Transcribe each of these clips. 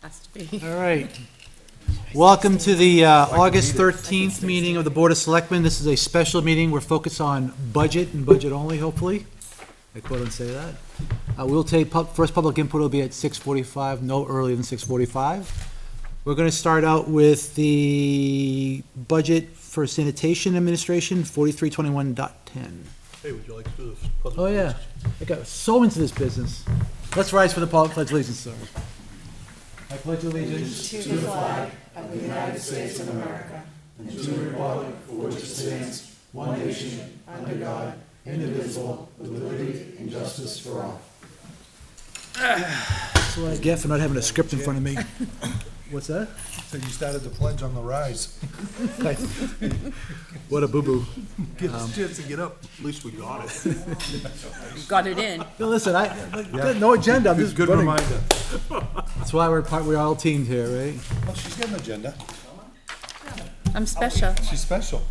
Has to be. All right. Welcome to the August 13th meeting of the Board of Selectmen. This is a special meeting. We're focused on budget and budget only, hopefully. I quote and say that. We'll take, first public input will be at 6:45, no earlier than 6:45. We're going to start out with the budget for sanitation administration, 4321.10. Hey, would you like to do this? puzzle Oh, yeah. I got so into this business. Let's rise for the pledge of allegiance, sir. I pledge allegiance To the flag of the United States of America and to the republic for which it stands, one nation, under God, indivisible, with liberty and justice for all. That's what I get for not having a script in front of me. What's that? So you started the pledge on the rise. What a boo-boo. Give us a chance to get up. At least we got it. Got it in. No, listen, no agenda, I'm just Good running. reminder. That's why we're all teamed here, right? Oh, she's got an agenda. I'm special. She's special.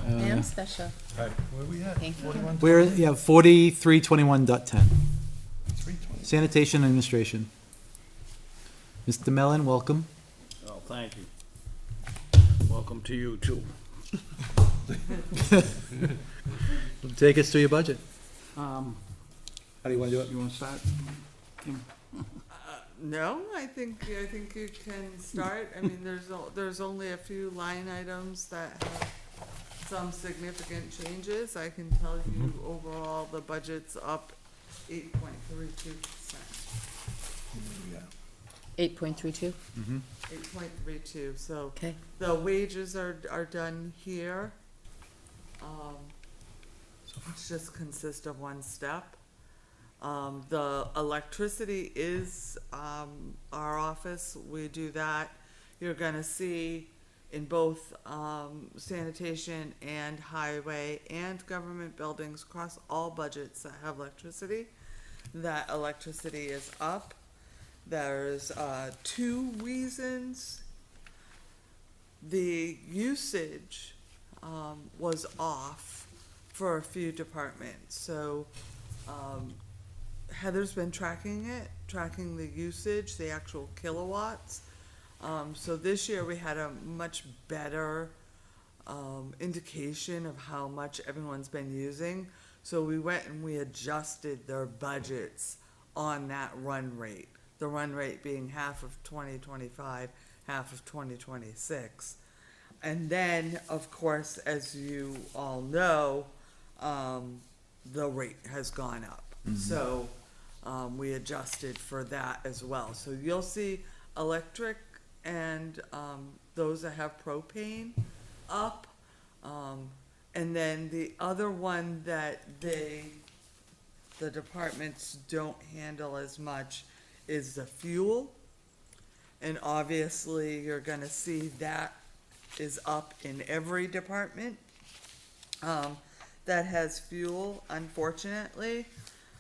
I am special. All right, where are we at? Thank you. 41, We're, 4321.10, 320. sanitation administration. Mr. Mellon, welcome. Oh, thank you. Welcome to you, too. Take us through your budget. How How do you want to do it? You want to start? No, I think you can start. I mean, there's only a few line items that have some significant changes. I can tell you overall, the budget's up 8.32%. 8.32. 8.32, so Okay. the wages are done here. Which just consists of one step. The electricity is, our office, we do that. You're gonna see in both, sanitation and highway and government buildings across all budgets that have electricity, that electricity is up. There's, two reasons. The usage, was off for a few departments, so, Heather's been tracking the usage, the actual kilowatts. So this year we had a much better, indication of how much everyone's been using. So we went and we adjusted their budgets on that run rate. The run rate being half of 2025, half of 2026. And then, of course, as you all know, the rate has gone up. So, we adjusted for that as well. So you'll see electric and, those that have propane up. And then the other one that the departments don't handle as much is the fuel. And obviously, you're gonna see that is up in every department that has fuel, unfortunately.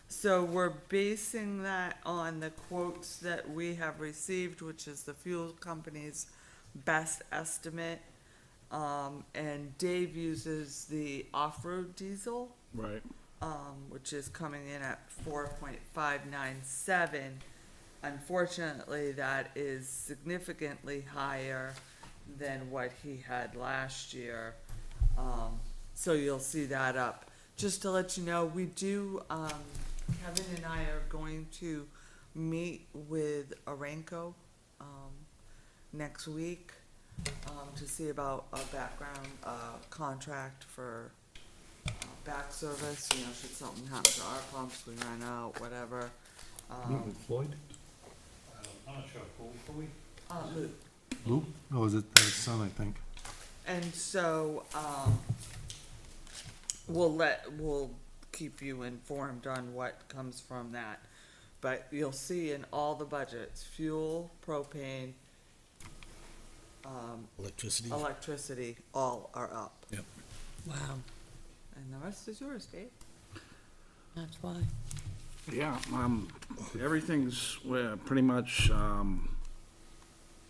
So we're basing that on the quotes that we have received, which is the fuel company's best estimate. And Dave uses the off-road diesel, Right. which is coming in at 4.597. Unfortunately, that is significantly higher than what he had last year. So you'll see that up. Just to let you know, we do, Kevin and I are going to meet with Aranco, next week, to see about a background, contract for, back service, you know, should something happen to our pumps, we run out, whatever. Floyd? I'm not sure, who we? Luke. Luke? Oh, is it his son, I think? And so, we'll keep you informed on what comes from that. But you'll see in all the budgets, fuel, propane, electricity, all are up. Wow. And the rest is yours, Dave. That's why. Yeah, everything's, we're pretty much,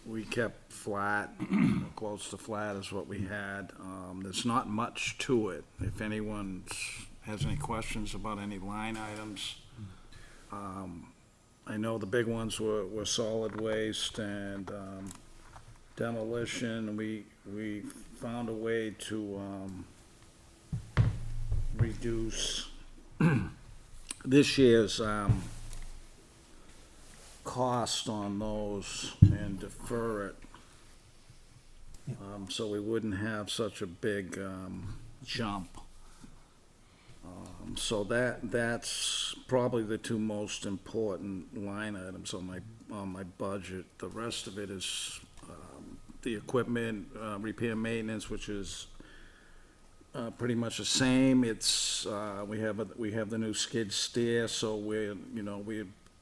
we kept flat, close to flat is what we had. There's not much to it. If anyone has any questions about any line items, I know the big ones were solid waste and, demolition. We found a way to, reduce this year's, cost on those and defer it. So we wouldn't have such a big, jump. So that's probably the two most important line items on my budget. The rest of it is, the equipment, repair maintenance, which is, pretty much the same. It's, we have the new skid steer, so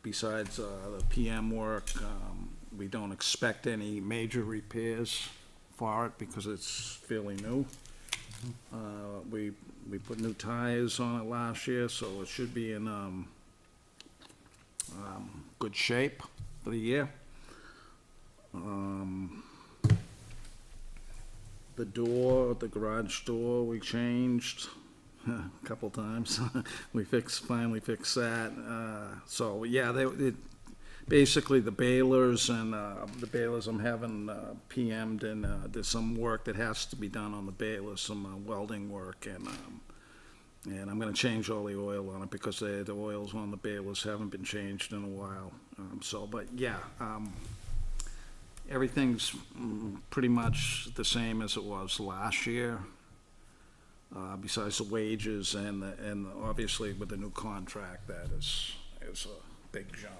besides, the PM work, we don't expect any major repairs for it because it's fairly new. We put new tires on it last year, so it should be in, good shape for the year. The garage door, we changed a couple times. We finally fixed that. So, yeah, basically the balers I'm having PM'd, and there's some work that has to be done on the balers, some welding work, and I'm gonna change all the oil on it because the oils on the balers haven't been changed in a while. But yeah, everything's pretty much the same as it was last year, besides the wages and obviously with the new contract, that is a big jump.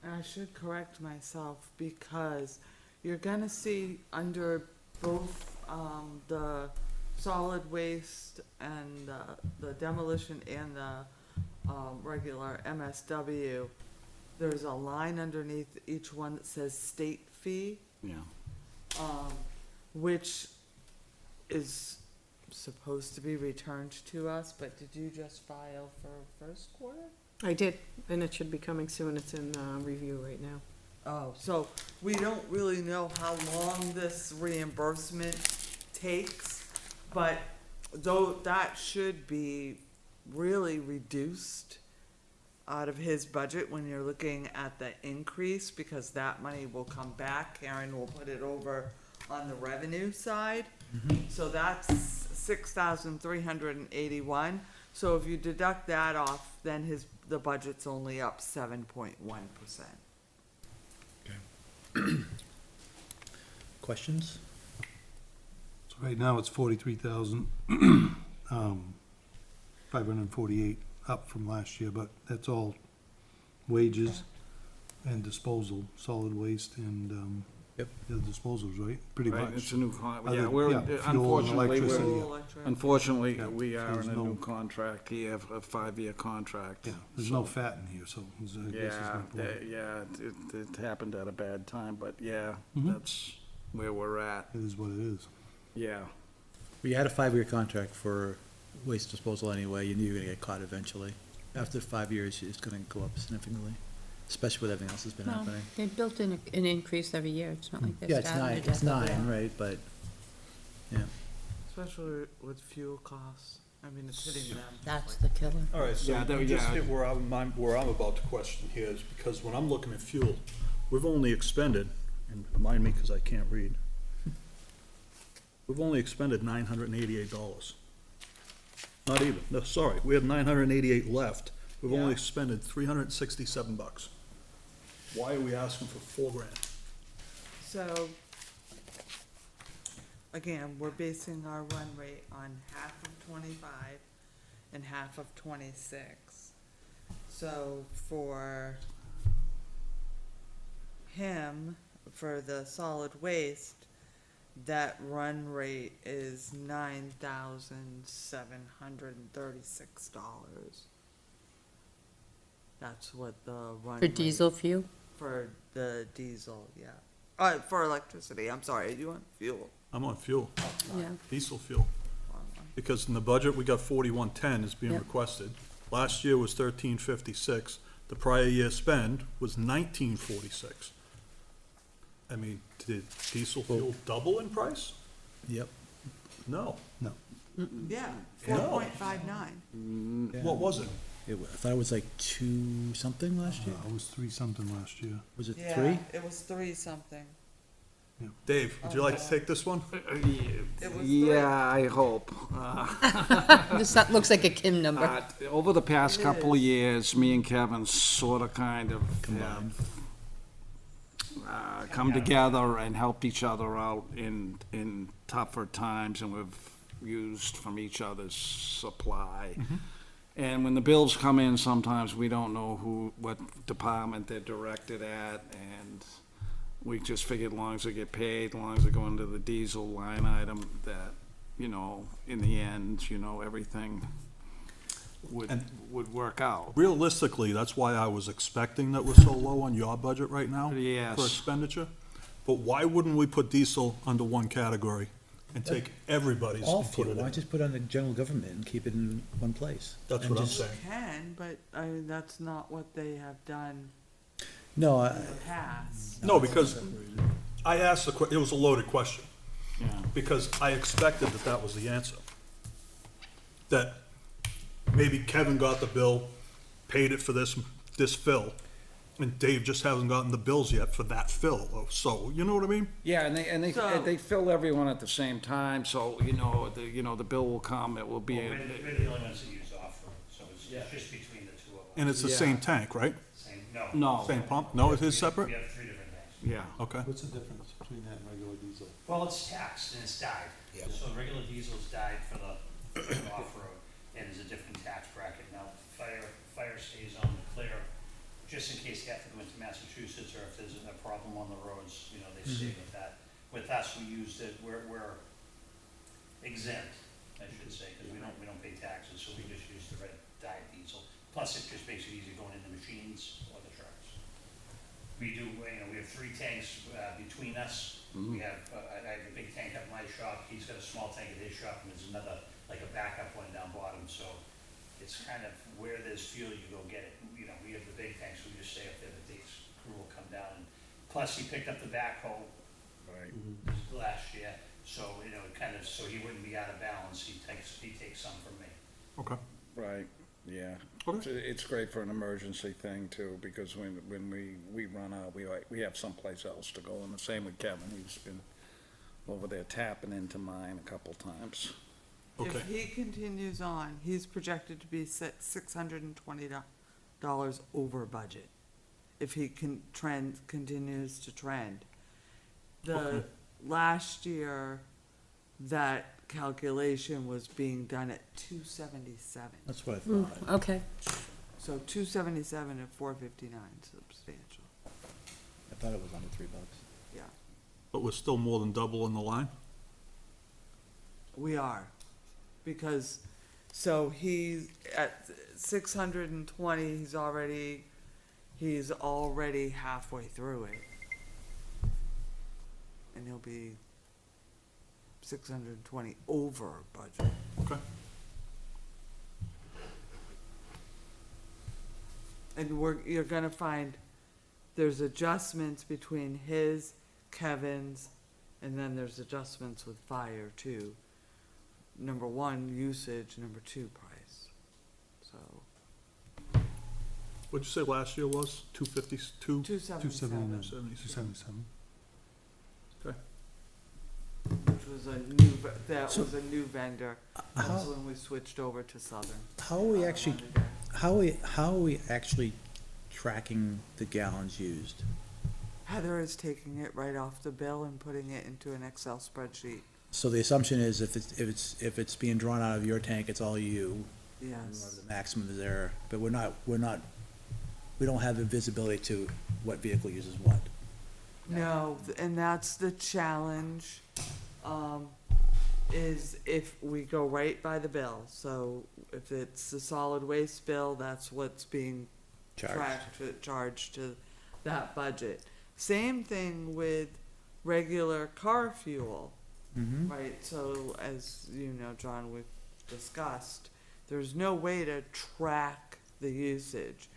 And I should correct myself because you're gonna see under both, the solid waste and, the demolition and the, regular MSW, there's a line underneath each one that says state fee, Yeah. which is supposed to be returned to us, but did you just file for first quarter? I did, and it should be coming soon. It's in review right now. Oh, so we don't really know how long this reimbursement takes, but though that should be really reduced out of his budget when you're looking at the increase, because that money will come back. Karen will put it over on the revenue side. So that's 6,381. So if you deduct that off, then the budget's only up 7.1%. Questions? So right now it's 43,000, 548 up from last year, but that's all wages and disposal, solid waste and, Yep. the disposals, right? Pretty Right, it's much. a new Other- yeah, fuel and electricity. unfortunately, Yeah, we so are there's in a no- new contract here, a 5-year contract. Yeah, there's no fat in here, so I guess is my Yeah, point. yeah, it happened at a bad time, but yeah, Mhm. that's where we're at, It is what it is. yeah. We had a 5-year contract for waste disposal anyway. You knew you were gonna get caught eventually. After 5 years, it's gonna go up significantly, especially with everything else that's been No, happening. they built in an increase every year. It's not like they're Yeah, it's starving nine, to it's death over 9, it. right, but, yeah. Especially with fuel costs. I mean, it's hitting them. just That's like- the killer. All right, so Yeah, you just yeah. hit where I'm about to question here is because when I'm looking at fuel, we've only expended, and remind me because I can't read, we've only expended $988. Not even, no, sorry, we have 988 left. We've only Yeah. expended $367. Why are we asking for $4,000? So, again, we're basing our run rate on half of 25 and half of 26. So for him, for the solid waste, that run rate is $9,736. That's what the run For rate. diesel fuel? For the diesel, yeah. For electricity, I'm sorry, you want fuel? I'm on fuel, Yeah. diesel fuel. Wrong one. Because in the budget, we got 4110 is being Yep. requested. Last year was 1356. The prior year spend was 1946. I mean, did diesel fuel double in price? Yep. No. Yeah, No. 4.59. What was it? I thought it was like two something last year. It was 3-something last year. Was it Yeah, three? it was 3-something. Dave, would you like to take this one? It was Yeah, I hope. This looks like a Kim number. Over the past It couple of is. years, me and Kevin sort of kind of Combined. have come together and helped each other out in tougher times, and we've used from each other's supply. And when the bills come in, sometimes we don't know what department they're directed at, and we just figured as long as they get paid, as long as they go into the diesel line item, that, in the end, everything would work out. Realistically, that's why I was expecting that we're so low on your budget right now. Yes. For expenditure. But why wouldn't we put diesel under one category and take everybody's All and put fuel, it why in? just put it on the general government and keep it in one place? That's And what I'm just- saying. Can, but I mean, that's not what they have done No, in the past. No, because I asked it was a loaded question, Yeah. because I expected that was the answer. That maybe Kevin got the bill, paid it for this fill, and Dave just hasn't gotten the bills yet for that fill, so, you know what I mean? Yeah, and So- they fill everyone at the same time, so, the bill will come, it will be. We're the only ones that use off-road, so it's just between the two of us. And it's the Yeah. same tank, right? Same, No. Same pump? No, it is We separate? have 3 different tanks. Yeah. Okay. What's the difference between that and regular diesel? Well, it's taxed and it's dyed. So regular diesel's dyed for the off-road, and there's a different tax bracket. Now, fire stays on the clear, just in case you have to go into Massachusetts, or if there's a problem on the roads, they stay with that. With us, we used it, we're exempt, I should say, because we don't pay taxes, so we just use the red dyed diesel. Plus, it just makes it easier going in the machines or the trucks. We do, we have 3 tanks between us. We have, I have a big tank up in my shop, he's got a small tank at his shop, and there's another, like a backup one down bottom, so it's kind of where there's fuel, you go get it. We have the big tanks, we just stay up there, the Dave's crew will come down. And plus, he picked up the backhoe last year, so, so he wouldn't be out of balance, he takes some from me. Okay. Right, yeah. Okay. It's great for an emergency thing too, because when we run out, we have someplace else to go, and the same with Kevin, he's been over there tapping into mine a couple times. Okay. If he continues on, he's projected to be $620 over budget. If he continues to trend. Okay. Last year, that calculation was being done at 277. that's what I thought. Okay. So 277 and 459, substantial, I thought it was under $3. yeah. But we're still more than double in the line? We are, because, so he's at 620, he's already halfway through it. And he'll be 620 over budget. Okay. And you're gonna find there's adjustments between his, Kevin's, and then there's adjustments with fire too. Number 1, usage, number 2, price. So, What'd you say last year was? 252? 277, 277. Okay. which was a new vendor. That's when we switched over to Southern. How are we actually, how are we actually tracking the gallons used? Heather is taking it right off the bill and putting it into an Excel spreadsheet. So the assumption is if it's being drawn out of your tank, it's all you. Yes. The maximum is there, but we don't have the visibility to what vehicle uses what. No, and that's the challenge, is if we go right by the bill. So if it's the solid waste bill, that's what's being charged to that budget. Same thing with regular car fuel, right? So as you know, John, we've discussed, there's no way to track the usage.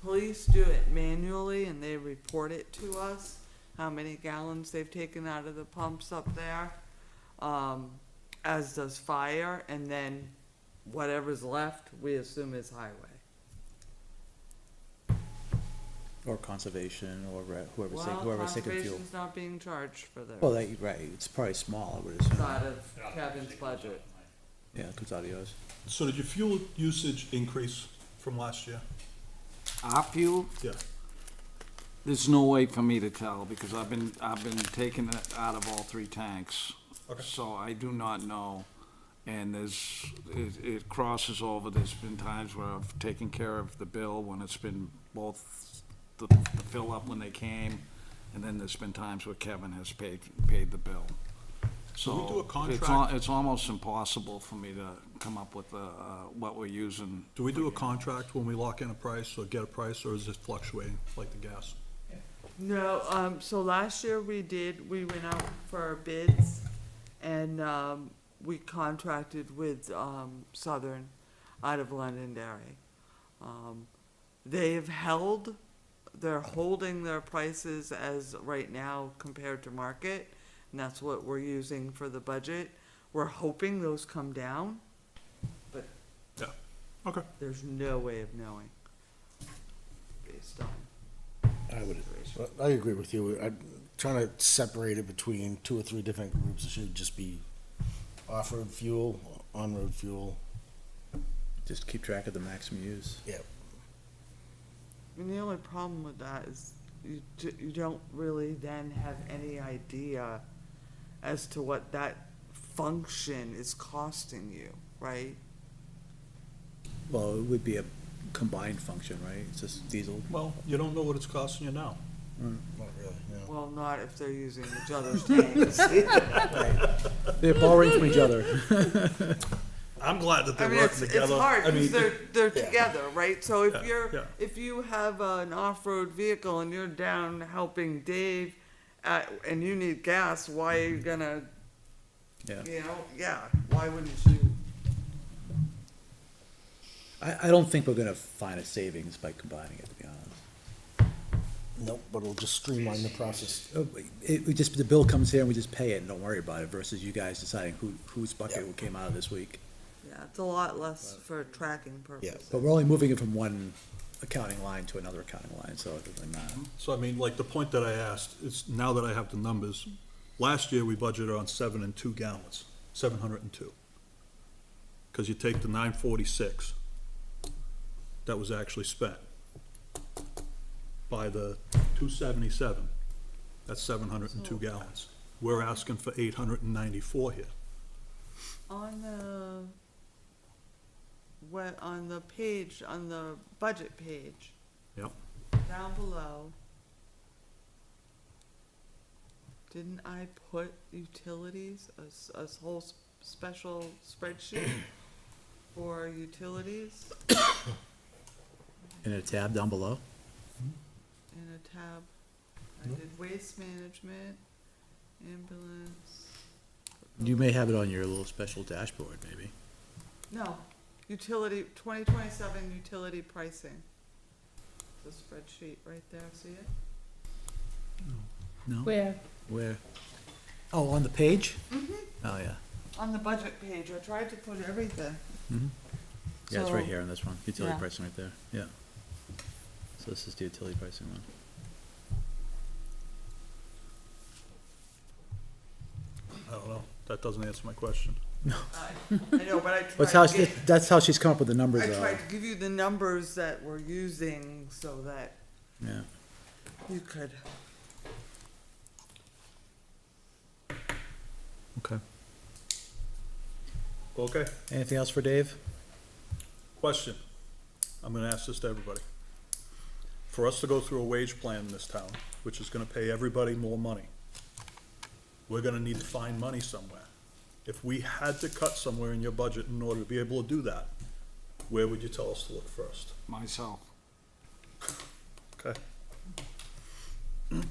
Police do it manually and they report it to us, how many gallons they've taken out of the pumps up there, as does fire, and then whatever's left, we assume is highway. Or conservation, or whoever's Well, taking fuel. conservation's not being charged for their, Well, right, it's probably small, I would assume. out of Kevin's budget. Yeah, it comes out of yours. So did your fuel usage increase from last year? Our fuel, Yeah. there's no way for me to tell, because I've been taking it out of all three tanks. Okay. So I do not know, and it crosses over, there's been times where I've taken care of the bill when it's been both the fill up when they came, and then there's been times where Kevin has paid the bill. So we do a So contract? it's almost impossible for me to come up with, what we're using. Do we do a contract when we lock in a price or get a price, or is it fluctuating like the gas? No, so last year we went out for bids and, we contracted with, Southern out of Londonderry. They're holding their prices as right now compared to market, and that's what we're using for the budget. We're hoping those come down, but Yeah, okay. there's no way of knowing based on. I would, I agree with you. I'm trying to separate it between 2 or 3 different groups. It should just be off-road fuel, on-road fuel. Just keep track of the maximum use. Yeah. I mean, the only problem with that is you don't really then have any idea as to what that function is costing you, right? Well, it would be a combined function, right? It's just diesel. Well, you don't know what it's costing you now. Not really, no. Well, not if they're using each other's tanks. They're borrowing from each other. I'm glad that I they're mean, working it's together. hard I mean, because they're Yeah. together, right? So if Yeah. if you have an off-road vehicle and you're down helping Dave, and you need gas, why are you gonna, Yeah. why wouldn't you? I don't think we're gonna find a savings by combining it, to be honest. Nope, but it'll just streamline the process. We just, the bill comes here and we just pay it and don't worry about it versus you guys deciding whose bucket came out of this week. Yeah, it's a lot less for tracking purposes. But we're only moving it from one accounting line to another accounting line, so it doesn't matter. So I mean, like the point that I asked, is now that I have the numbers, last year we budgeted on 7 and 2 gallons, 702. Cause you take the 946 that was actually spent by the 277, that's 702 gallons. We're asking for 894 here. On the page, on the budget page, Yep. down below, didn't I put utilities, a whole special spreadsheet for utilities In a tab down below? in a tab? I did waste management, ambulance, You may have it on your little special dashboard, maybe. no, utility, 2027 utility pricing. The spreadsheet right there, see it? No? Where? Where? Oh, on the page? Oh, yeah. On the budget page, I tried to put everything. Yeah, it's right So- here on this one. Utility Yeah. pricing right there, yeah. So this is the utility pricing one. I don't know, that doesn't answer my question. I know, but I That's tried how, to get, that's how she's come up with the numbers, I though. tried to give you the numbers that we're using so that Yeah. you could. Okay. Okay, Anything else for Dave? question. I'm gonna ask this to everybody. For us to go through a wage plan in this town, which is gonna pay everybody more money, we're gonna need to find money somewhere. If we had to cut somewhere in your budget in order to be able to do that, where would you tell us to look first? Myself. Okay? Okay.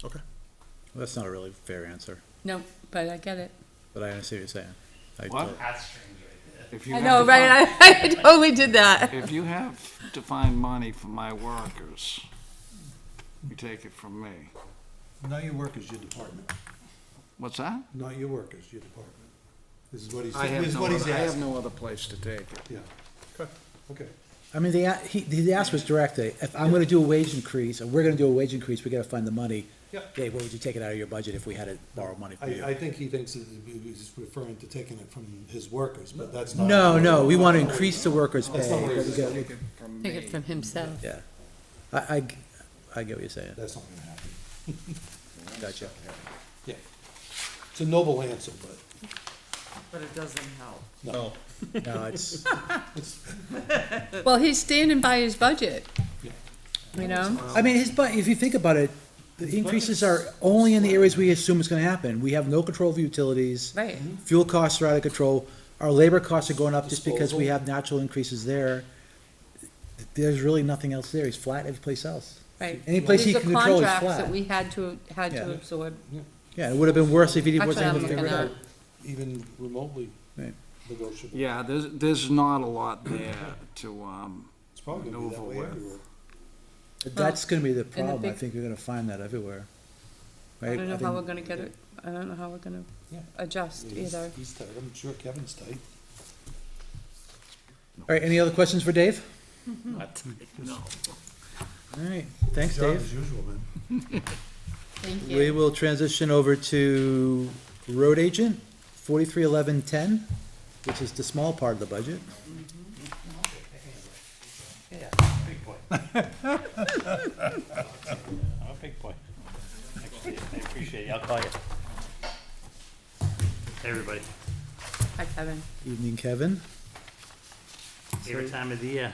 Well, that's not a really fair answer, No, but I get it. but I understand what you're saying. What? That's strange right there. If you I have know, to right? I totally did that. If you have to find money for my workers, you take it from me. Not your workers, your department. What's that? Not your workers, your department. This is what he's, I this have is no what he's other, I have asking. no other place to take it. Yeah, Okay. okay. I mean, the ask was direct, if I'm gonna do a wage increase, or we're gonna do a wage increase, we gotta find the money. Yeah. Dave, what would you take it out of your budget if we had to borrow money for you? I think he thinks that he's referring to taking it from his workers, but that's not. No, we wanna increase the workers' pay. That's not what but he's we gotta- saying. Take it from himself. Yeah, I get what you're saying, That's not gonna happen. gotcha. Yeah. It's a noble answer, but But it doesn't help. no. No, it's, Well, he's standing by his budget, Yeah. you know? I mean, if you think about it, the increases are only in the areas we assume is gonna happen. We have no control of utilities. Right. Fuel costs are out of control. Our labor costs are going up just because we Disposal. have natural increases there. There's really nothing else there. He's flat every place else. Right. Any place he These are can control, he's contracts flat. that we had Yeah. to absorb. Yeah, it would have been worse if he That's wasn't what able I'm to figure it looking out. at. Even remotely Right. negotiable. Yeah, there's not a lot there to, It's probably gonna be that way Maneuver with. everywhere. But that's gonna be the the problem. I big- think you're gonna find that everywhere. I Right? don't know how think- we're gonna get it, I don't know how we're gonna Yeah. adjust He's- either. He's tight, I'm sure Kevin's tight. All right, any other questions for Dave? no. All right, thanks, Job Dave. as usual, then. Thank We you. will transition over to road agent, 431110, which is the small part of the budget. Yeah, big boy. I'm a big boy. Thanks, I appreciate it, I'll call you. Hey, everybody, Hi, Kevin. Evening, Kevin. favorite time of the year.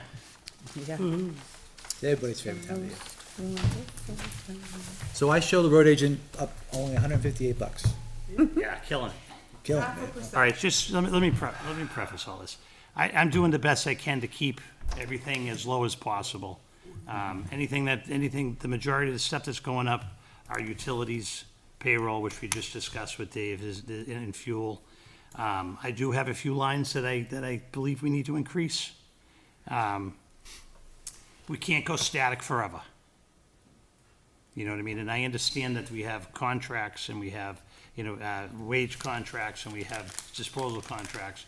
Yeah. It's everybody's favorite time of year. So I show the road agent up only $158. Yeah, killing it. Killing it, man. All right, just let me preface all this. I'm doing the best I can to keep everything as low as possible. The majority of the stuff that's going up are utilities, payroll, which we just discussed with Dave, and fuel. I do have a few lines that I believe we need to increase. We can't go static forever. You know what I mean? And I understand that we have contracts and we have, wage contracts and we have disposal contracts.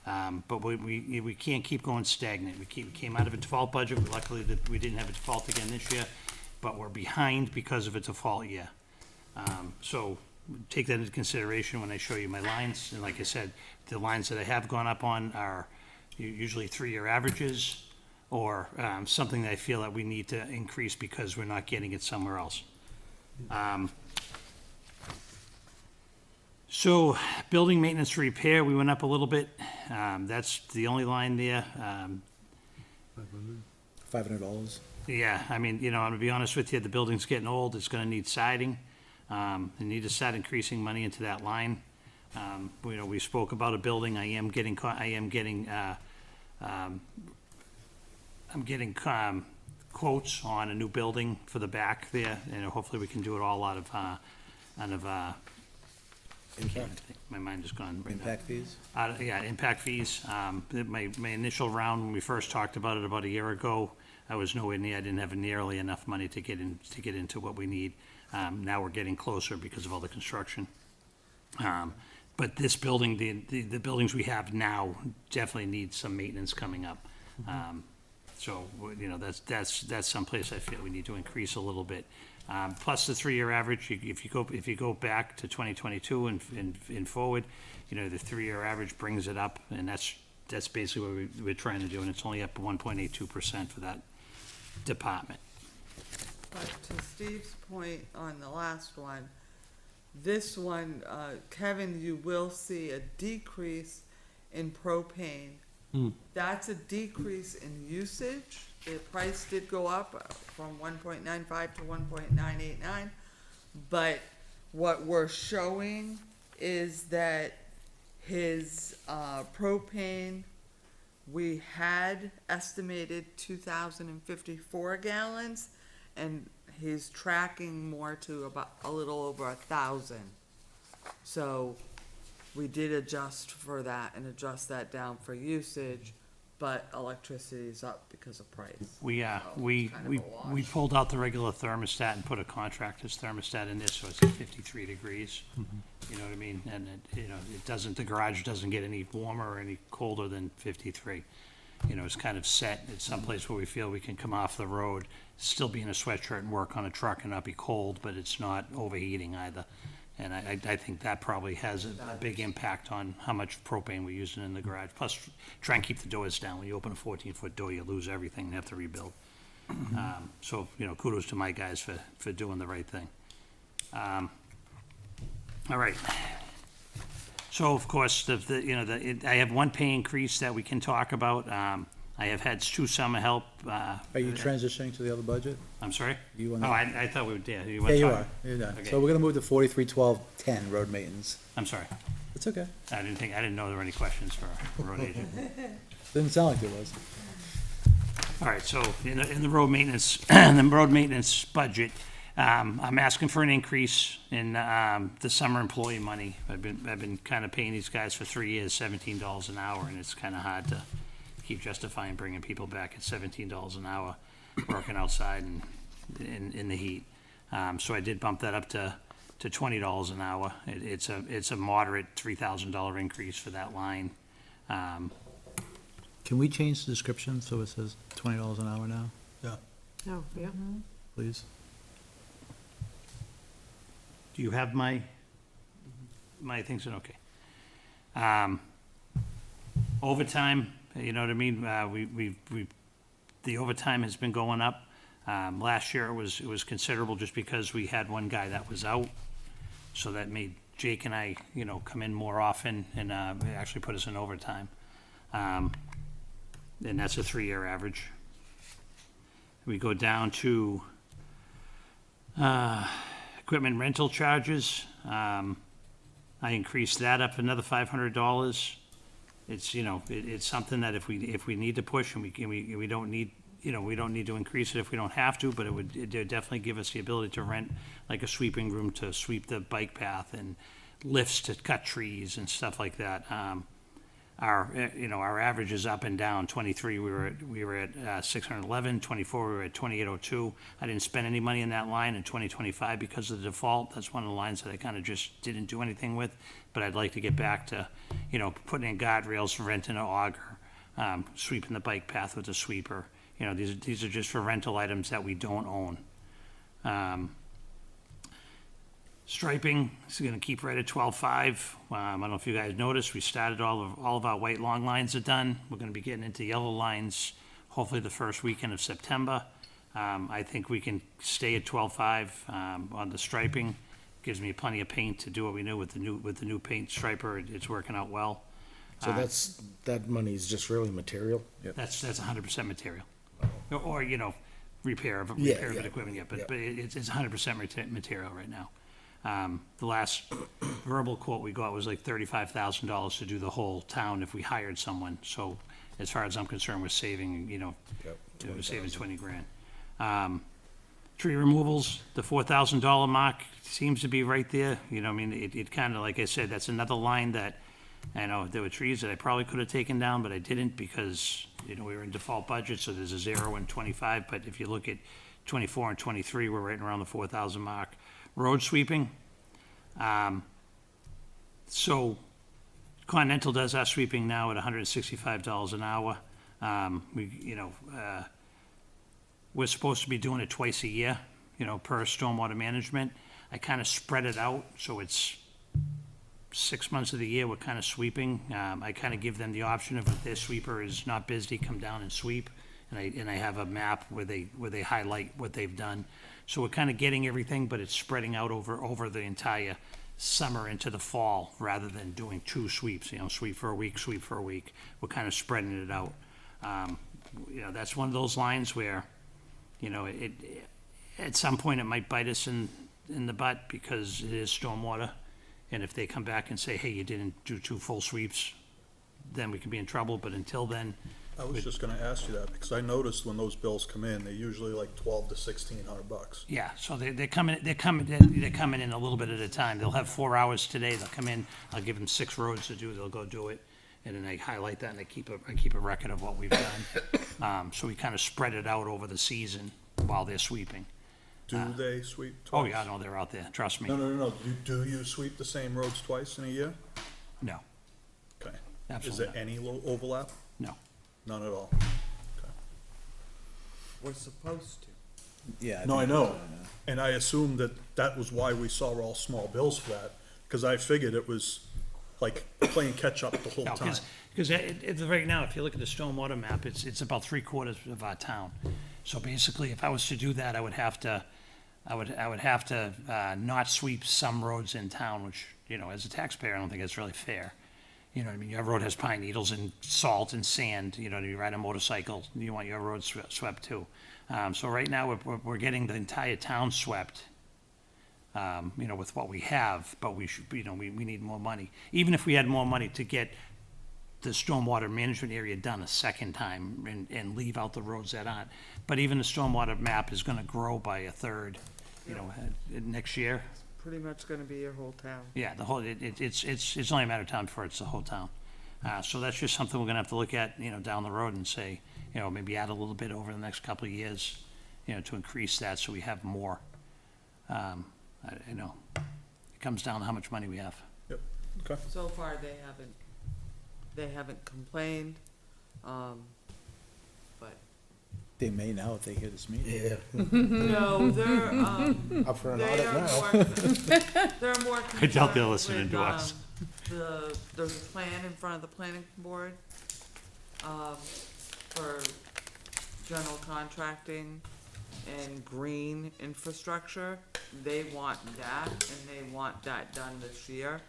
But we can't keep going stagnant. We came out of a default budget. Luckily, that we didn't have a default again this year, but we're behind because of a default year. So take that into consideration when I show you my lines. And like I said, the lines that I have gone up on are usually 3-year averages or something that I feel that we need to increase because we're not getting it somewhere else. So, building maintenance repair, we went up a little bit. That's the only line there. $500. Yeah, I mean, I'm gonna be honest with you, the building's getting old, it's gonna need siding. They need to start increasing money into that line. We spoke about a building, I'm getting quotes on a new building for the back there, and hopefully we can do it all out of, my mind is gone right now. Impact fees? Impact fees. My initial round, when we first talked about it about a year ago, I didn't have nearly enough money to get into what we need. Now we're getting closer because of all the construction. But this building, the buildings we have now definitely need some maintenance coming up. So, that's someplace I feel we need to increase a little bit. Plus the 3-year average, if you go back to 2022 and forward, the 3-year average brings it up, and that's basically what we're trying to do, and it's only up 1.82% for that department. But to Steve's point on the last one, this one, Kevin, you will see a decrease in propane. That's a decrease in usage. The price did go up from 1.95 to 1.989. But what we're showing is that his propane, we had estimated 2,054 gallons, and he's tracking more to about a little over 1,000. So we did adjust for that and adjust that down for usage, but electricity's up because of price. We So it's we kind of we a wash. we pulled out the regular thermostat and put a contractor's thermostat in there, so it's at 53 degrees. You know what I mean? And the garage doesn't get any warmer or any colder than 53. is kind of set. It's someplace where we feel we can come off the road, still be in a sweatshirt and work on a truck and not be cold, but it's not overheating either. And I think that probably has a big impact on how much propane we're using in the garage. Plus, try and keep the doors down. When you open a 14-foot door, you lose everything and have to rebuild. So, kudos to my guys for doing the right thing. All right. So, of course, I have one pay increase that we can talk about. I have had 2 summer help. Are you transitioning to the other budget? I'm sorry? You Oh, wanna- I thought we were, yeah. Yeah, you are. You're done. Okay. So we're gonna move to 431210, road maintenance. I'm sorry. It's okay. I didn't know there were any questions for a road agent. Didn't sound like there was. All right, so in the road maintenance, the road maintenance budget, I'm asking for an increase in the summer employee money. I've been kind of paying these guys for 3 years, $17 an hour, and it's kind of hard to keep justifying bringing people back at $17 an hour, working outside and in the heat. So I did bump that up to $20 an hour. It's a moderate $3,000 increase for that line. Can we change the description so it says $20 an hour now, Oh, yeah. please? Do you have my things in, okay. Overtime, you know what I mean, the overtime has been going up. Last year it was considerable just because we had one guy that was out. So that made Jake and I, come in more often and, actually put us in overtime. And that's a 3-year average. We go down to, equipment rental charges. I increased that up another $500. It's, it's something that if we need to push and we don't need, we don't need to increase it if we don't have to, but it would definitely give us the ability to rent like a sweeping room to sweep the bike path and lifts to cut trees and stuff like that. Our average is up and down. 23, we were at 611. 24, we were at 2802. I didn't spend any money in that line in 2025 because of the default. That's one of the lines that I kind of just didn't do anything with. But I'd like to get back to, putting in guardrails, renting an auger, sweeping the bike path with a sweeper. These are just for rental items that we don't own. Striping is going to keep right at 12.5. I don't know if you guys noticed, we started all of our white long lines are done. We're going to be getting into yellow lines hopefully the first weekend of September. I think we can stay at 12.5 on the striping. Gives me plenty of paint to do what we do with the new paint striper. It's working out well. So that money's just really material? That's 100% material. Or repair of Yeah, equipment, yeah, but yeah. but it's 100% material right now. The last verbal quote we got was like $35,000 to do the whole town if we hired someone. So as far as I'm concerned, we're saving, we're saving 20 grand. Tree removals, the $4,000 mark seems to be right there. It kind of, like I said, that's another line that, I know there were trees that I probably could have taken down, but I didn't because, we were in default budget, so there's a 0 and 25. But if you look at 24 and 23, we're right around the 4,000 mark. Road sweeping. So Continental does our sweeping now at $165 an hour. We're supposed to be doing it twice a year, per stormwater management. I kind of spread it out, so it's 6 months of the year we're kind of sweeping. I kind of give them the option of if their sweeper is not busy, come down and sweep. And I have a map where they highlight what they've done. So we're kind of getting everything, but it's spreading out over the entire summer into the fall rather than doing 2 sweeps, sweep for a week, sweep for a week. We're kind of spreading it out. That's one of those lines where, at some point it might bite us in the butt because it is stormwater. And if they come back and say, hey, you didn't do 2 full sweeps, then we could be in trouble. But until then, I was just gonna ask you that, because I noticed when those bills come in, they're usually like $1,200 to $1,600. yeah, so they're coming in a little bit at a time. They'll have 4 hours today. They'll come in, I'll give them 6 roads to do, they'll go do it. And then I highlight that and I keep a record of what we've done. So we kind of spread it out over the season while they're sweeping. Do they sweep Oh, twice? yeah, no, they're out there, trust me. No. Do you sweep the same roads twice in a year? No, Okay. Is absolutely there any overlap? no. None at all. We're supposed to. Yeah. No, I know, and I assumed that that was why we saw all small bills for that, because I figured it was like playing catch-up the whole No, time. because right now, if you look at the stormwater map, it's about 3/4 of our town. So basically, if I was to do that, I would have to not sweep some roads in town, which, you know, as a taxpayer, I don't think it's really fair. You know what I mean? Your road has pine needles and salt and sand, you know, you ride a motorcycle, you want your road swept too. So right now, we're getting the entire town swept, you know, with what we have, but we should, you know, we need more money. Even if we had more money to get the stormwater management area done a second time and leave out the roads that aren't. But even the stormwater map is gonna grow by a third, you know, next year. Pretty much gonna be your whole town. Yeah, the whole, it's only a matter of time before it's the whole town. So that's just something we're gonna have to look at, you know, down the road and say, you know, maybe add a little bit over the next couple of years, you know, to increase that so we have more. You know, it comes down to how much money we have. Yep, okay. So far, they haven't complained, but, They may now if they hear this meeting. Yeah, no, they're, up for an they audit are now. more, they're more I doubt they're concerned listening with, to us. There's a plan in front of the planning board, for general contracting and green infrastructure. They want that, and they want that done this year.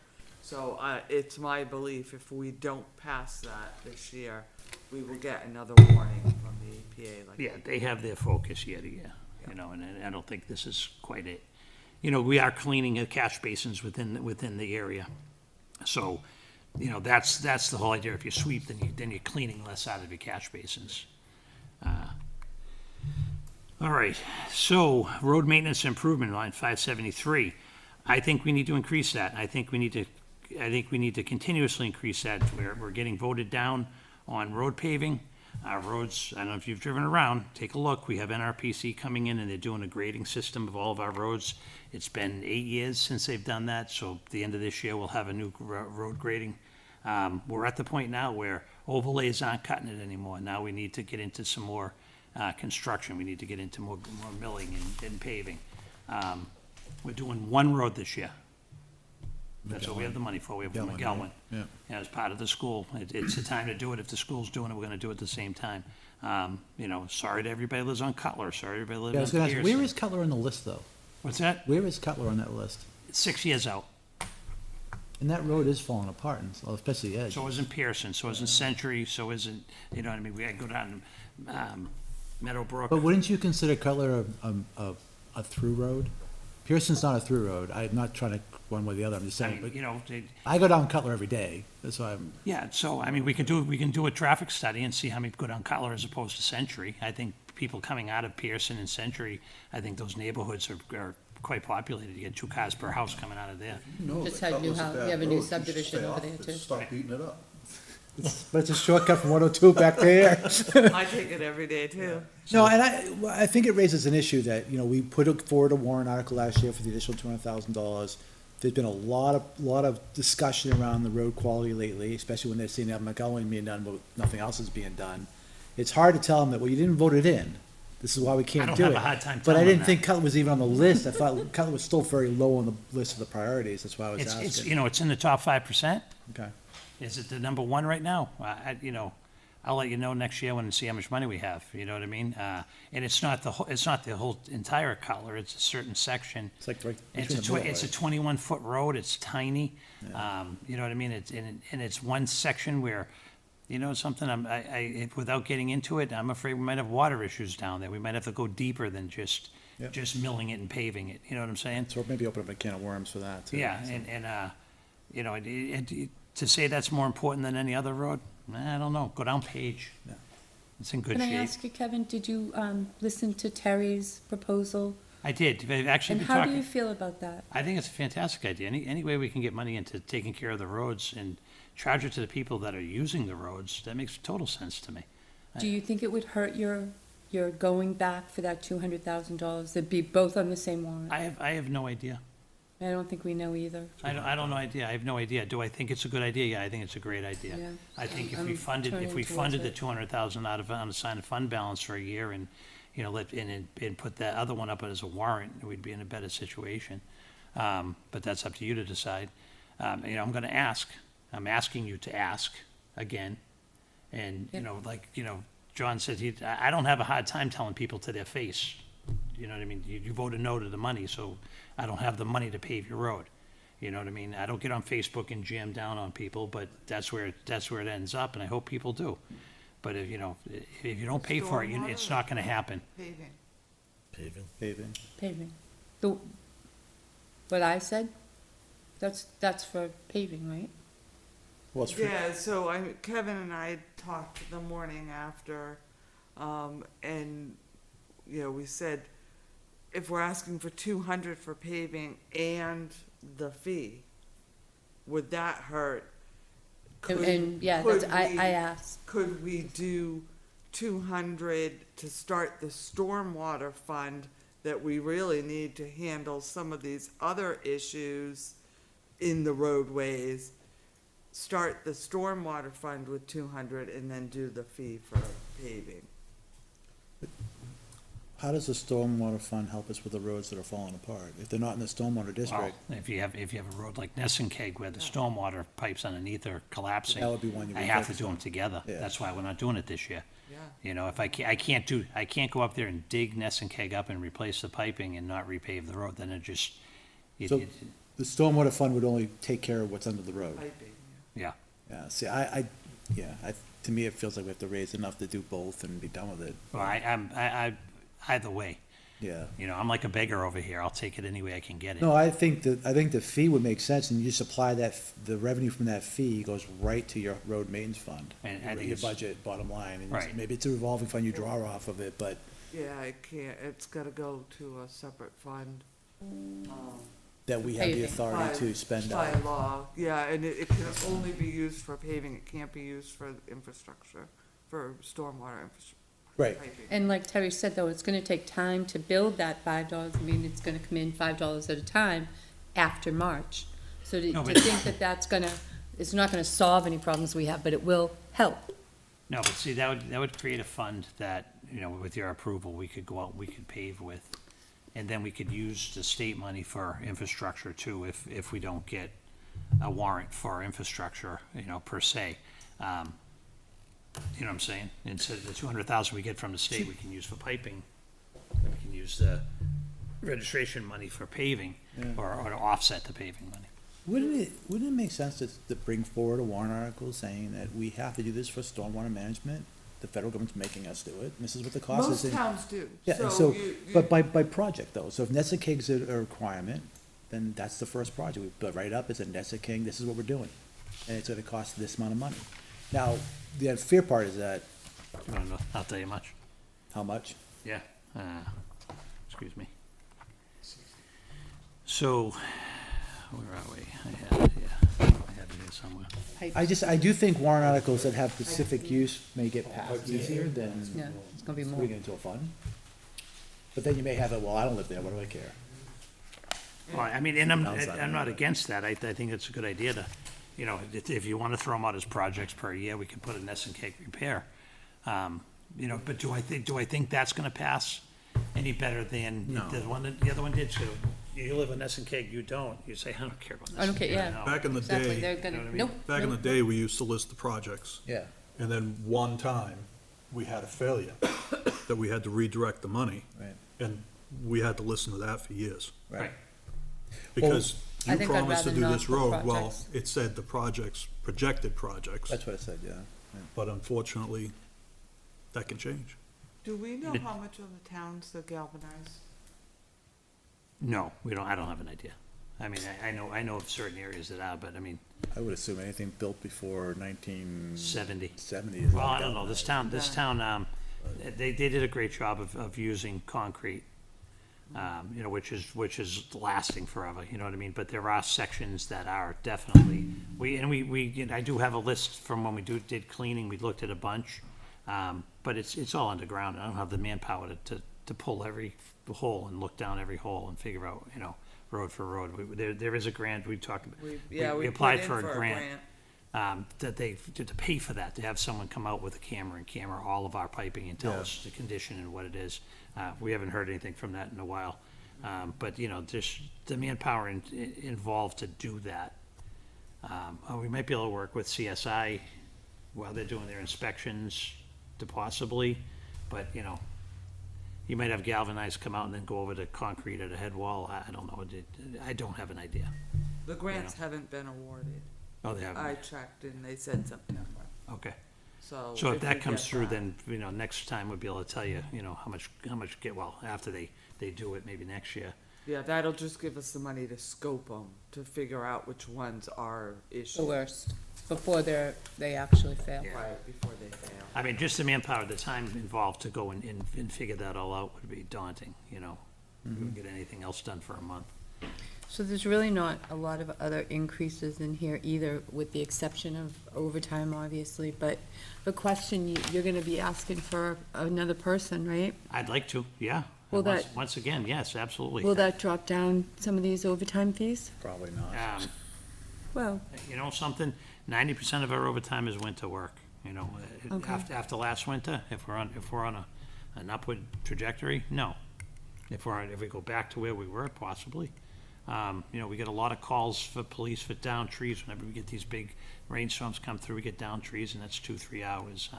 So, it's my belief if we don't pass that this year, we will get another warning from the EPA like. Yeah, they have their focus year to year, you know, and I don't think this is quite it. You know, we are cleaning the catch basins within the area. So, you know, that's the whole idea. If you sweep, then you're cleaning less out of your catch basins. All right, so road maintenance improvement line 573. I think we need to increase that. I think we need to continuously increase that. We're getting voted down on road paving. Our roads, I don't know if you've driven around, take a look. We have NRPC coming in and they're doing a grading system of all of our roads. It's been 8 years since they've done that, so at the end of this year, we'll have a new road grading. We're at the point now where overlays aren't cutting it anymore. Now we need to get into some more construction. We need to get into more milling and paving. We're doing one road this year. That's what we have the money for. We have McGowan. Yeah. As part of the school. It's the time to do it. If the school's doing it, we're gonna do it at the same time. You know, sorry to everybody who lives on Cutler, sorry to everybody Yeah, I who was lives on gonna ask, Pearson. where is Cutler on the list, though? What's that? Where is Cutler on that list? It's 6 years out. And that road is falling apart, and especially the edge. So isn't Pearson, so isn't Century, so isn't, you know what I mean? We gotta go down to, Meadowbrook. But wouldn't you consider Cutler a through road? Pearson's not a through road. I'm not trying to one way or the other. I'm just I saying, mean, but you know, I go down Cutler every day. That's why I'm, yeah, so, I mean, we can do a traffic study and see how many go down Cutler as opposed to Century. I think people coming out of Pearson and Century, I think those neighborhoods are quite populated. You get 2 cars per house coming out of there. Just had new house, we have a new subdivision over there too. Stop beating it up. but it's a shortcut from 102 back there. I take it every day too. No, and I think it raises an issue that, you know, we put forward a warrant article last year for the additional $200,000. There's been a lot of discussion around the road quality lately, especially when they're seeing that McGowan being done, but nothing else is being done. It's hard to tell them that, well, you didn't vote it in. This is why we can't I don't do it. have a hard time But I telling didn't them think that. Cutler was even on the list. I thought Cutler was still very low on the list of the priorities. That's why I was It's, asking. you know, it's in the top 5%. Okay. Is it the number 1 right now? You know, I'll let you know next year when and see how much money we have, you know what I mean? And it's not the whole entire Cutler, it's a certain section. It's like right It's between the middle, it's a right? 21-foot road, it's tiny, you know what I mean? And it's one section where, you know, something, without getting into it, I'm afraid we might have water issues down there. We might have to go deeper than just milling it and paving it, you know what I'm saying? So maybe open up a can of worms for that, too. Yeah, So- and you know, to say that's more important than any other road, I don't know. Go down Page. Yeah. It's in good Can I shape. ask you, Kevin, did you listen to Terry's proposal? I did. They've actually And been how do talking. you feel about that? I think it's a fantastic idea. Any way we can get money into taking care of the roads and charge it to the people that are using the roads, that makes total sense to me. Do you think it would hurt your going back for that $200,000? They'd be both on the same warrant? I have no idea. I don't think we know either. I don't know idea, I have no idea. Do I think it's a good idea? Yeah, I think it's a great idea. Yeah. I think if I'm we funded turning towards the it. 200,000 out of unassigned fund balance for a year and, you know, and put that other one up as a warrant, we'd be in a better situation. But that's up to you to decide. You know, I'm asking you to ask again. And, you Yep. know, like, you know, John said, I don't have a hard time telling people to their face. You know what I mean? You voted no to the money, so I don't have the money to pave your road. You know what I mean? I don't get on Facebook and jam down on people, but that's where it ends up, and I hope people do. But if, you know, if you don't pay for it, it's not gonna happen. Paving. Paving. Paving. Paving. What I said, that's for paving, right? Well, it's Yeah, so Kevin and I talked the morning after, and, you know, we said, if we're asking for 200 for paving and the fee, would that hurt? And, yeah, could that's, I we- asked. Could we do 200 to start the stormwater fund that we really need to handle some of these other issues in the roadways? Start the stormwater fund with 200 and then do the fee for paving. How does the stormwater fund help us with the roads that are falling apart? If they're not in the stormwater Well, district, if you have a road like Nessenkeg where the stormwater pipes underneath are collapsing, that would be one you I would have to focus do on. them together. Yeah. That's why we're not doing it this year. Yeah. You know, if I can't go up there and dig Nessenkeg up and replace the piping and not repave the road, then it just, So- the stormwater fund would only take care of what's under the road. Piping, yeah. Yeah, see, to me, it feels like we have to raise enough to do both and be done with it. Well, either way, Yeah. you know, I'm like a beggar over here. I'll take it any way I can get it. No, I think the fee would make sense, and you just apply that, the revenue from that fee goes right to your road maintenance fund. And I think Your it's- budget, bottom line, and Right. maybe it's a revolving fund you draw off of it, but yeah, it can't, it's gotta go to a separate fund. that we have the Paving. authority to spend By out. law, yeah, and it can only be used for paving, it can't be used for infrastructure, for stormwater infrastructure. Right. Piping. And like Terry said, though, it's gonna take time to build that $5. I mean, it's gonna come in $5 at a time after March. So No, to but- think that that's gonna, it's not gonna solve any problems we have, but it will help. No, but see, that would create a fund that, you know, with your approval, we could go out, we could pave with. And then we could use the state money for infrastructure too, if we don't get a warrant for infrastructure, you know, per se. You know what I'm saying? Instead of the 200,000 we get from the state, we can use for piping. We can use the registration money for paving, or to offset the paving money. Wouldn't it make sense to bring forward a warrant article saying that we have to do this for stormwater management? The federal government's making us do it, and this is what the cost is. Most towns do, Yeah, and so so, you. but by project though, so if Nessekeg's a requirement, then that's the first project, we put right up, it's a Nessekeg, this is what we're doing. And it's gonna cost this amount of money. Now, the unfair part is that, You wanna know? I'll tell you much. how much? Yeah, excuse me. So, where are we? I had it here somewhere. I do think warrant articles that have specific use may get passed easier than Yeah, it's gonna be more. putting it into a fund. But then you may have it, well, I don't live there, what do I care? Well, I mean, and Downside. I'm not against that. I think it's a good idea to, you know, if you wanna throw them out as projects per year, we could put a Nessenkeg repair. You know, but do I think that's gonna pass any better than the other one did? So you live in Nessenkeg, you don't. You say, I don't care about Nessenkeg. I don't care, yeah. No. Back in the Exactly, day, they're gonna, know what I mean? nope. back in the nope, day, we used to list the projects. Yeah. And then one time, we had a failure, that we had to redirect the money. Right. And we had to listen to that for years. Right. Because I you think I'd promised to rather do not this put road, well, projects. it said the projects, projected projects, That's what I said, yeah. but unfortunately, that can change. Do we know how much of the towns that galvanize? No, we don't, I don't have an idea. I mean, I know of certain areas that are, but I mean, I would assume anything built before 1970 70. is. Well, I don't know, this town, they did a great job of using concrete, you know, which is lasting forever, you know what I mean? But there are sections that are definitely, I do have a list from when we did cleaning, we looked at a bunch. But it's all underground, I don't have the manpower to to pull every hole and look down every hole and figure out, road for road. There is a grant, we talked about. We applied put in for a grant. That to pay for that, to have someone come out with a camera and camera all of our piping and tell Yeah. us the condition and what it is. We haven't heard anything from that in a while. But, there's the manpower involved to do that. We might be able to work with CSI while they're doing their inspections to possibly, but, you might have galvanized come out and then go over to concrete at a head wall. I don't know. I don't have an idea. The grants haven't been awarded. Oh, they haven't? I checked and they said September, Okay. so. So if that we comes get through, that- then, next time we'll be able to tell you, how much after they do it, maybe next year. Yeah, that'll just give us the money to scope them, to figure out which ones are issues. The worst, before they actually fail. Yeah. Right, before they fail. I mean, just the manpower, the time involved to go and figure that all out would be daunting, We wouldn't get anything else done for a month. So there's really not a lot of other increases in here either, with the exception of overtime, obviously, but the question, you're gonna be asking for another person, right? I'd like to, yeah. Will And that- once again, yes, absolutely. Will that drop down some of these overtime fees? Probably not. Well, Something, 90% of our overtime is winter work, Okay. After last winter, if we're on an upward trajectory, no. If we go back to where we were, possibly. We get a lot of calls for police for down trees. Whenever we get these big rainstorms come through, we get down trees, and that's 2-3 hours.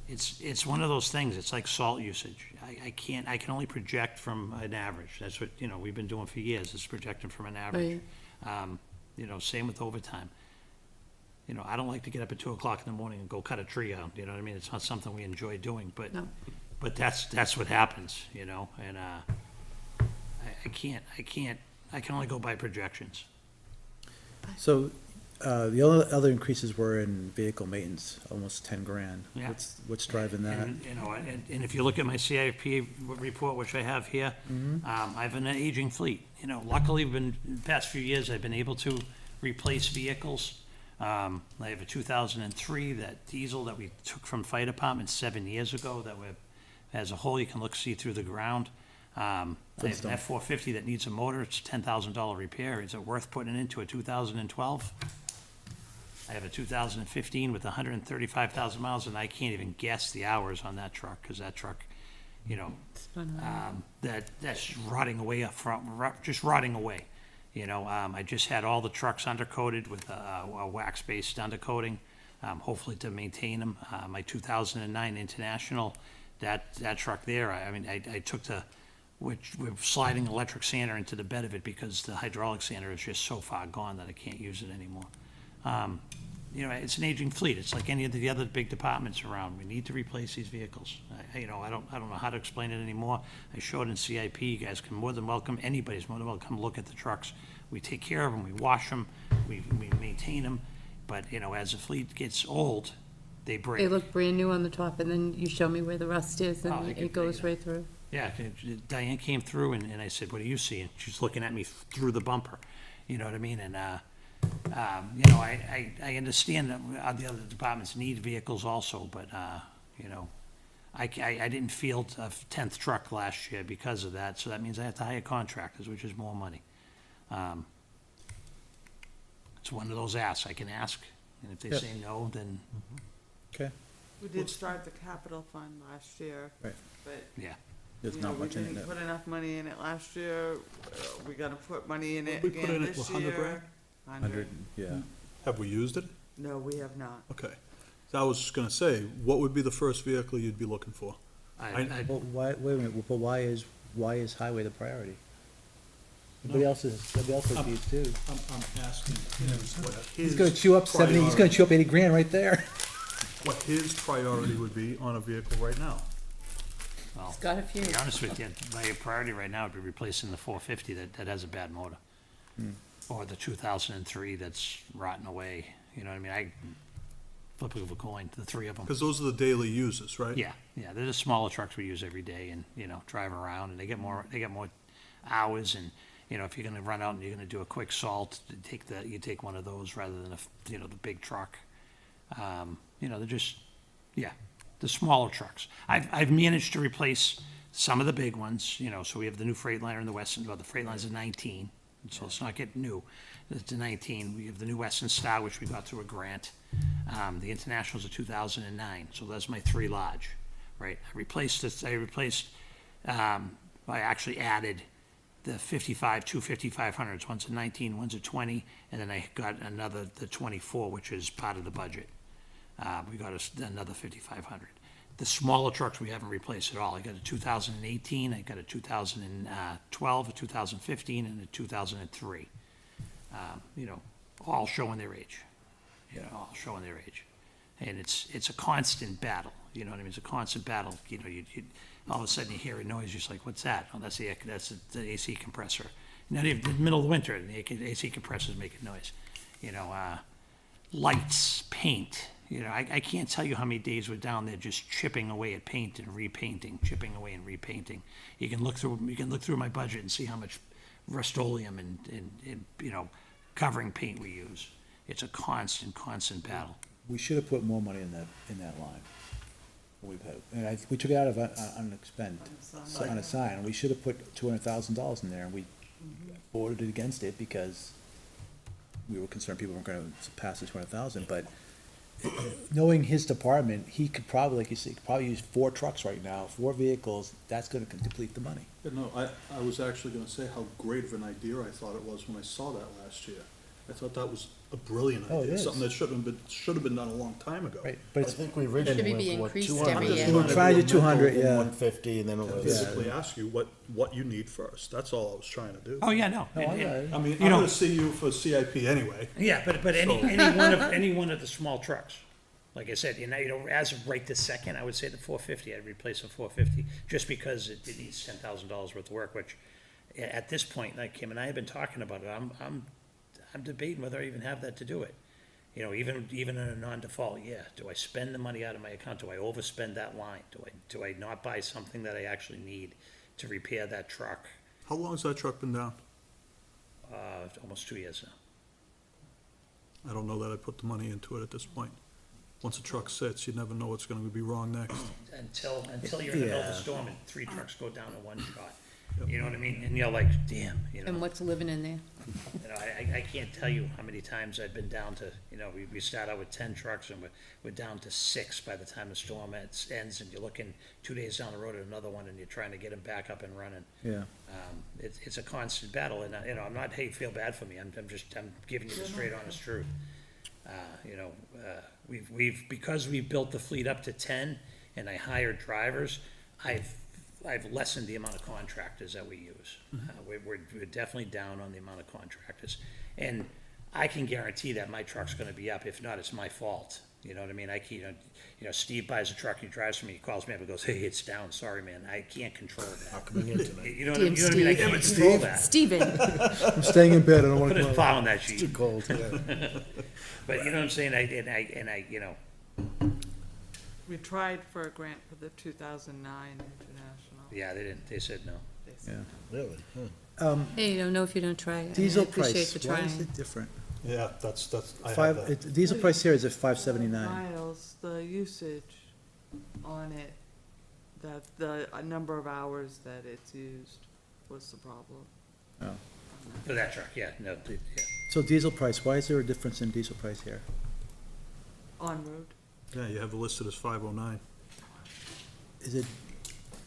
It's one of those things. It's like salt usage. I can only project from an average. That's what, we've been doing for years, is projecting from an average. Same with overtime. I don't like to get up at 2:00 in the morning and go cut a tree out, you know what I mean? It's not something we enjoy doing, but, No. but that's what happens, and, I can only go by projections. So, the other increases were in vehicle maintenance, almost 10 grand. Yeah. What's driving that? And if you look at my CIP report, which I have here, I have an aging fleet. Luckily, the past few years, I've been able to replace vehicles. I have a 2003, that diesel that we took from fire department 7 years ago, that has a hole you can see through the ground. I have an Flintstone. F-450 that needs a motor. It's a $10,000 repair. Is it worth putting it into a 2012? I have a 2015 with 135,000 miles, and I can't even guess the hours on that truck, because that truck, it's fun, right? that's rotting away up front, just rotting away. I just had all the trucks undercoated with a wax-based undercoating, hopefully to maintain them. My 2009 International, that truck there, I took we're sliding electric sander into the bed of it, because the hydraulic sander is just so far gone that I can't use it anymore. It's an aging fleet. It's like any of the other big departments around. We need to replace these vehicles. I don't know how to explain it anymore. I showed in CIP. You guys can more than welcome. Anybody's more than welcome. Come look at the trucks. We take care of them. We wash them. We maintain them. But as the fleet gets old, they break. They look brand new on the top, and then you show me where the rust is, Oh, and they it goes right through. Yeah, Diane came through, and I said, "What do you see?" And she's looking at me through the bumper. You know what I mean? And I understand that the other departments need vehicles also, but I didn't field a 10th truck last year because of that, so that means I have to hire contractors, which is more money. It's one of those asks. I can ask, and if they Yep. say no, then Okay, We did start the capital fund last year, right. but, yeah. There's you know, not we much in didn't it. put enough money in it last year. We gotta put money in it We put again in it, this 100 grand? year. 100, yeah. Have we used it? No, we have not. Okay. So I was just gonna say, what would be the first vehicle you'd be looking for? I Well, why, wait a minute, but why is highway the priority? Everybody else has these too. I'm asking him what He's gonna chew up 80 grand right there. what his priority would be on a vehicle right now. Well, It's got a few. to be honest with you, my priority right now would be replacing the 450 that has a bad motor. Or the 2003 that's rotting away, you know what I mean? I flip of a coin, the three of them. Because those are the daily users, right? Yeah, they're the smaller trucks we use every day and, drive around, and they get more hours, and, if you're gonna run out and you're gonna do a quick salt, you take one of those rather than the big truck. They're just, yeah. the smaller trucks. I've managed to replace some of the big ones, you know, so we have the new Freightliner and the Western, well, the Freightliner's a 19, so let's not get new. It's a 19. We have the new Western Star, which we got through a grant. The International's a 2009, so that's my 3 large, right? I actually added the 55, two 5500s. One's a 19, one's a 20, and then I got the 24, which is part of the budget. We got another 5500. The smaller trucks we haven't replaced at all. I got a 2018, I got a 2012, a 2015, and a 2003. You know, all showing their age. You know, all showing their age. And it's a constant battle, you know what I mean? It's a constant battle. You know, you all of a sudden you hear a noise, you're just like, what's that? Oh, that's the AC compressor. Not even in the middle of the winter, the AC compressor's making noise. You know, lights, paint. You know, I can't tell you how many days we're down there just chipping away at paint and repainting, chipping away and repainting. You can look through my budget and see how much Rust-Oleum and you know, covering paint we use. It's a constant battle. We should have put more money in that line. We've had, and we took it out of on a sign, and we should have put $200,000 in there, and we voted against it because we were concerned people weren't gonna pass the 200,000, but knowing his department, he could probably, like you said, probably use 4 trucks right now, 4 vehicles, that's gonna deplete the money. Yeah, no, I was actually gonna say how great of an idea I thought it was when I saw that last year. I thought that was a brilliant Oh, it idea, is. something that should have been done a long time ago. Right, but I it's, think we Should originally it be went for what, increased 200? every year? We were trying to do 200, yeah. 150, and then it I was. basically ask you what you need first, that's all I was trying to do. Oh, yeah, no. No, I got it. I mean, You I'm know- gonna see you for CIP anyway. Yeah, but So- any one of the small trucks, like I said, you know, as of right this second, I would say the 450, I'd replace a 450, just because it needs $10,000 worth of work, which at this point, like Kim and I have been talking about it, I'm debating whether I even have that to do it. You know, even in a non-default, yeah, do I spend the money out of my account? Do I overspend that line? Do I not buy something that I actually need to repair that truck? How long has that truck been down? Almost 2 years now. I don't know that I put the money into it at this point. Once a truck sits, you never know what's gonna be wrong next. Until you're in the middle of a Yeah. storm and 3 trucks go down in one shot. You know what I mean? And you're like, damn, you know. And what's living in there? You know, I can't tell you how many times I've been down to, you know, we start out with 10 trucks and we're down to 6 by the time the storm ends, and you're looking 2 days down the road at another one and you're trying to get them back up and running. Yeah. It's a constant battle, and, you know, I'm not, hey, feel bad for me, I'm giving you the straight honest truth. You know, because we built the fleet up to 10 and I hired drivers, I've lessened the amount of contractors that we use. We're definitely down on the amount of contractors. And I can guarantee that my truck's gonna be up. If not, it's my fault. You know what I mean? You know, Steve buys a truck, he drives for me, he calls me up and goes, hey, it's down, sorry, man. I can't control that. Coming in tonight. You know what I Damn, mean? I Steve. can't control that. Steven, I'm staying in bed, I don't wanna Put his come out. plow on that It's too sheet. cold, yeah. But you know what I'm saying? I, you know, We tried for a grant for the 2009 International. yeah, they said no. They said Yeah. Really? Huh. hey, you don't know if you don't try. I Diesel appreciate price, the why trying. is it different? Yeah, that's, I have Five, that. diesel price here is at $5.79. Miles, the usage on it, that the number of hours that it's used was the problem. Oh. For that truck, yeah, no, yeah. So diesel price, why is there a difference in diesel price here? On road. Yeah, you have it listed as 509. Is it,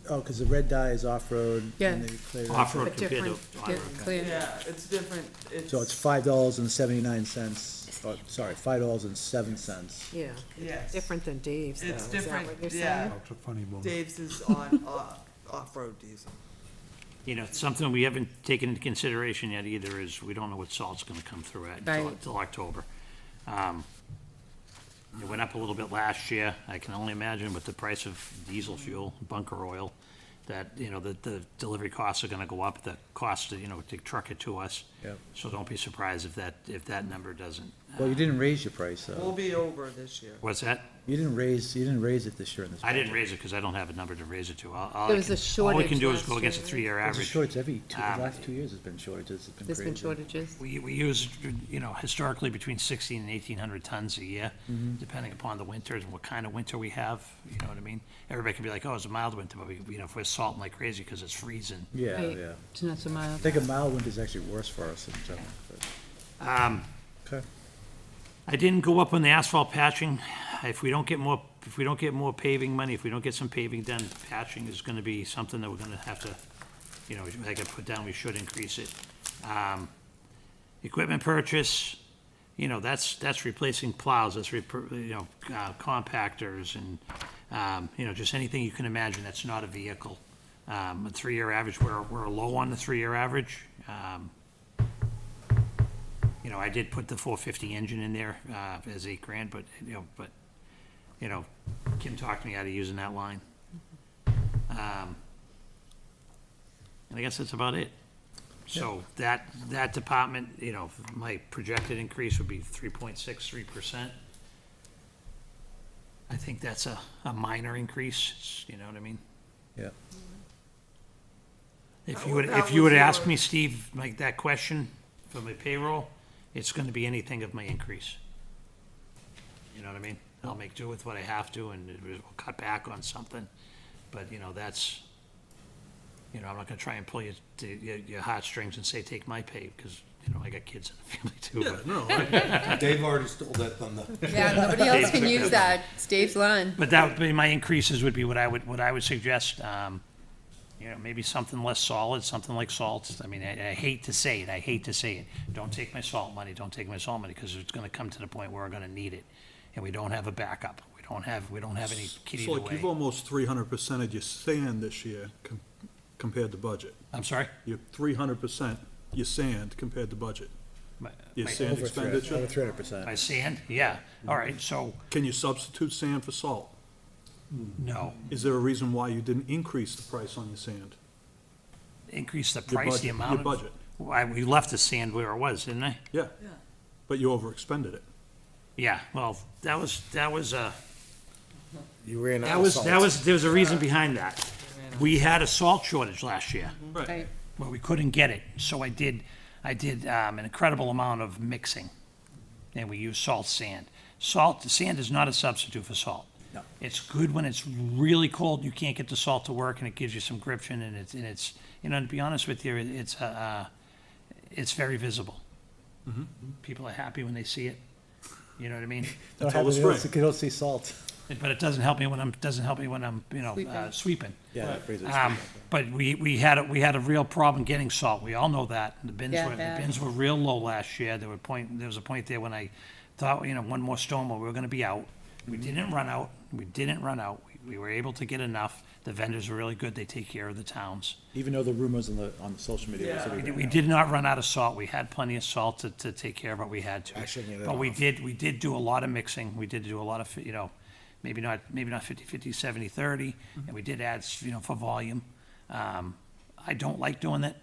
oh, cause the red dye is off-road. Yeah. and they clear it. Off-road But compared to different, on-road. clear. Yeah, it's different. So it's $5.79, oh, sorry, $5.07. Yeah, Yes. different than Dave's, though. It's Is that different, what you're yeah. saying? That's a funny bone. Dave's is on off-road diesel. You know, something we haven't taken into consideration yet either is we don't know what salt's gonna come through at Right. until October. It went up a little bit last year. I can only imagine with the price of diesel fuel, bunker oil, that, you know, the delivery costs are gonna go up, the cost to, you know, to truck it to us. Yep. So don't be surprised if that number doesn't Well, you didn't raise your price, We'll though. be over this year. What's that? You didn't raise it this year in this. I didn't raise it because I don't have a number to raise it to. There was a All we shortage can do is last go against a year. thrrough-year There's average. shortage every Um, last 2 years has been shortages, it's been There's been crazy. shortages. We use, historically between 16 and 1,800 tons a year, depending upon the winters and what kind of winter we have, you know what I mean? Everybody can be like, oh, it's a mild winter, but if we're salting like crazy because it's freezing. Yeah, Right. yeah. It's not so I mild. think a mild winter's actually worse for us in general, but, okay. I didn't go up on the asphalt patching. If we don't get more paving money, if we don't get some paving done, patching is gonna be something that we're gonna have to, like I put down, we should increase it. Equipment purchase, that's replacing plows, that's, compactors and, just anything you can imagine that's not a vehicle. A 3-year average, we're low on the 3-year average. I did put the 450 engine in there, as $8,000, but, Kim talked me out of using that line. And I guess that's about it. So that department, my projected increase would be 3.63%. I think that's a minor increase, you know what I mean? Yeah. If That you would was ask your- me, Steve, like that question for my payroll, it's gonna be anything of my increase. You know what I mean? I'll make do with what I have to and we'll cut back on something, but that's, I'm not gonna try and pull your heartstrings and say, take my pay, because, I got kids in the family too. Yeah, but- no, Dave already stole that thunder. Yeah, nobody else can use that. It's Dave's line. But that would be, my increases would be what I would suggest, maybe something less solid, something like salt. I mean, I hate to say it, Don't take my salt money, because it's gonna come to the point where we're gonna need it, and we don't have a backup. We don't have any kitty So like you've away. almost 300%ed your sand this year compared to budget. I'm sorry? You're 300% your sand compared to budget. Your sand Over expenditure. 300%. My sand, yeah, all right, so, Can you substitute sand for salt? no, Is there a reason why you didn't increase the price on your sand? increase the Your price, the budget- amount Your of. budget, We left the sand where it was, didn't I? yeah. Yeah. But you overexpended it. Yeah, well, that was, You ran out there of salt. was a reason behind that. We had a salt shortage last year. Right. Well, we couldn't get it, so I did an incredible amount of mixing, and we used salt sand. Sand is not a substitute for salt. No. It's good when it's really cold, and you can't get the salt to work, and it gives you some gription, and it's, to be honest with you, it's very visible. People are happy when they see it, you know what I mean? Until the spring. You don't see salt. But it doesn't help me when I'm, Sweeping. sweeping. Yeah, that freezes. But we had a real problem getting salt. We all know that. The Yeah, bad. bins were real low last year. There was a point there when I thought, one more storm, we were gonna be out. We didn't run out. We were able to get enough. The vendors were really good. They take care of the towns. Even though the rumors on the social media was that We did not run out of salt. We had plenty of salt to take care of what we had to. Actually, get it But we off. did do a lot of mixing. We did do a lot of, maybe not 50-50, 70-30, and we did add, for volume. I don't like doing it.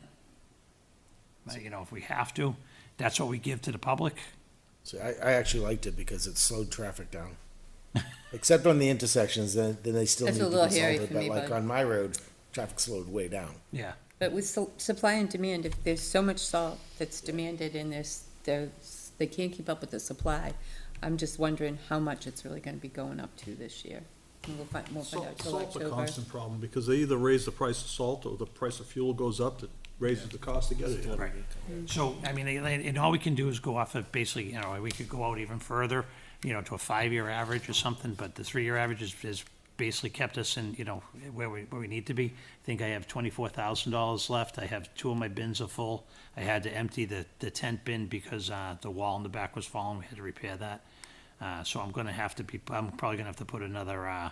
But, if we have to, that's what we give to the public. So I actually liked it because it slowed traffic down. Except on the intersections, then they still That's need a to little be hairy salted, for but me, like bud. on my road, traffic slowed way down. Yeah. But with supply and demand, if there's so much salt that's demanded and they can't keep up with the supply, I'm just wondering how much it's really gonna be going up to this year. And we'll find out till Salt's a October. constant problem, because they either raise the price of salt or the price of fuel goes up, that raises the cost to get it here. Right. So, and all we can do is go off of basically, we could go out even further, to a 5-year average or something, but the 3-year average has basically kept us in, where we need to be. I think I have $24,000 left. I have 2 of my bins are full. I had to empty the tent bin because, the wall in the back was falling. We had to repair that. So I'm probably gonna have to put another,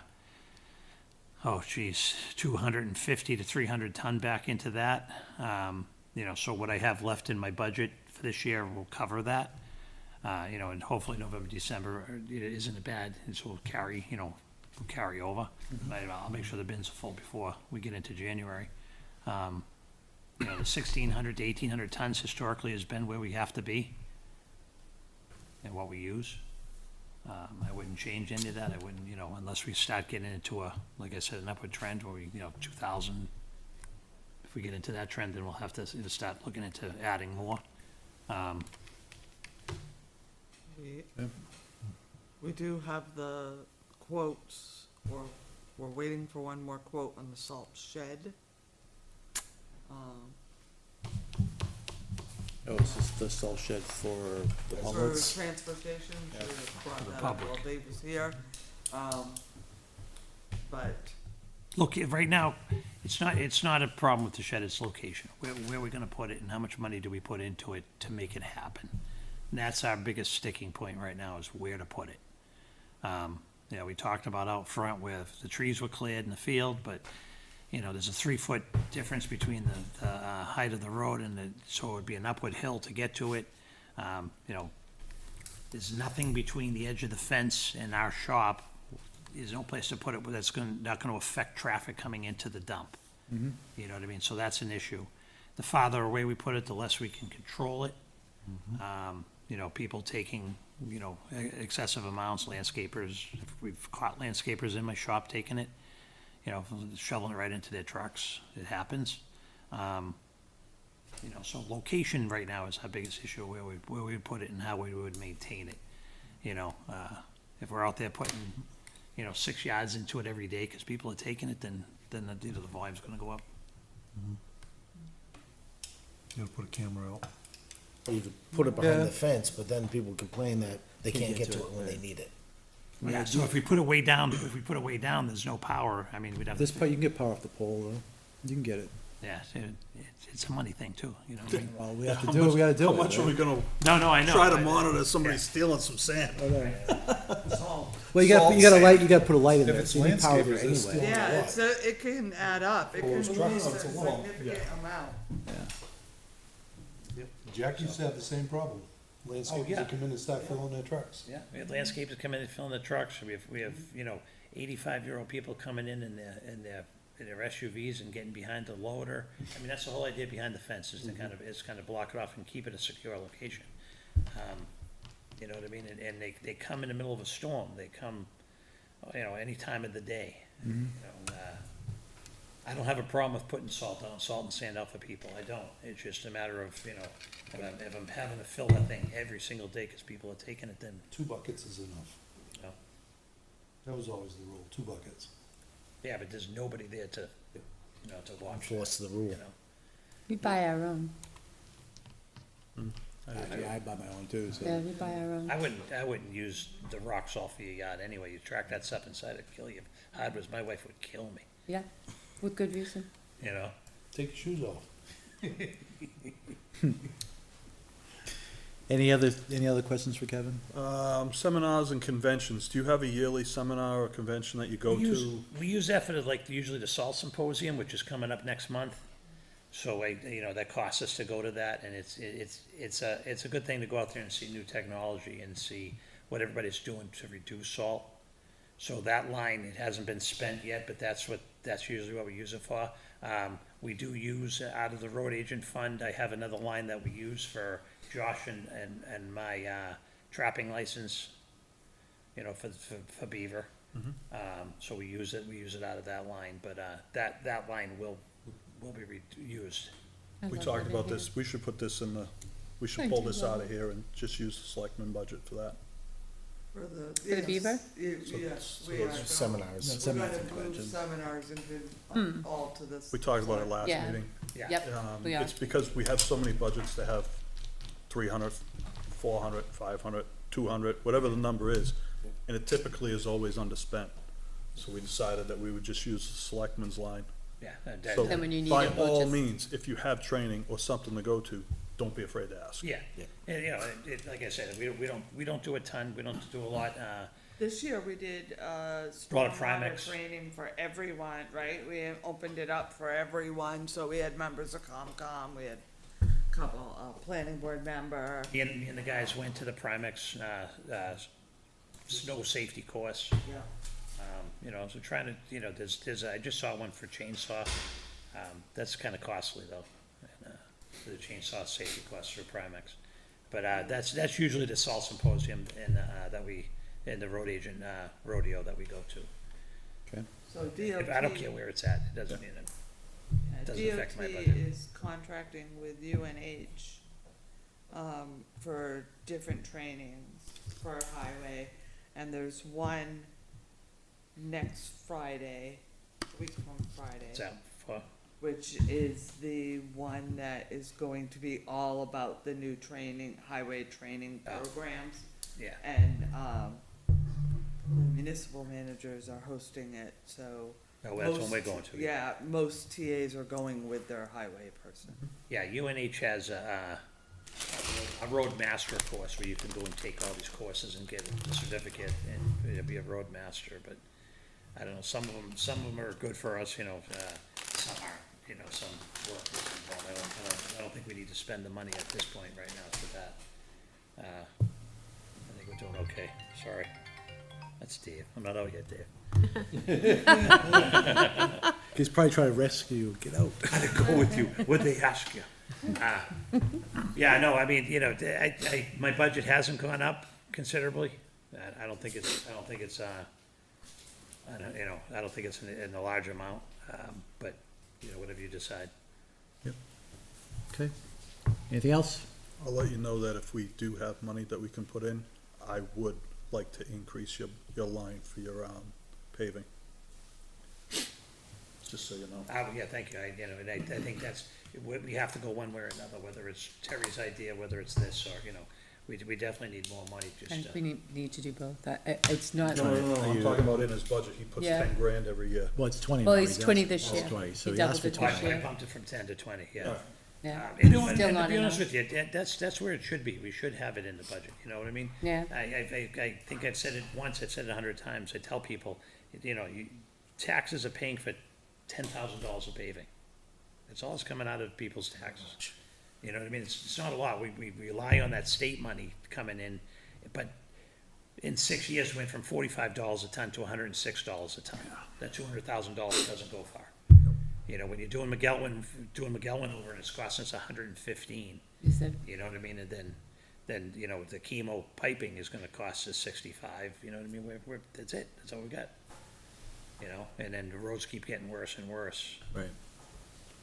250 to 300 ton back into that. So what I have left in my budget for this year will cover that. And hopefully November, December isn't bad, and so we'll carry over. I'll make sure the bins are full before we get into January. The 1,600 to 1,800 tons historically has been where we have to be. and what we use. I wouldn't change any of that, I wouldn't, unless we start getting into like I said, an upward trend where we, 2,000. If we get into that trend, then we'll have to start looking into adding more. We do have the quotes, or we're waiting for one more quote on the salt shed. Oh, it's just the salt shed for the For homeless. transfer station, should have brought For the that up while public. Dave was here. But Look, right now, it's not a problem with the shed, it's location. Where are we gonna put it and how much money do we put into it to make it happen? And that's our biggest sticking point right now, is where to put it. We talked about out front where the trees were cleared in the field, but, there's a 3-foot difference between the height of the road so it would be an upward hill to get to it. There's nothing between the edge of the fence and our shop. There's no place to put it where that's not gonna affect traffic coming into the dump. You know what I mean? So that's an issue. The farther away we put it, the less we can control it. People taking, excessive amounts, landscapers, we've caught landscapers in my shop taking it, shoveling it right into their trucks. It happens. So location right now is our biggest issue, where we put it and how we would maintain it. If we're out there putting, 6 yards into it every day because people are taking it, then the volume's gonna go up. You gotta put a camera out. Or you could put it behind Yeah. the fence, but then people complain that they can't get to it when they need it. Yeah, so if we put it way down, there's no power. I mean, we'd have. This part, you can get power off the pole, though. You can get it. Yeah, it's a money thing too, what I mean? Well, we have to do it, we gotta do it. How much are we gonna No, I know. try to monitor somebody stealing some sand? Well, you gotta put a light in there, it's so you need power there landscapers, it's anyway. yeah, it can add up. It can be a significant amount. Jack used to have the same problem. Landscapers yeah. would come in and start filling their trucks. Yeah, we had landscapers come in and fill in the trucks. We have 85-year-old people coming in their SUVs and getting behind the loader. I mean, that's the whole idea behind the fence, is to kind of block it off and keep it a secure location. You know what I mean? And they come in the middle of a storm. They come, any time of the day. I don't have a problem with putting salt and sand out for people. I don't. It's just a matter of, if I'm having to fill that thing every single day because people are taking it, then, 2 buckets is enough. No. That was always the rule, 2 buckets. yeah, but there's nobody there to watch. Enforce the rule. We buy our own. I buy my own too, so. Yeah, we buy our own. I wouldn't use the rock salt for your yard anyway. You track that stuff inside, it'd kill you. Hardwoods, my wife would kill me, Yeah, with good reason. Take your shoes off. Any other questions for Kevin? Seminars and conventions, do you have a yearly seminar or convention that you go to? We use that for usually the salt symposium, which is coming up next month. So that costs us to go to that, and it's a good thing to go out there and see new technology and see what everybody's doing to reduce salt. So that line, it hasn't been spent yet, but that's usually what we use it for. We do use out of the road agent fund. I have another line that we use for Josh and my trapping license, for beaver. So we use it out of that line, but that line will be used. We talked about this, we should put this we should Thank pull you, this Bob. out of here and just use the selectmen budget for that. For the. For the beaver? Yes, we so are. those Seminars. We're gonna move seminars into, all to this. We talked about it last Yeah. meeting. Yep, we are. It's because we have so many budgets to have 300, 400, 500, 200, whatever the number is, and it typically is always underspent. So we decided that we would just use the selectmen's line. Yeah. So Then when you need by it, we'll all just- means, if you have training or something to go to, don't be afraid to ask. Yeah, and like I said, we don't do a ton, we don't do a lot, This year we did, Brought a stormwater Primex. training for everyone, right? We opened it up for everyone, so we had members of COMCOM, we had a couple, planning board member. me and the guys went to the Primex, snow safety course. Yeah. So trying to, there's, I just saw one for chainsaw, that's kinda costly though. And, the chainsaw safety course through Primex. But, that's usually the salt symposium in the road agent, rodeo that we go to. Okay. So DOT. I don't care where it's at, it doesn't mean it doesn't affect my DOT budget. is contracting with UNH, for different trainings for highway, and there's one next Friday, a week from Friday. It's out for, Which is the one that is going to be all about the new training, highway training Oh. programs. yeah. And, the municipal managers are hosting it, so. Oh, that's one most- we're going to. Yeah, most TAs are going with their highway person. Yeah, UNH has a road master course where you can go and take all these courses and get a certificate and be a road master, but I don't know, some of them are good for us, some aren't, some work is involved. I don't think we need to spend the money at this point right now for that. I think we're doing okay, sorry. That's Dave, I'm not out yet, Dave. He's probably trying to rescue you, get out. How'd it go with you? What'd they ask you? Yeah, no, I mean, my budget hasn't gone up considerably. I don't think it's in a large amount, but, whatever you decide. Okay. Anything else? I'll let you know that if we do have money that we can put in, I would like to increase your line for your, paving. Just so you know. Yeah, thank you, and I think we have to go one way or another, whether it's Terry's idea, whether it's this, or, we definitely need more money, I think just, we need to do both. It's not, No, I'm talking about in his budget, he puts Yeah. 10 grand every year. Well, it's 20 well, now. he's He's 20 asked- this year. It's 20, so He he asked doubled for it 20. this I year. bumped it from 10 to 20, yeah. Yeah. And Still to not be honest enough. with you, that's where it should be. We should have it in the budget, you know what I mean? Yeah. I think I've said it once, I've said it 100 times. I tell people, taxes are paying for $10,000 of paving. That's all that's coming out of people's taxes. You know what I mean? It's not a lot. We rely on that state money coming in, but in 6 years, we went from $45 a ton to $106 a ton. That $200,000 doesn't go far. When you're doing McGelwin over and it's costing us 115, You said, you know what I mean? And then the chemo piping is gonna cost us 65, you know what I mean? That's it, that's all we got. And then the roads keep getting worse and worse. Right.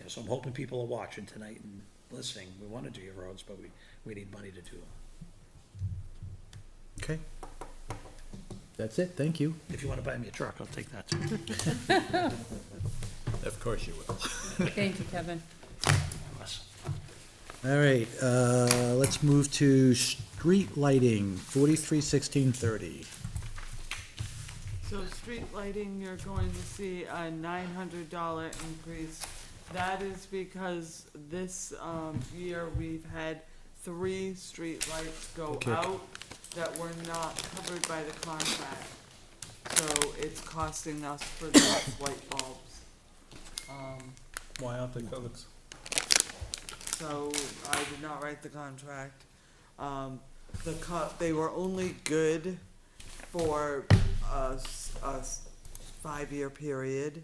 So I'm hoping people are watching tonight and listening. We wanna do your roads, but we need money to do them. Okay. That's it, thank you. If you wanna buy me a truck, I'll take that too. Of course you will. thank you, Kevin. Unless- All right, let's move to street lighting, 431630. So street lighting, you're going to see a $900 increase. That is because this, year we've had 3 street lights go Okay. out that were not covered by the contract. So it's costing us for those light bulbs. Why aren't they covered? So I did not write the contract. They were only good for a 5-year period,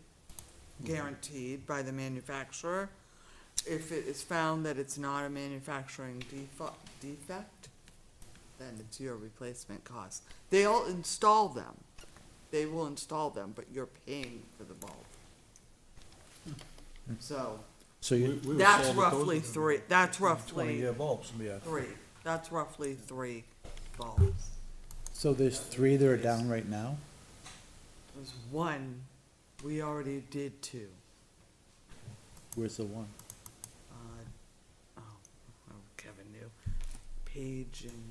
guaranteed by the manufacturer. If it is found that it's not a manufacturing defect, then it's your replacement cost. They'll install them. They will install them, but you're paying for the bulb. So, So you, We were that's sold with those roughly in 3, that's roughly 20-year bulbs. yeah, 3, that's roughly 3 bulbs. so there's 3 that are down right now? There's 1, we already did 2. Where's the one? Kevin knew. Page and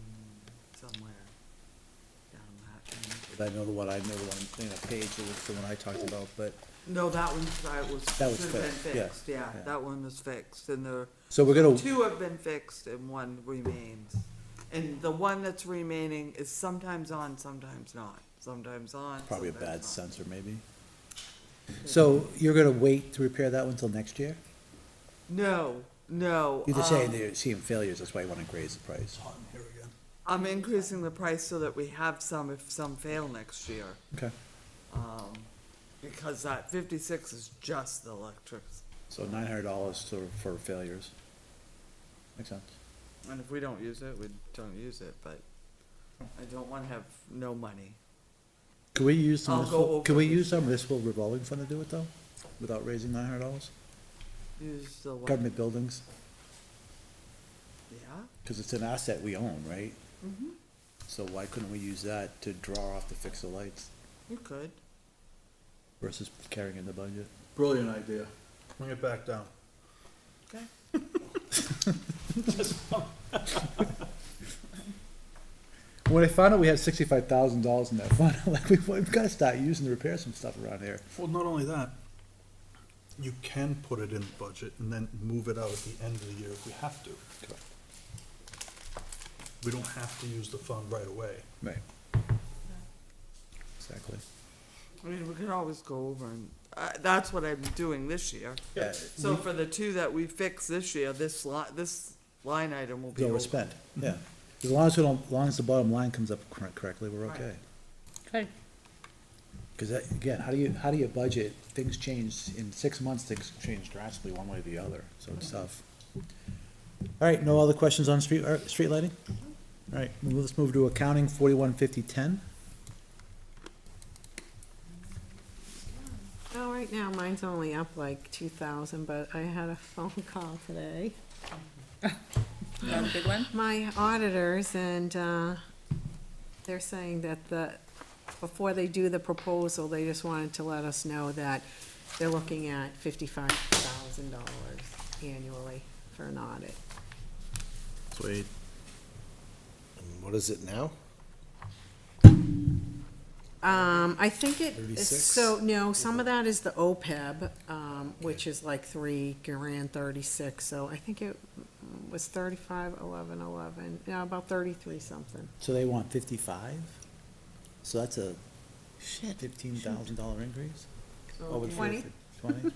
somewhere down that end. I know the one, in a page, it was the one I talked about, but, No, that one, That was should've been fixed, yeah, fixed, yeah, yeah. that one was fixed, and the so we're gonna, 2 have been fixed and 1 remains. And the one that's remaining is sometimes on, sometimes not, sometimes on, probably a sometimes bad not. sensor maybe. So you're gonna wait to repair that one till next year? No, no. You're just saying they're seeing failures, that's why you wanna raise the price. Hot in here again. I'm increasing the price so that we have some if some fail next year. Okay. Because that 56 is just the electrics. So $900 for failures. Makes sense. And if we don't use it, we don't use it, but I don't wanna have no money. Could we use some, I'll go over could we this use some municipal revolving fund to do it though, without raising $900? Use the what? Government buildings, Yeah, because it's an asset we own, right? mm-hmm, So why couldn't we use that to draw off to fix the lights you could. versus carrying in the budget? Brilliant idea. Bring it back down. Okay. When I found out we had $65,000 in that fund, I'm like, we've gotta start using to repair some stuff around here. Well, not only that, you can put it in the budget and then move it out at the end of the year if we have to. We don't have to use the fund right away. Right. Exactly. I mean, we could always go over and, that's what I'm doing this year. Yeah. So for the two that we fix this year, this line item will be It's over. overspent, yeah. As long as we don't, as long as the bottom line comes up correctly, we're Right. okay. Okay. Cause that, again, how do you budget? Things change, in 6 months, things change drastically one way or the other, so it's tough. All right, no other questions on street lighting? All right, let's move to accounting, 415010. Oh, right now, mine's only up like 2,000, but I had a phone call today. You have a big one? My auditors, and, they're saying that before they do the proposal, they just wanted to let us know that they're looking at $55,000 annually for an audit. Sweet. And what is it now? I think it, 36? so, no, some of that is the OPEB, which is like $3,000, 36, so I think it was 35, 11, 11, yeah, about 33 something. So they want 55? So that's a $15,000 increase? So 20? 20?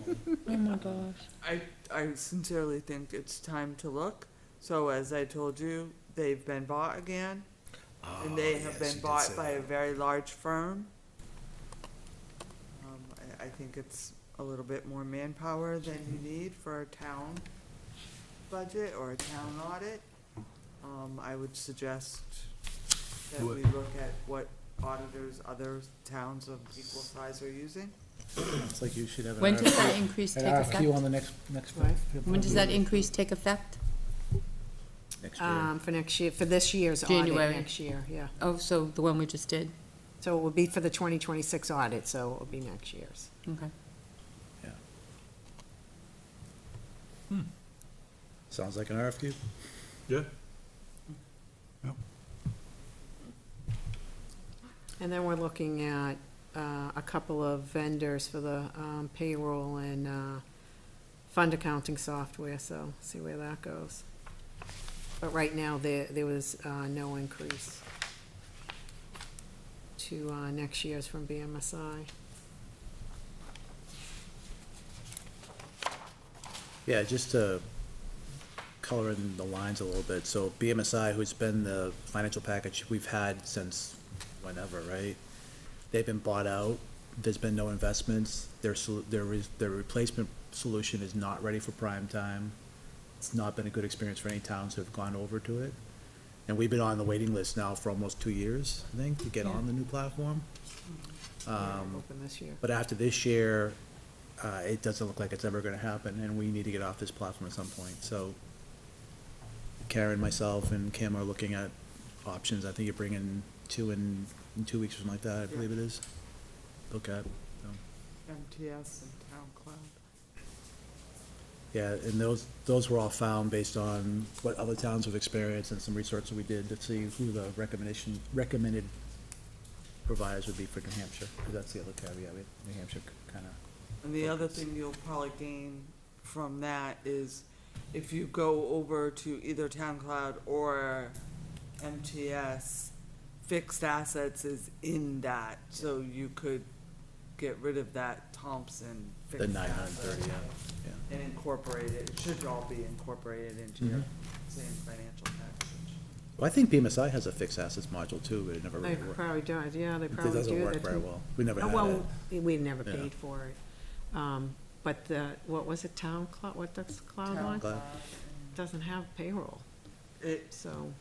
Oh my gosh. I sincerely think it's time to look. So as I told you, they've been bought again, and they have been bought by a very large firm. I think it's a little bit more manpower than you need for a town budget or a town audit. I would suggest that we look at what auditors other towns of equal size are using. It's like you should have an When does RFQ that increase take effect? on the next. Right. When does that increase take effect? Next year. For next year, for this year's audit January. next year, yeah. Oh, so the one we just did? So it would be for the 2026 audit, so it will be next year's. Okay. Yeah. Sounds like an RFQ. Yeah? And then we're looking at a couple of vendors for the payroll and fund accounting software, so see where that goes. But right now, there was no increase to next year's from BMSI. Yeah, just to color in the lines a little bit, so BMSI, who's been the financial package we've had since whenever, right? They've been bought out, there's been no investments, their replacement solution is not ready for prime time. It's not been a good experience for any towns who have gone over to it. And we've been on the waiting list now for almost 2 years, I think, to get on the new platform. Open this year. But after this year, it doesn't look like it's ever gonna happen, and we need to get off this platform at some point, so Karen, myself, and Kim are looking at options. I think you're bringing two in 2 weeks or something like that, I believe it is. Look at, so. MTS and Town Cloud. Yeah, and those were all found based on what other towns have experienced and some research that we did to see who the recommended providers would be for New Hampshire, because that's the other caveat, New Hampshire kinda. And the other thing you'll probably gain from that is if you go over to either Town Cloud or MTS, fixed assets is in that, so you could get rid of that Thompson The fixed 930, asset yeah. and incorporate it. It should all be incorporated into your Mhm. same financial package. Well, I think BMSI has a fixed assets module too, but it never They really worked. probably do, yeah, they It probably do. doesn't work that very too. well. We never had it. Well, we never Yeah. paid for it. But what was it, Town Cloud, what that's Cloud Town one? Cloud. Cloud Doesn't have payroll. It so,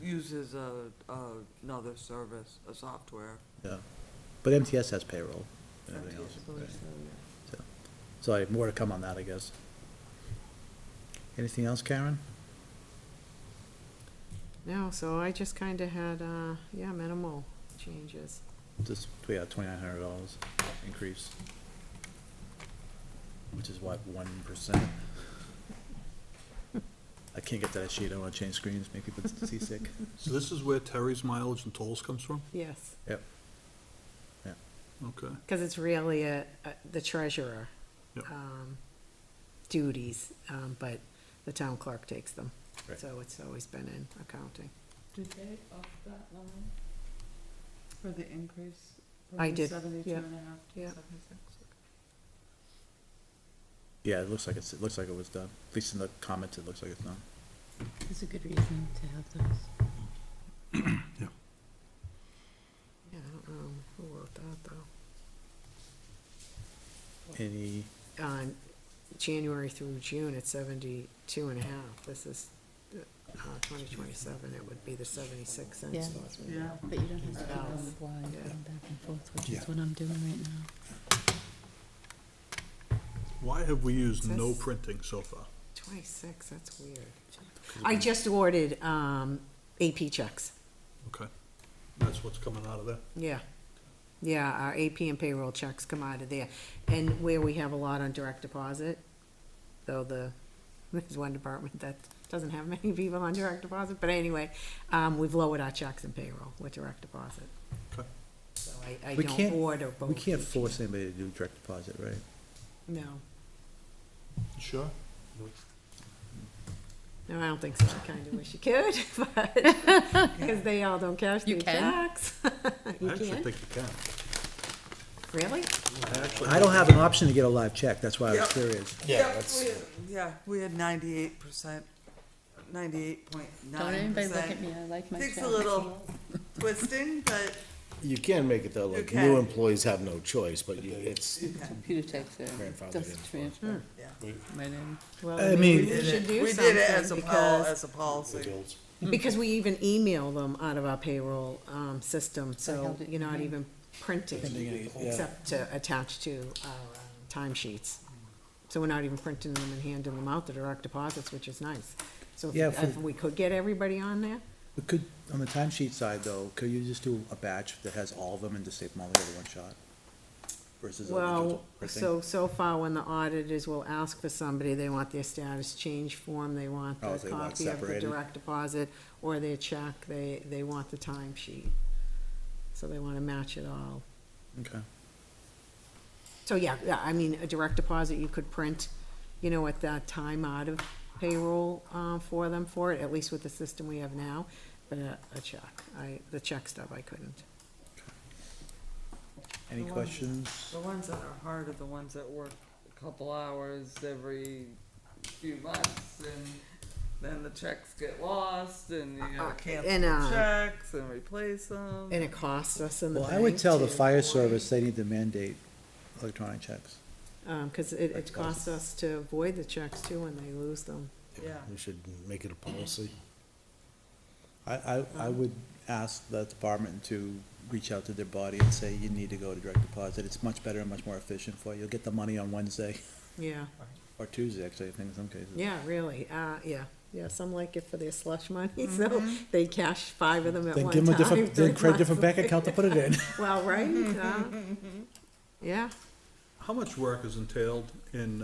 uses another service, a software. Yeah. But MTS has payroll and everything else. so, right. yeah. So I have more to come on that, I guess. Anything else, Karen? No, so I just kinda had, yeah, minimal changes. Just, we had $2,900 increase. Which is what, 1%? I can't get to that sheet, I wanna change screens, make people seasick. So this is where Terry's mileage and tolls comes from? Yes, Yep. Okay. cause it's really the treasurer, Yep. duties, but the town clerk takes them. Right. So it's always been in accounting. Did they up that line for the increase? I did, yeah, 72 and a half to yeah. 76? Yeah, it looks like it was done. At least in the comments, it looks like it's done. It's a good reason to have those. Yeah, I don't know who wrote that, though. Any, January through June, it's 72 and a half. This is, 2027, it would be the 76 cents. Yeah. Yeah. But you don't have to Valve. go on the blind, Yeah. going back and forth, which Yeah. is what I'm doing right now. Why have we used no Says- printing so far? 26, that's weird. I just ordered, AP checks. Okay. That's what's coming out of there? Yeah. Yeah, our AP and payroll checks come out of there. And where we have a lot on direct deposit, though there's one department that doesn't have many people on direct deposit, but anyway, we've lowered our checks and payroll with direct deposit. Okay. So I We don't can't- order both. we can't each. force anybody to do direct deposit, right? No, Sure. no, I don't think so. I kinda wish you could, but, because they all don't cash You their can? checks. I You actually can? think you can. Really? I don't have an option to get a live check, that's why I was Yep. curious. Yeah, that's, We had 98%, 98.9%. Don't anybody look at me, I like my Takes a check. little twisting, but you can make it though, You like, can. new employees have no choice, but it's, you can, Computer takes it, Grandfathered does in. transfer yeah. right in. Well, I maybe mean- we should do We did it as a something pol, because, as a policy. because we even email them out of our payroll, system, I so held it you're not in. even printing, yeah. except to attach to our timesheets. So we're not even printing them and handing them out, the direct deposits, which is nice. So Yeah, if we could get everybody on there, We could, on the timesheet side though, could you just do a batch that has all of them and just save them all together one shot? Versus a well, digital printing? so far, when the auditors will ask for somebody, they want their status change form, they want Oh, the so they want copy of the separated. direct deposit, or their check, they want the timesheet. So they wanna match it all. Okay. So, yeah, I mean, a direct deposit, you could print, at that time out of payroll, for them for it, at least with the system we have now, but a check, the check stub, I couldn't. Any The ones- questions? The ones that are hard are the ones that work a couple hours every few months, and then the checks get lost, and you gotta cancel and, the checks and replace them. And it costs us in the Well, bank I would tell the to- fire service they need to mandate electronic checks. 'Cause it costs us to avoid the checks too when they lose them. Yeah. We should make it a policy. I would ask the department to reach out to their body and say, you need to go to direct deposit. It's much better and much more efficient for you. You'll get the money on Wednesday, Yeah, or Tuesday, actually, I think in some cases. yeah, really, yeah, some like it for their slush money, so they cash 5 of them at Then one give them a time. different, then create a different bank account to put it in. Well, right, yeah, How much work is entailed in,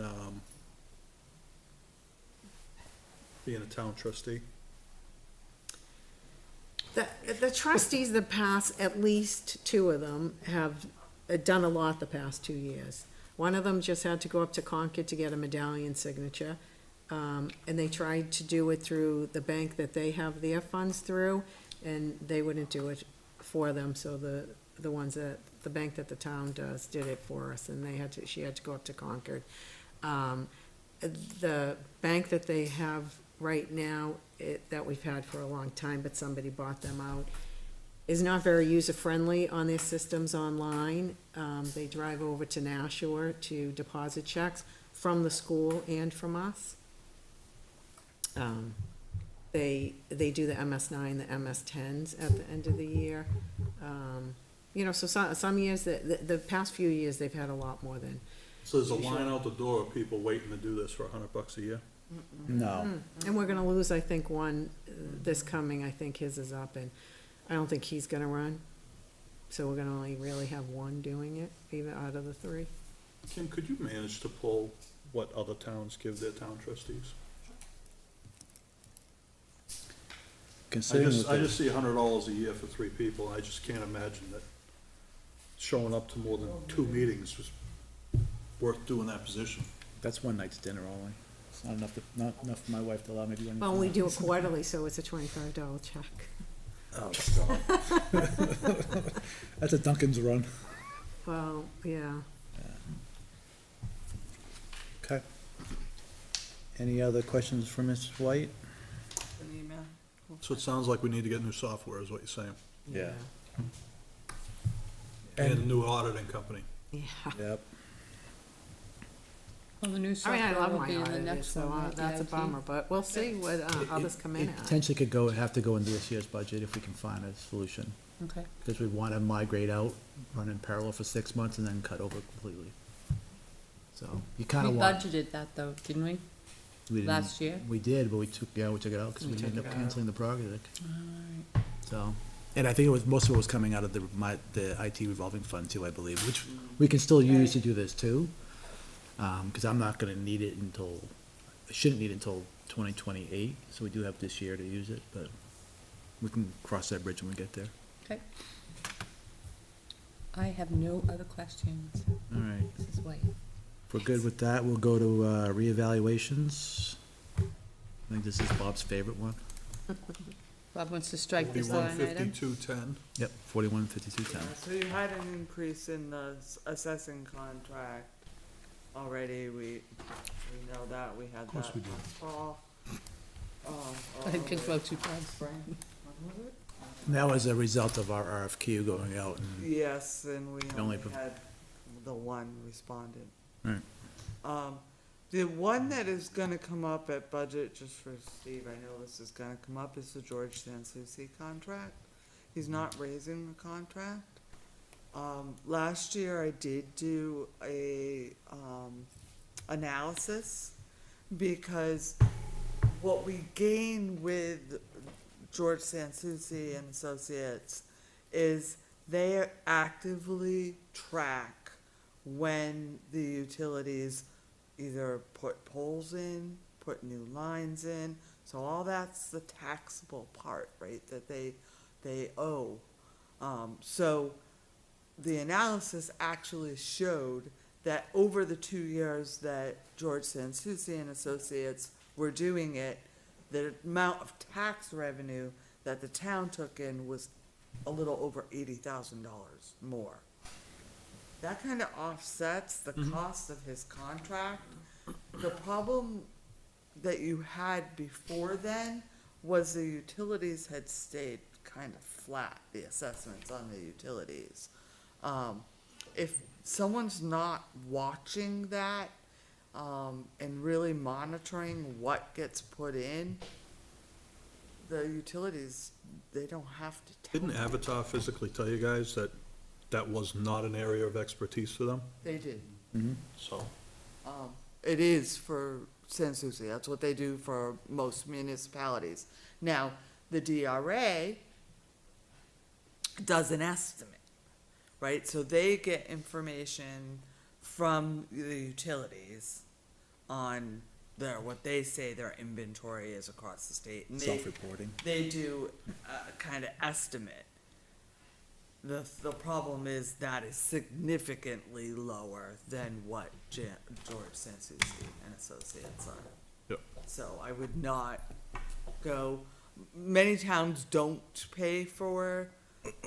being a town trustee? the trustees, the past, at least 2 of them have done a lot the past 2 years. One of them just had to go up to Concord to get a medallion signature, and they tried to do it through the bank that they have their funds through, and they wouldn't do it for them, so the ones that, the bank that the town does did it for us, and she had to go up to Concord. The bank that they have right now, that we've had for a long time, but somebody bought them out, is not very user-friendly on their systems online. They drive over to Nashua to deposit checks from the school and from us. they do the MS9, the MS10s at the end of the year. You know, so some years, the past few years, they've had a lot more than, So there's a line out the door of people waiting to do this for $100 a year? No. and we're gonna lose, I think, one this coming, I think his is up, and I don't think he's gonna run. So we're gonna only really have one doing it, even out of the three. Kim, could you manage to pull what other towns give their town trustees? Considering I what just see $100 a year for 3 people, I just can't imagine that showing up to more than 2 meetings was worth doing that position. that's one night's dinner only. It's not enough for my wife to allow me to do anything. Well, we do it quarterly, so it's a $25 check. Oh, stop. That's a Dunkin's run. Well, yeah. Okay. Any other questions for Ms. White? An email. So it sounds like we need to get new software, is what you're saying, Yeah. and a new auditing company. Yeah. Yep. Well, the new I mean, I software love will my be in the audit, next so one, right? that's a The IT? bummer, but we'll see what others come in It at. potentially could have to go into this year's budget if we can find a solution. Okay. Because we want to migrate out, run in parallel for 6 months, and then cut over completely. So you We kind of want. budgeted that though, didn't we? We didn't- last year? We did, but we took it out because We we took ended up it out. canceling the project. Alright. So, and I think it was, most of it was coming out of the IT revolving fund too, I believe, which we can still use to do this too. Because I'm not gonna need it until, I shouldn't need it until 2028, so we do have this year to use it, but we can cross that bridge when we get there. Okay. I have no other questions. All right, Mrs. White. if we're good with that, we'll go to reevaluations. I think this is Bob's favorite one. Bob wants to strike this line item. 515210. Yep, 415210. So you had an increase in the assessing contract already, we know that, we had that. Of course we did. last fall. I think it's about 2 times. Spring, when was it? And that was a result of our RFQ going out and, Yes, and we only only prov- had the one responded. right. The one that is gonna come up at budget, just for Steve, I know this is gonna come up, is the George Sansucci contract. He's not raising the contract. Last year I did do a, analysis, because what we gain with George Sansucci and Associates is they actively track when the utilities either put poles in, put new lines in, so all that's the taxable part, right, that they owe. So the analysis actually showed that over the 2 years that George Sansucci and Associates were doing it, the amount of tax revenue that the town took in was a little over $80,000 more. That kind of offsets the cost of his contract. The problem that you had before then was the utilities had stayed kind of flat, the assessments on the utilities. If someone's not watching that, and really monitoring what gets put in, the utilities, they don't have to tell. Didn't Avatar physically tell you guys that that was not an area of expertise for them? They did. So, It is for Sanssouci, that's what they do for most municipalities. Now, the DRA does an estimate, right? So they get information from the utilities on their, what they say their inventory is across the state. And Self-reporting. they do a kind of estimate. The problem is that is significantly lower than what George Sanssouci and Associates are. yep. So I would not go, many towns don't pay for,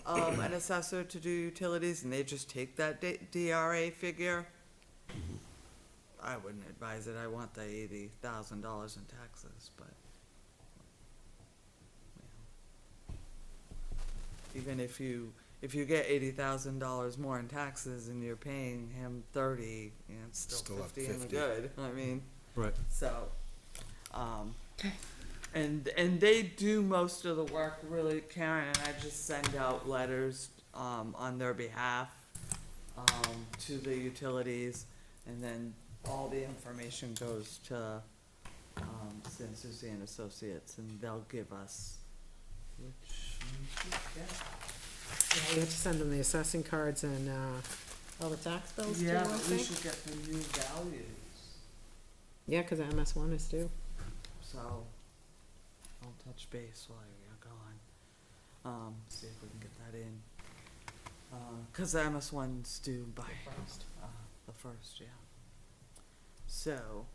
an assessor to do utilities, and they just take that DRA figure. I wouldn't advise it, I want the $80,000 in taxes, but. Even if you get $80,000 more in taxes and you're paying him 30, it's still Still up 50 in the 50. good, I mean. Right. So, And they do most of the work, really, Karen, and I just send out letters, on their behalf, to the utilities, and then all the information goes to, San Souci and Associates, and they'll give us, which we should get. Yeah, you have to send them the assessing cards and, all the tax bills too, I Yeah, but we think. should get the new values, Yeah, 'cause MS1 is due. so I'll touch base while you're gone. See if we can get that in. 'Cause the MS1's due by the first, yeah. So,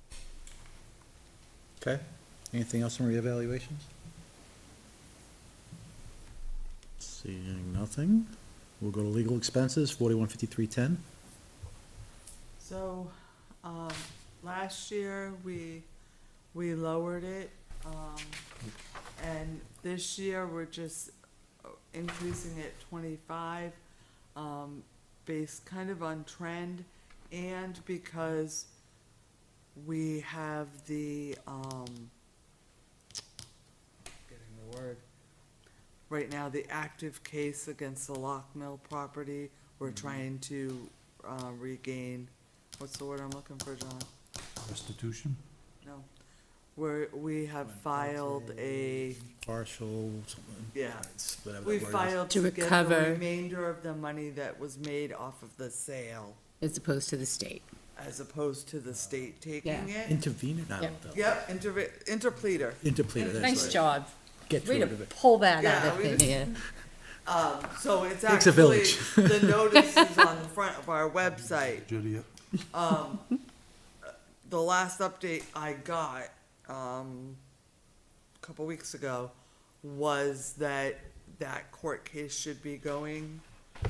Okay. Anything else on reevaluations? Seeing nothing, we'll go to legal expenses, 415310. so, last year we lowered it, and this year we're just increasing it 25, based kind of on trend, and because we have the, getting the word, right now, the active case against the Lock Mill property, we're trying to, regain, what's the word I'm looking for, John? Restitution? No, we have filed a, Partial, something. yeah, Whatever that we word is. filed To to get the recover. remainder of the money that was made off of the sale, As opposed to the state. as opposed to the state taking it. Intervenor, no, Yep. though. Yep, interpleader. Interpleader, that's right. Nice job. Get Way rid to of it. pull that Yeah, out of we thin just- air. So it's Takes a actually, village. the notice is on the front of our website. Judy, The last update I got, a couple weeks ago, was that that court case should be going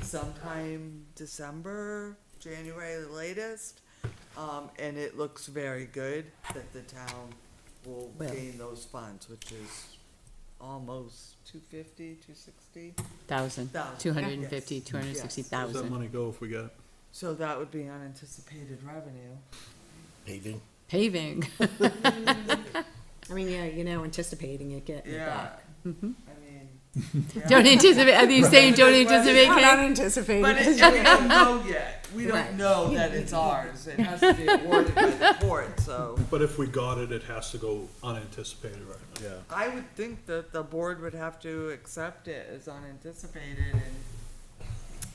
sometime December, January the latest. And it looks very good that the town will Will. gain those funds, which is almost 250, 260. 1,000, Thousand. 250, Yes. 260,000. Where's that money go if we get it? So that would be unanticipated revenue. Paving. Paving. I mean, yeah, you're now anticipating it getting it Yeah, back. I mean. yeah. Don't anticipate, are you saying don't anticipate? Not Kate? anticipating. But we don't know yet. We Right. don't know that it's ours. It has to be awarded by the court, so. But if we got it, it has to go unanticipated right now. Yeah. I would think that the board would have to accept it as unanticipated and,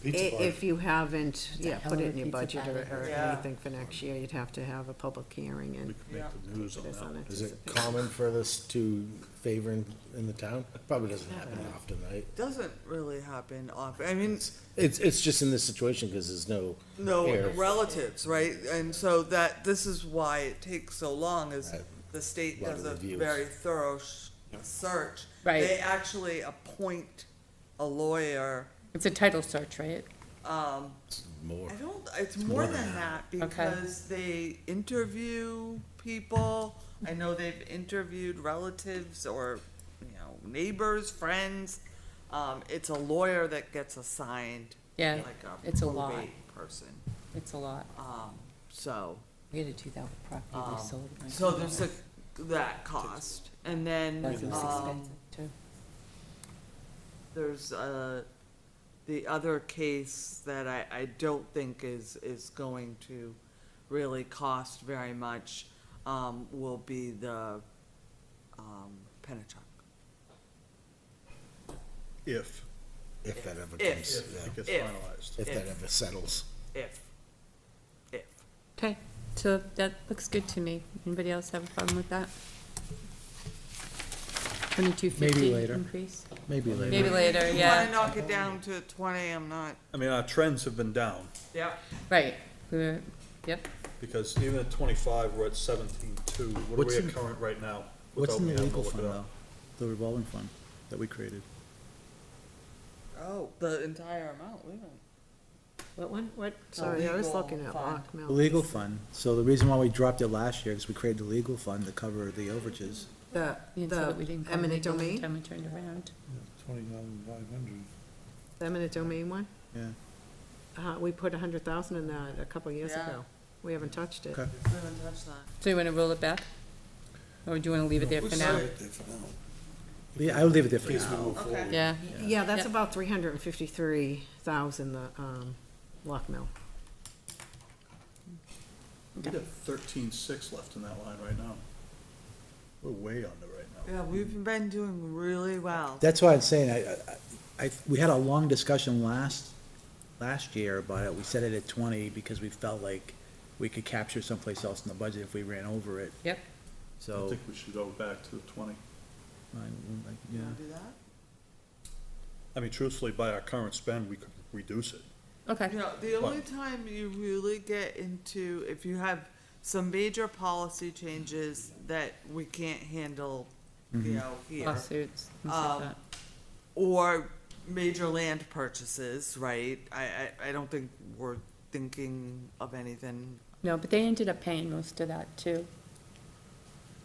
If you haven't, yeah, hell put of it a in your pizza budget parlor. or Yeah. anything for next year, you'd have to have a public hearing We and. could make Yeah. the news on It is that one. Is it unanticipated. common for this to favor in the town? Probably doesn't happen often, right? doesn't really happen often. I mean, It's just in this situation because there's no, no Here. relatives, right? And so this is why it takes so long is Right. the state Lot of does a reviews. very thorough search. Right. They actually appoint a lawyer, It's a title search, right? more. it's more than that because they interview people. I know they've interviewed relatives or, neighbors, friends. It's a lawyer that gets assigned, Yeah, like a it's a lot. probate person. It's a lot. So, We had to do that with property we sold. my so grandmother. there's that cost. And then, That's expensive too. there's, the other case that I don't think is going to really cost very much, will be the, Penachuk. If If that ever If. comes, yeah. it gets If. finalized. If that If. ever settles. If. Okay, so that looks good to me. Anybody else have a problem with that? 2250 Maybe later. increase? Maybe later. Maybe later, If you yeah. wanna knock it down to 20, I'm not, I mean, our trends have been down, yeah. Right, yep. because even at 25, we're at 17.2. What are What's we at in- current right now? What's without in me the having to legal look fund it though? up? The revolving fund that we created? Oh, the entire amount, we don't. What one? What? Sorry, I was legal looking at fund. Lock The Mill. legal fund. So the reason why we dropped it last year is we created the legal fund to cover the overages. The, And so that we didn't call eminent legal every domain, time we turned around. 20,500. the eminent domain one? Yeah. We put 100,000 in that a couple years Yeah. ago. We haven't touched it. Okay. We haven't touched that. So you wanna roll it back? Or do you wanna leave it there for now? Yeah, I would leave it there for now. Okay. Yeah, Yeah, that's Yep. about 353,000, the, Lock Mill. We got 13.6 left in that line right now. We're way under right now. Yeah, we've been doing really well. That's why I'm saying, we had a long discussion last year about it. We set it at 20 because we felt like we could capture someplace else in the budget if we ran over it, yep. I so. think we should go back to the 20. You Yeah. wanna do that? I mean, truthfully, by our current spend, we could reduce it. Okay, You know, the only time you really get into, if you have some major policy changes that we can't handle, you know, here. lawsuits and stuff like Um, that. Or major land purchases, right? I don't think we're thinking of anything. No, but they ended up paying most of that too.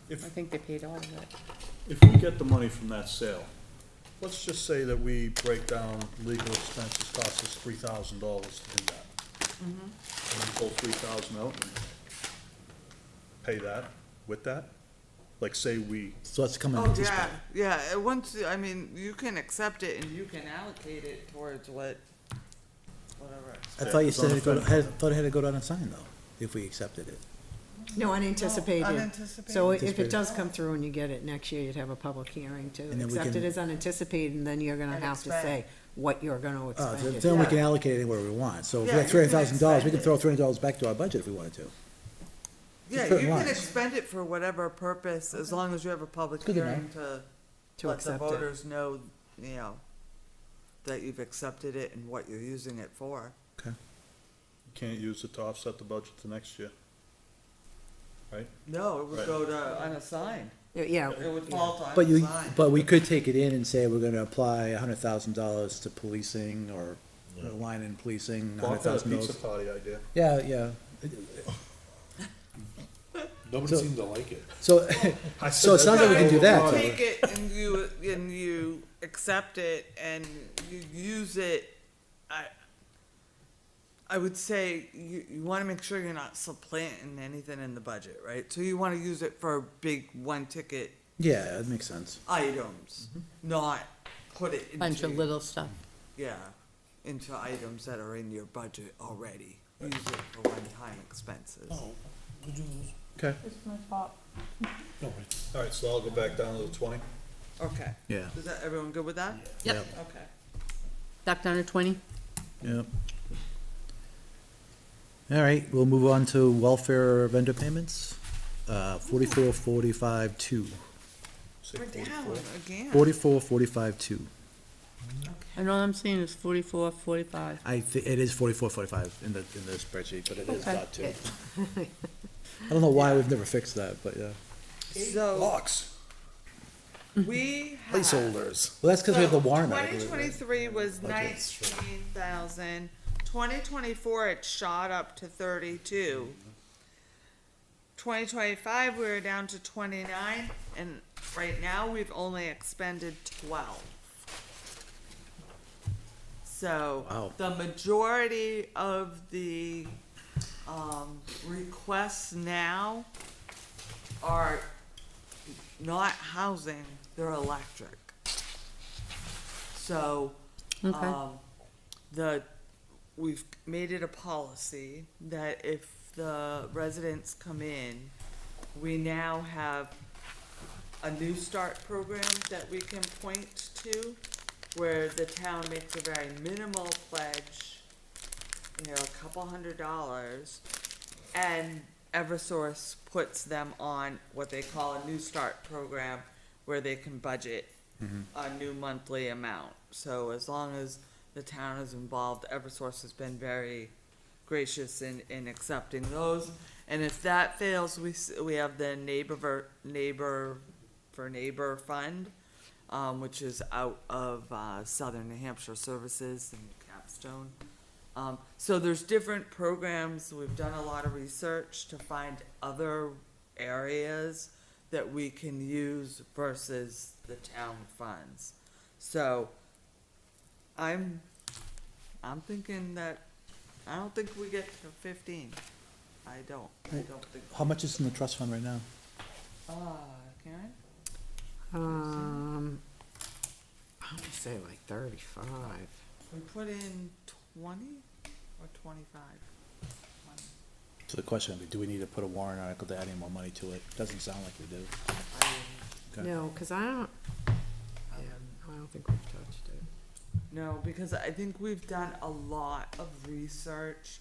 I If, think they paid all of it. if we get the money from that sale, let's just say that we break down legal expenses, cost us $3,000 to do that. And we pull 3,000 out and pay that with that? Like, say we, So that's coming Oh, into this. yeah, yeah, once, I mean, you can accept it and you can allocate it towards whatever. I thought you it's on said the thought it had to go down and sign though, if we accepted it. No, unanticipated. Unanticipated. So if it Anticipated. does come through and you get it next year, you'd have a public hearing to And then we accept can- it as unanticipated, and then you're gonna And have to expend. say what you're gonna Oh, expend so it. then we Yeah. can allocate it anywhere we want. So if we Yeah, have you can $300,000, we can expend throw it. $300 back to our budget if we wanted to. Yeah, you certain can lines. expend it for whatever purpose, as long as you have a public Good to know. hearing to To let the accept it. voters know, you know, that you've accepted it and what you're using it for. you can't use it to offset the budget the next year. Right? No, it would Right. go to unassigned. Yeah, It would fall to But you, unassigned. but we could take it in and say we're gonna apply $100,000 to policing or a line in policing, Bob had a $100,000. pizza party idea. Yeah, yeah. Nobody So- seemed to like it. So, I so it said sounds like we can do You that. take it and you accept it and you use it, I would say you wanna make sure you're not supplanting anything in the budget, right? So you wanna use it for big one-ticket Yeah, that makes sense. items, not put it into. Bunch of little stuff. Yeah, into items that are in your budget already. Use it for one-time expenses. Okay. All right, so I'll go back down to the 20. Okay. Yeah. Is that, everyone good with that? Yep. Okay. Back down to 20? Yep. All right, we'll move on to welfare vendor payments. 4445-2. Say We're 44. down again. 4445-2. And all I'm seeing is 44, 45. It is 4445 in the spreadsheet, but it is Okay. not 2. I don't know why we've never fixed that, but yeah. So, Box. we have. Placeholders. Well, that's because we have the warrant Twenty article. twenty-three was 19,000. 2024 it shot up to 32. 2025 we were down to 29, and right now we've only expended 12. So Wow. the majority of the requests now are not housing, they're electric. So, Okay. we've made it a policy that if the residents come in, we now have a New Start program that we can point to, where the town makes a very minimal pledge, you know, a couple $100, and Eversource puts them on what they call a New Start program, where they can budget a new monthly amount. So as long as the town is involved, Eversource has been very gracious in accepting those. And if that fails, we have the neighbor fund, which is out of Southern New Hampshire Services and Capstone. So there's different programs. We've done a lot of research to find other areas that we can use versus the town funds. So I'm thinking that, I don't think we get to 15. I don't think. How much is in the trust fund right now? Karen? I'm gonna say like 35. We put in 20 or 25? So the question would be, do we need to put a warrant article to add any more money to it? Doesn't sound like we do. Okay. No, cause I don't, I don't think we've touched it. No, because I think we've done a lot of research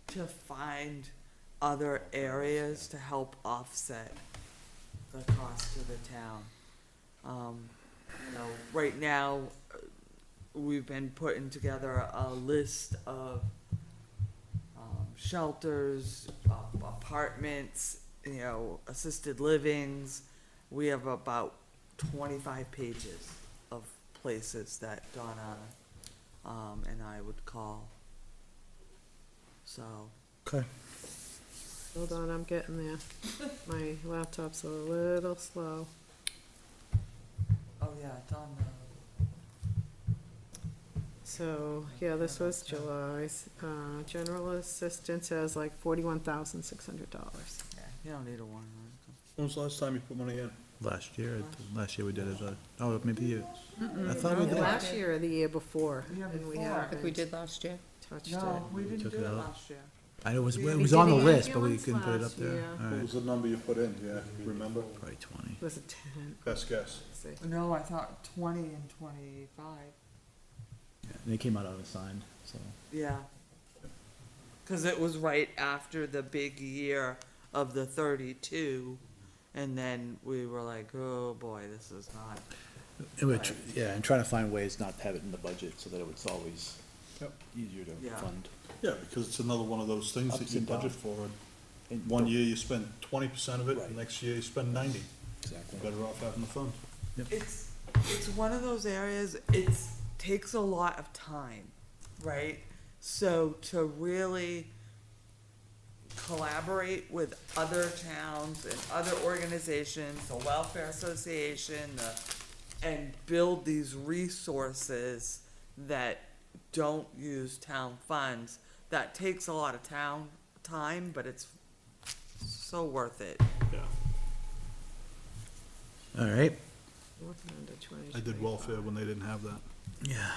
to find other areas to help offset the cost to the town. You know, right now, we've been putting together a list of shelters, apartments, you know, assisted livings. We have about 25 pages of places that Donna and I would call. So, Okay. Hold on, I'm getting there. My laptop's a little slow. oh yeah, it's on the. So, yeah, this was July's. General assistance has like $41,600. Yeah, you don't need a warrant article. When was the last time you put money in? Last year we did it, oh, maybe you, I thought we did. Last year or the year before, The year and we before. haven't Like we did last year? touched it. No, we didn't Took do it it out. last year. I know it We was on the did list, but we ambulance couldn't put it up last there. year. All What right. was the number you put in, yeah, remember? Probably 20. Was it 10? Best guess. Let's see. No, I thought 20 and 25. Yeah, and it came out unassigned, so. Yeah. Cause it was right after the big year of the 32, and then we were like, oh boy, this is not. And yeah, and trying to find ways not to have it in the budget so that it was always Yep. easier to Yeah. fund. Yeah, because it's another one of those things that Ups you and budget downs. for, and And one don't- year you spend 20% of it, Right. and next year you spend 90. Exactly. Better off having the fund. It's one of those areas, it's, takes a lot of time, right? So to really collaborate with other towns and other organizations, the Welfare Association, and build these resources that don't use town funds, that takes a lot of time, but it's so worth it. Yeah. All right. Nothing under 20. I did welfare when they didn't have that. Yeah.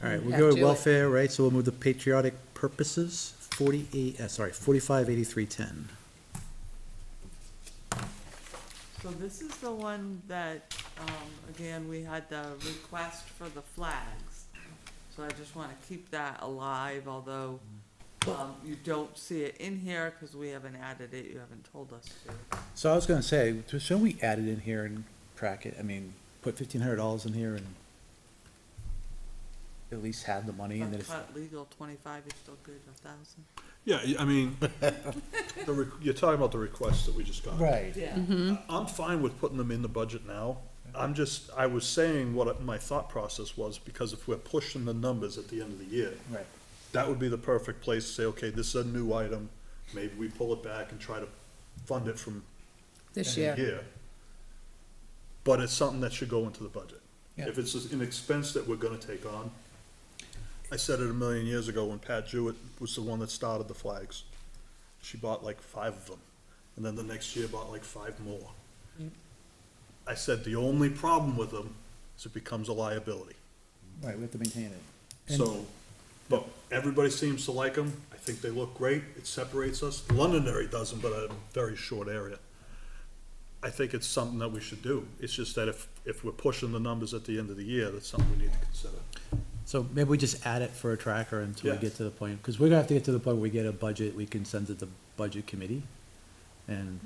All right, we'll Yeah, go with Julie. welfare, right, so we'll move to patriotic purposes, 458310. So this is the one that, again, we had the request for the flags. So I just wanna keep that alive, although, you don't see it in here, cause we haven't added it, you haven't told us to. So I was gonna say, shouldn't we add it in here and track it, I mean, put $1,500 in here and at least have the money, and then But if, cut legal 25, you're still good, 1,000. Yeah, I mean, you're talking about the requests that we just got. right, Yeah. I'm fine with putting them in the budget now. I was saying what my thought process was, because if we're pushing the numbers at the end of the year, right. that would be the perfect place to say, okay, this is a new item, maybe we pull it back and try to fund it from This the year? year. But it's something that should go into the budget. Yeah. If it's an expense that we're gonna take on, I said it a million years ago when Pat Jewett was the one that started the flags. She bought like 5 of them, and then the next year bought like 5 more. I said the only problem with them is it becomes a liability. Right, we have to maintain it. And- So, but everybody seems to like them. I think they look great. It separates us. Londonderry doesn't, but a very short area. I think it's something that we should do. It's just that if we're pushing the numbers at the end of the year, that's something we need to consider. So maybe we just add it for a tracker until we Yeah. get to the point, because we're gonna have to get to the point where we get a budget, we can send it to the budget committee. And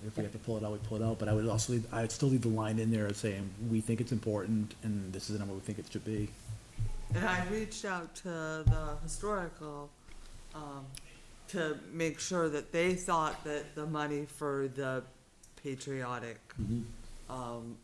if we have to pull it out, we pull it out, but I would also, I'd still leave the line in there saying, we think it's important, and this is the number we think it should be. And I reached out to the historical, to make sure that they thought that the money for the patriotic,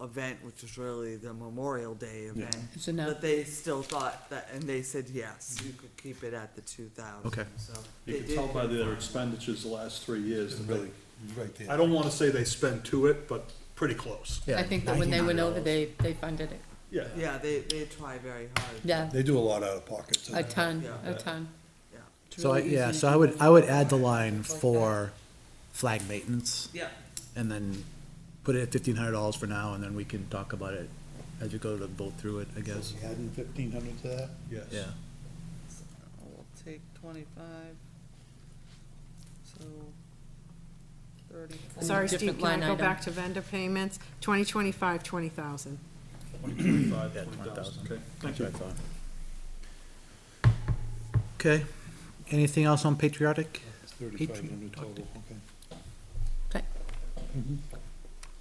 event, which is really the Memorial Day event, It's enough. that they still thought that, and they said, yes, you could keep it at the 2,000. Okay. So You they can did tell by their confirm. expenditures the last 3 years. that Really, right there. I don't wanna say they spend to it, but pretty close. Yeah, I think that when they went over, $99. they funded it. Yeah. Yeah, they try very hard. Yeah, They do a lot out of pocket. a ton, Yeah. a ton. Yeah. It's So really yeah, easy so to I would add the line Like that. for flag maintenance, Yeah, and then put it at $1,500 for now, and then we can talk about it as we go to vote through it, I guess. Adding 1,500 to that? Yes. Yeah. We'll take 25, so 34. Sorry, different Steve, can I line go item. back to vendor payments? 2025, 20,000. 25, Yeah, 20,000. 20,000. Okay, thank That's you. what I thought. Okay, anything else on patriotic? It's 3,500 total, okay. Okay.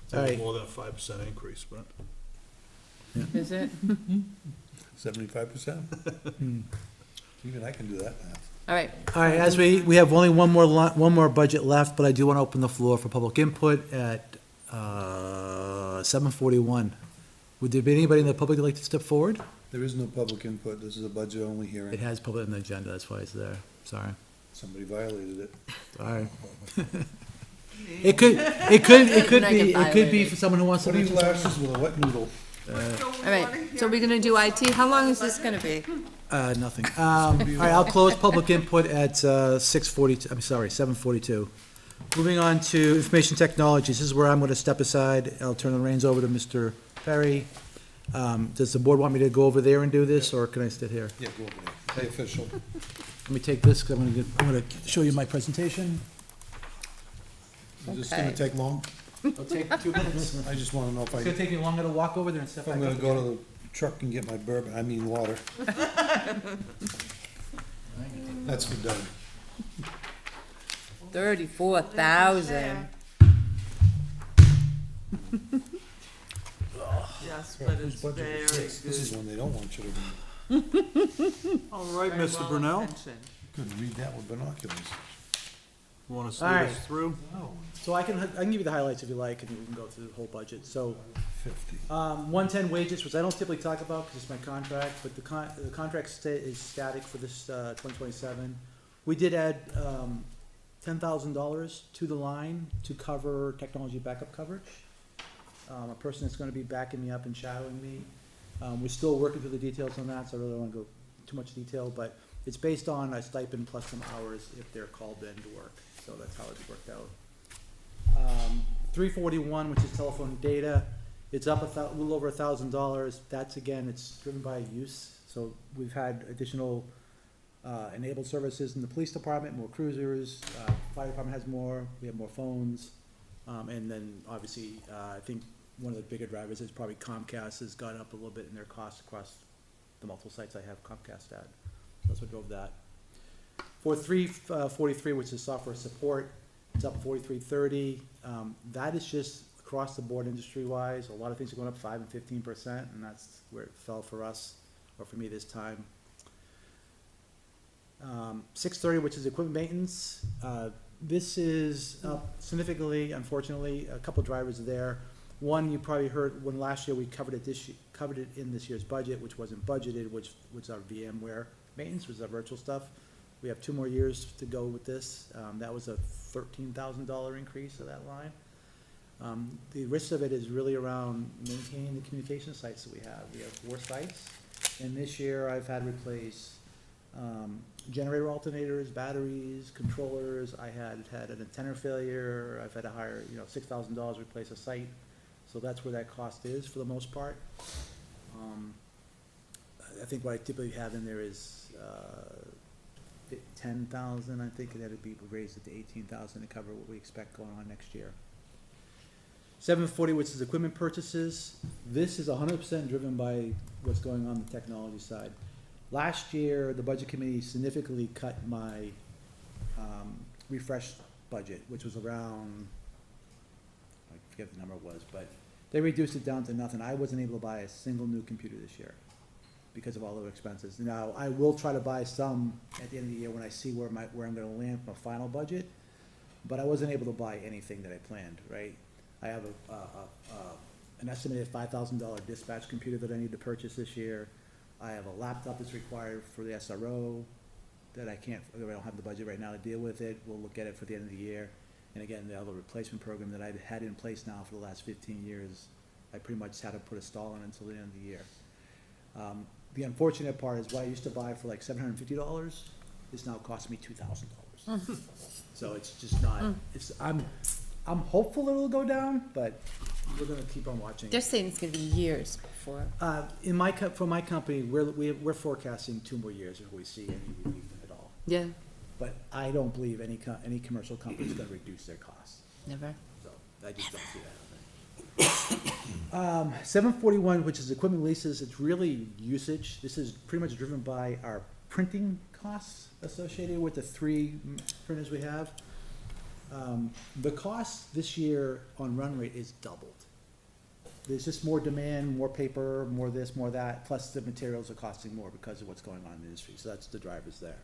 It's a All little right. more than a 5% increase, but. Is it? 75%? Even I can do that math. All right, All right, as we have only one more budget left, but I do want to open the floor for public input at 7:41. Would there be anybody in the public that'd like to step forward? There is no public input, this is a budget-only It hearing. has public on the agenda, that's why it's there. Sorry. Somebody violated it. Sorry. It could I be, get it could be violated. for someone who wants to. 20 lashes with a wet noodle. all right. So we're gonna do IT. How long is this gonna be? Nothing. All right, I'll close public input at 6:42, I'm sorry, 7:42. Moving on to information technologies, this is where I'm going to step aside. I'll turn the reins over to Mr. Perry. Does the board want me to go over there and do this, or can I sit here? Yeah, go over there. Say official. Let me take this, because I'm going to show you my presentation. Is this Okay. gonna take long? It'll take 2 minutes. I just wanna know if It's going to take me longer to walk over there and step if back I'm up. gonna go to the truck and get my bourbon, I mean water. That's for Doug. 34,000. Yes, but it's Whose budget very is this? This is good. one they don't want you to read. All right, Very Mr. well Brunel, intentioned. Couldn't read that with binoculars. you want to see All right. this through? So I can give you the highlights if you like, and we can go through the whole budget. So 50. 110 wages, which I don't typically talk about because it's my contract, but the contract is static for this 2027. We did add $10,000 to the line to cover technology backup coverage. A person that's going to be backing me up and shadowing me. We're still working through the details on that, so I really don't want to go too much detail, but it's based on a stipend plus some hours if they're called in to work. So that's how it's worked out. 341, which is telephone and data, it's up a little over $1,000. That's, again, it's driven by use. So we've had additional enabled services in the police department, more cruisers, fire department has more, we have more phones. And then, obviously, I think one of the bigger drivers is probably Comcast has gone up a little bit in their costs across the multiple sites I have Comcast at. So that's what drove that. For 343, which is software support, it's up 4330. That is just across the board industry-wise. A lot of things are going up 5 and 15%, and that's where it fell for us, or for me this time. 630, which is equipment maintenance. This is up significantly, unfortunately, a couple drivers there. One, you probably heard, when last year we covered it in this year's budget, which wasn't budgeted, which was our VMware maintenance, was our virtual stuff. We have 2 more years to go with this. That was a $13,000 increase of that line. The rest of it is really around maintaining the communication sites that we have. We have 4 sites, and this year I've had to replace generator alternators, batteries, controllers. I had an antenna failure. I've had to hire, $6,000 to replace a site. So that's where that cost is for the most part. I think what I typically have in there is 10,000. I think it had to be raised it to 18,000 to cover what we expect going on next year. 740, which is equipment purchases. This is 100% driven by what's going on the technology side. Last year, the budget committee significantly cut my refresh budget, which was around, I forget the number it was, but they reduced it down to nothing. I wasn't able to buy a single new computer this year because of all the expenses. Now, I will try to buy some at the end of the year when I see where I'm gonna land for my final budget, but I wasn't able to buy anything that I planned, right? I have an estimated $5,000 dispatch computer that I need to purchase this year. I have a laptop that's required for the SRO that I don't have the budget right now to deal with it. We'll look at it for the end of the year. And again, the other replacement program that I've had in place now for the last 15 years, I pretty much had to put a stall on until the end of the year. The unfortunate part is what I used to buy for like $750 is now costing me $2,000. So it's just not, I'm hopeful it'll go down, but we're gonna keep on watching. They're saying it's gonna be years before. For my company, we're forecasting 2 more years before we see any relief at all. Yeah, But I don't believe any commercial company is gonna reduce their costs, never. so I just don't see that happening. 741, which is equipment leases, it's really usage. This is pretty much driven by our printing costs associated with the 3 printers we have. The cost this year on run rate is doubled. There's just more demand, more paper, more this, more that, plus the materials are costing more because of what's going on in the industry, so that's the drivers there.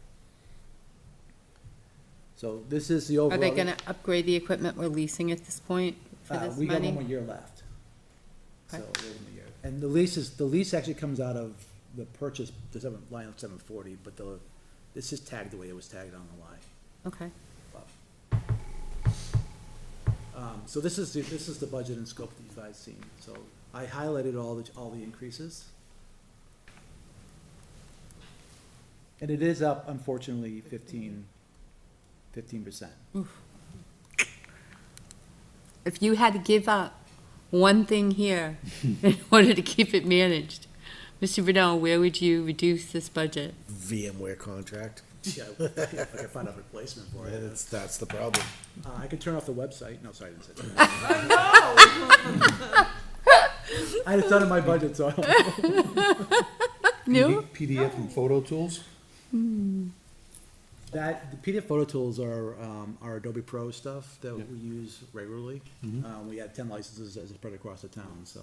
So this is the overall. Are they gonna upgrade the equipment we're leasing at this point for this We got 1 money? more year left. So, Okay. wait a year. And the lease actually comes out of the purchase, line of 740, but this is tagged the way it was tagged on the line. Okay, So this is the budget and scope that you guys seen. So I highlighted all the increases. And it is up, unfortunately, 15%. if you had to give up one thing here in order to keep it managed, Mr. Brunel, where would you reduce this budget? VMware contract. Yeah, if I can find a replacement for it. That's the problem. I could turn off the website. No, sorry, I didn't say that. I had it done in my budget, so I don't. No? PDF and photo tools? The PDF photo tools are our Adobe Pro stuff that we use regularly. We have 10 licenses as spread across the town, so.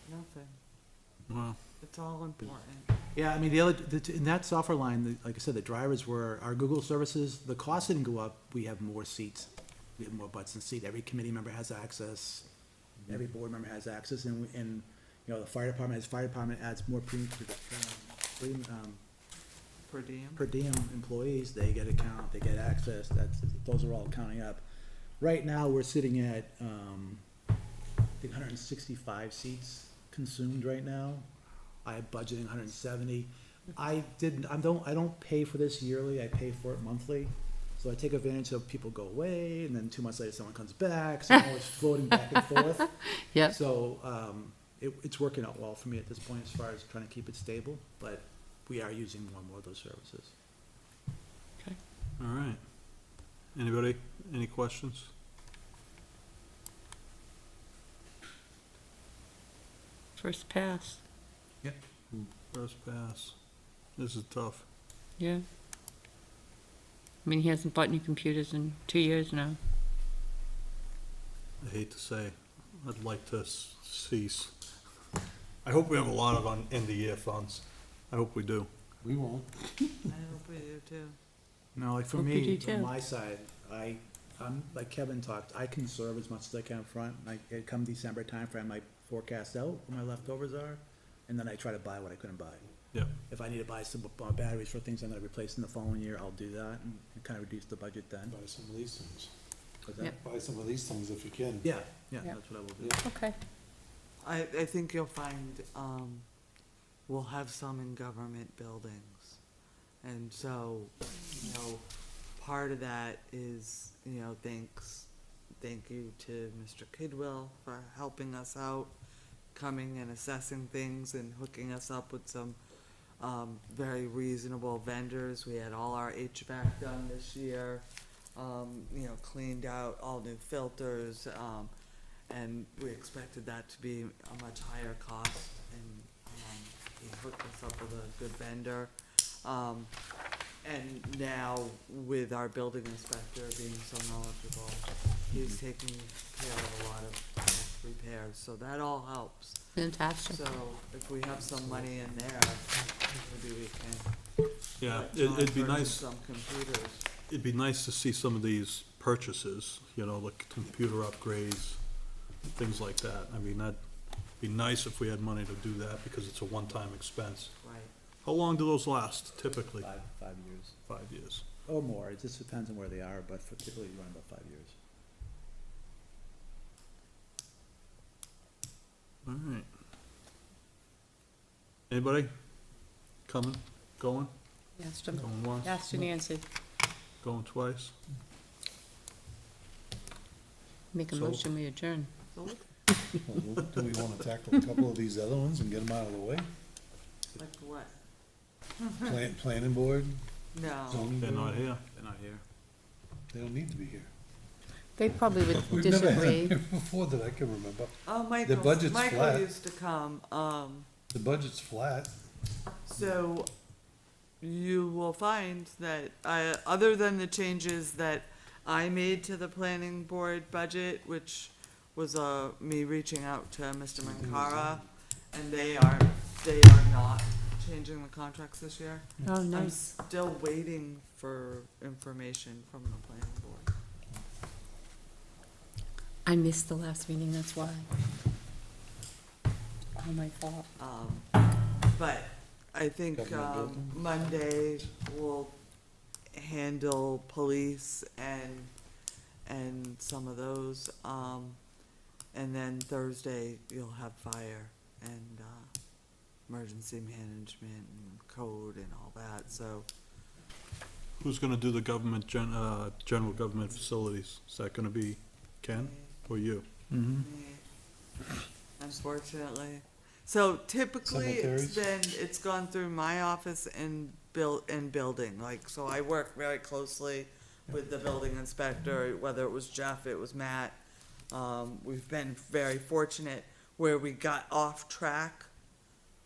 Nothing. Wow. It's all important. Yeah, I mean, in that software line, like I said, the drivers were our Google services. The cost didn't go up. We have more seats. We have more butts in seat. Every committee member has access. Every board member has access, and you know, the fire department adds more Per diem. per diem employees. They get account, they get access. Those are all counting up. Right now, we're sitting at I think 165 seats consumed right now. I am budgeting 170. I don't pay for this yearly, I pay for it monthly. So I take advantage of people go away, and then 2 months later, someone comes back, so I'm always floating back and forth. Yep. So, it's working out well for me at this point as far as trying to keep it stable, but we are using more and more of those services. All right. Anybody, any questions? First pass, First pass. This is tough. yeah. I mean, he hasn't bought new computers in 2 years now. I hate to say, I'd like to cease. I hope we have a lot of end of year funds. I hope we do. We won't. I hope we do too. No, like for Hope you me, do on too. my side, I'm, like Kevin talked, I conserve as much as I can up front. Come December timeframe, I forecast out what my leftovers are, and then I try to buy what I couldn't buy. Yeah. If I need to buy some batteries for things I'm gonna replace in the following year, I'll do that and kind of reduce the budget then. Buy some of these things. Was that- Yep. Buy some of these things if you can. Yeah, yeah, Yeah. that's what I will do. Okay. I think you'll find, we'll have some in government buildings. And so, you know, part of that is, you know, thank you to Mr. Kidwell for helping us out, coming and assessing things and hooking us up with some, very reasonable vendors. We had all our HVAC done this year, you know, cleaned out, all new filters, and we expected that to be a much higher cost, and, he hooked us up with a good vendor. And now with our building inspector being so knowledgeable, he's taking care of a lot of repairs, so that all helps. Fantastic. So if we have some money in there, maybe we can. Yeah, let John it'd be purchase nice, some computers. it'd be nice to see some of these purchases, you know, like computer upgrades, things like that. I mean, that'd be nice if we had money to do that, because it's a one-time expense. Right. How long do those last typically? 5 years, 5 years. or more, it just depends on where they are, but typically you run about 5 years. All right. Anybody? Coming? Going? Asked him, Going once? asked and answered. going twice. Make a So- motion, we adjourn. Well, do we wanna tackle a couple of these other ones and get them out of the way? Like what? Planning board, No. zoning They're not board, here. They're not here. they don't need to be here. They probably would We've never had them disagree. here before that I can remember. Oh, budget's Michael flat. used to come, The budget's flat. so you will find that, other than the changes that I made to the planning board budget, which was, me reaching out to Mr. Mankara, and they are not changing the contracts this year. Oh, I'm nice. still waiting for information from the planning board. I missed the last meeting, that's why. Oh, my fault. But I think, Government building? Monday we'll handle police and some of those, and then Thursday you'll have fire and, emergency management and code and all that, so. Who's gonna do the general government facilities? Is that gonna be Ken or you? Mm-hmm. Unfortunately. So typically Cemeteries? it's gone through my office and building, like, so I work very closely with the building inspector, whether it was Jeff, it was Matt. We've been very fortunate. Where we got off track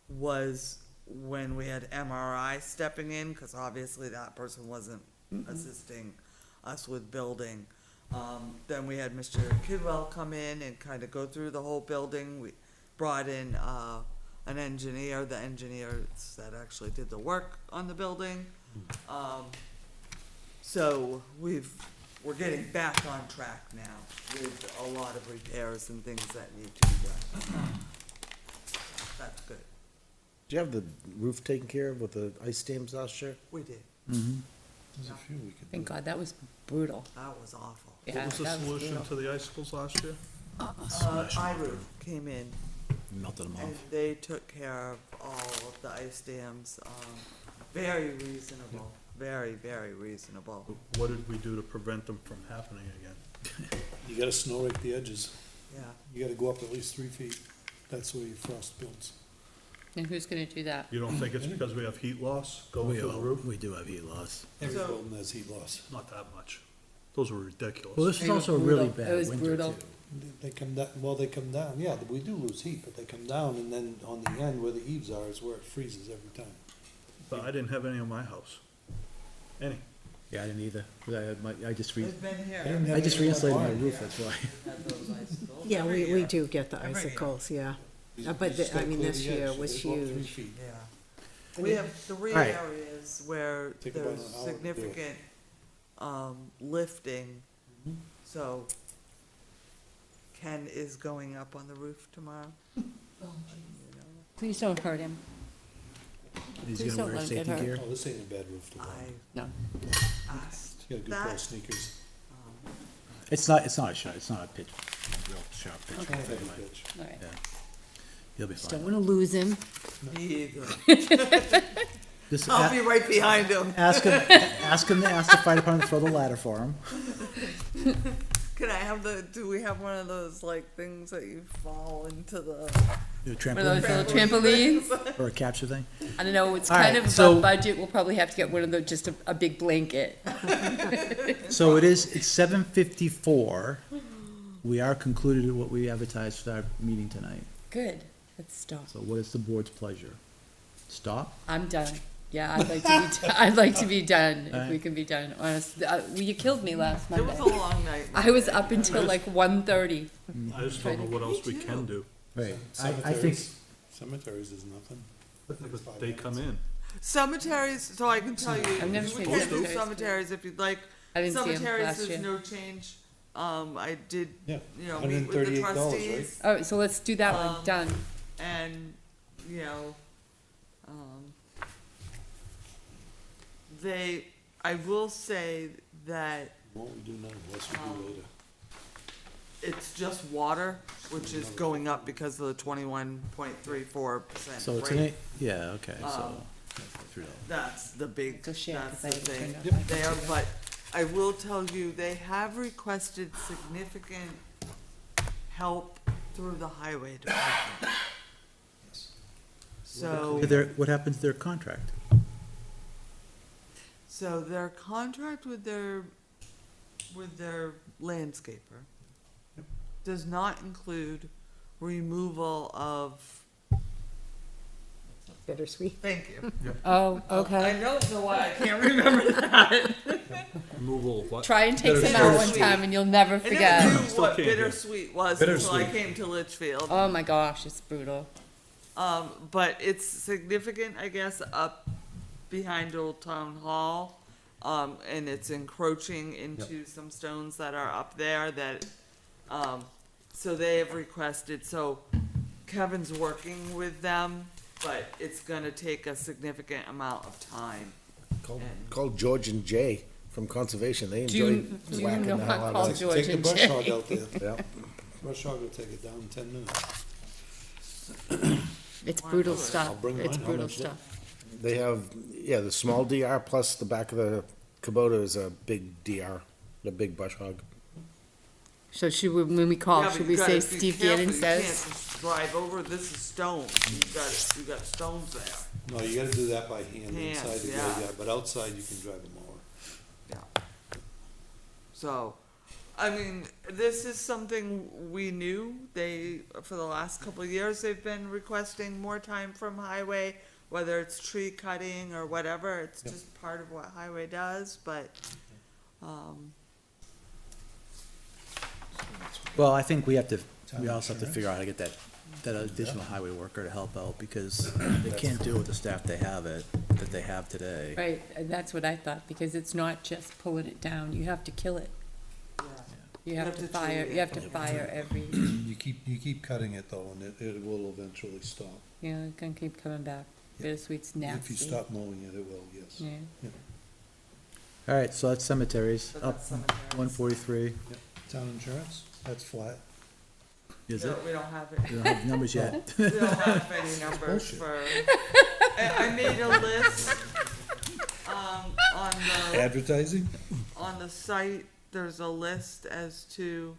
was when we had MRI stepping in, cause obviously that person wasn't assisting us with building. Then we had Mr. Kidwell come in and kind of go through the whole building. We brought in, an engineer, the engineers that actually did the work on the building. So we're getting back on track now with a lot of repairs and things that need to be done. That's good. Did you have the roof taken care of with the ice dams last year? We did. There's a few we could Thank do. God, that was brutal. That was awful. Yeah, What was the that was solution brutal. to the icicles last year? iRoof came in Melted them and off. they took care of all of the ice dams, very reasonable, very, very reasonable. What did we do to prevent them from happening again? You gotta snow rake the edges. Yeah. You gotta go up at least 3 feet. That's where your frost builds. And who's gonna do that? You don't think it's because we have heat loss going We, through the roof? we do have heat loss. Every So- building has heat loss. Not that much. Those were ridiculous. Well, this is It was also a really brutal. It bad was winter brutal. too. They come down, well, they come down, yeah, we do lose heat, but they come down and then on the end where the eaves are is where it freezes every time. But I didn't have any on my house. Any. Yeah, I didn't either. I just They've been I didn't here. have I just any on reinsulated my mine. roof, that's why. Had those icicles Yeah, every we year. do get the Every year. icicles, yeah. You But just the- gotta I mean, clear this the year edge, so was they go up 3 huge. feet. Yeah. We have three Alright. areas where Take about there's an hour to do it. significant, lifting. So Ken is going up on the roof tomorrow. Please don't hurt him. He's Please gonna don't wear let him get safety hurt. gear. Oh, this ain't a bad roof to run. I No. asked You got a good pair that. of sneakers. It's not a shot, it's not a pitch, real sharp pitch. Okay. Heavy pitch. All right. Yeah. He'll be Just don't fine. wanna lose him. Me either. Just I'll be right behind him. ask him to ask the fire department to throw the ladder for him. Can I have do we have one of those like things that you fall into the? You know, One of those trampoline little trampolines. or a capture thing. I don't know, it's All kind right, of so- above budget. We'll probably have to get one of those, just a big blanket. So it's 7:54. We are concluded at what we advertised for our meeting tonight. Good. Let's stop. So what is the board's pleasure? Stop? I'm done. Yeah, I'd like to be, I'd like to be done, if we Alright. can be done, honestly. You killed me last It was Monday. a long night. I was up until like 1:30. I just don't know what else we can do. Right. I think, Cemeteries is nothing. But they come in. Cemeteries, so I can tell you, I've never we seen can do cemeteries. cemeteries if you'd like. I didn't see him Cemeteries, last there's year. no change. I did, Yeah, you know, meet with the $138, right? trustees All right, so let's do that one, Um, done. and, you know, I will say that What we do now, less we do later. it's just water, which is going up because of the 21.34% so it's rate. yeah, okay, so. That's the big, So share, that's 'cause the I thing turned off my there, but I will tell you, they have requested significant help through the highway department. So, What happened to their contract? so their contract with their landscaper does not include removal of, Bittersweet. thank you. Oh, I okay. don't know why I can't remember that. Removal of what? Try and take some out one Bittersweet. time and you'll never I never forget. knew Still what can't hear. bittersweet was until I Bittersweet. came to Litchfield. Oh my gosh, it's brutal. But it's significant, I guess, up behind Old Town Hall. And it's encroaching into some stones that are up there that, so they have requested, so Kevin's working with them, but it's gonna take a significant amount of time. Call George and Jay from Conservation. They Do you, enjoy do you whacking know the what hell out called of it. George Take the and brush hog Jay? out there. Yeah. Brush hog will take it down in 10 minutes. It's brutal I'll stuff. bring It's mine. How brutal much is it? stuff. They have, yeah, the small DR plus the back of the Kubota is a big DR, the big brush hog. So should we, when we call, Yeah, but should you we gotta say be Steve careful. Gannon You can't says? just drive over, this is stone, you got stones there. No, you gotta do that by hand Hand, inside the yeah. graveyard, but outside you can drive them over. Yeah. So, I mean, this is something we knew, for the last couple of years, they've been requesting more time from highway, whether it's tree cutting or whatever, it's just part of what highway does, but, Well, I think we also have to figure out how to get that additional highway worker to help out, because they can't do it with the staff that they have today. Right, and that's what I thought, because it's not just pulling it down, you have to kill it. yeah. You have to fire, treat you have to fire every, You keep cutting it though, and it will eventually stop. you know, it's gonna keep coming back. Yeah. Bittersweet's nasty. If you stop mowing it, it will, yes. Yeah. All right, so that's cemeteries, So up that's cemeteries. 143, Town insurance, that's flat. is it? We don't have We it, don't have numbers yet. we don't have any numbers bullshit. for, I made a list, Advertising? on the site, there's a list as to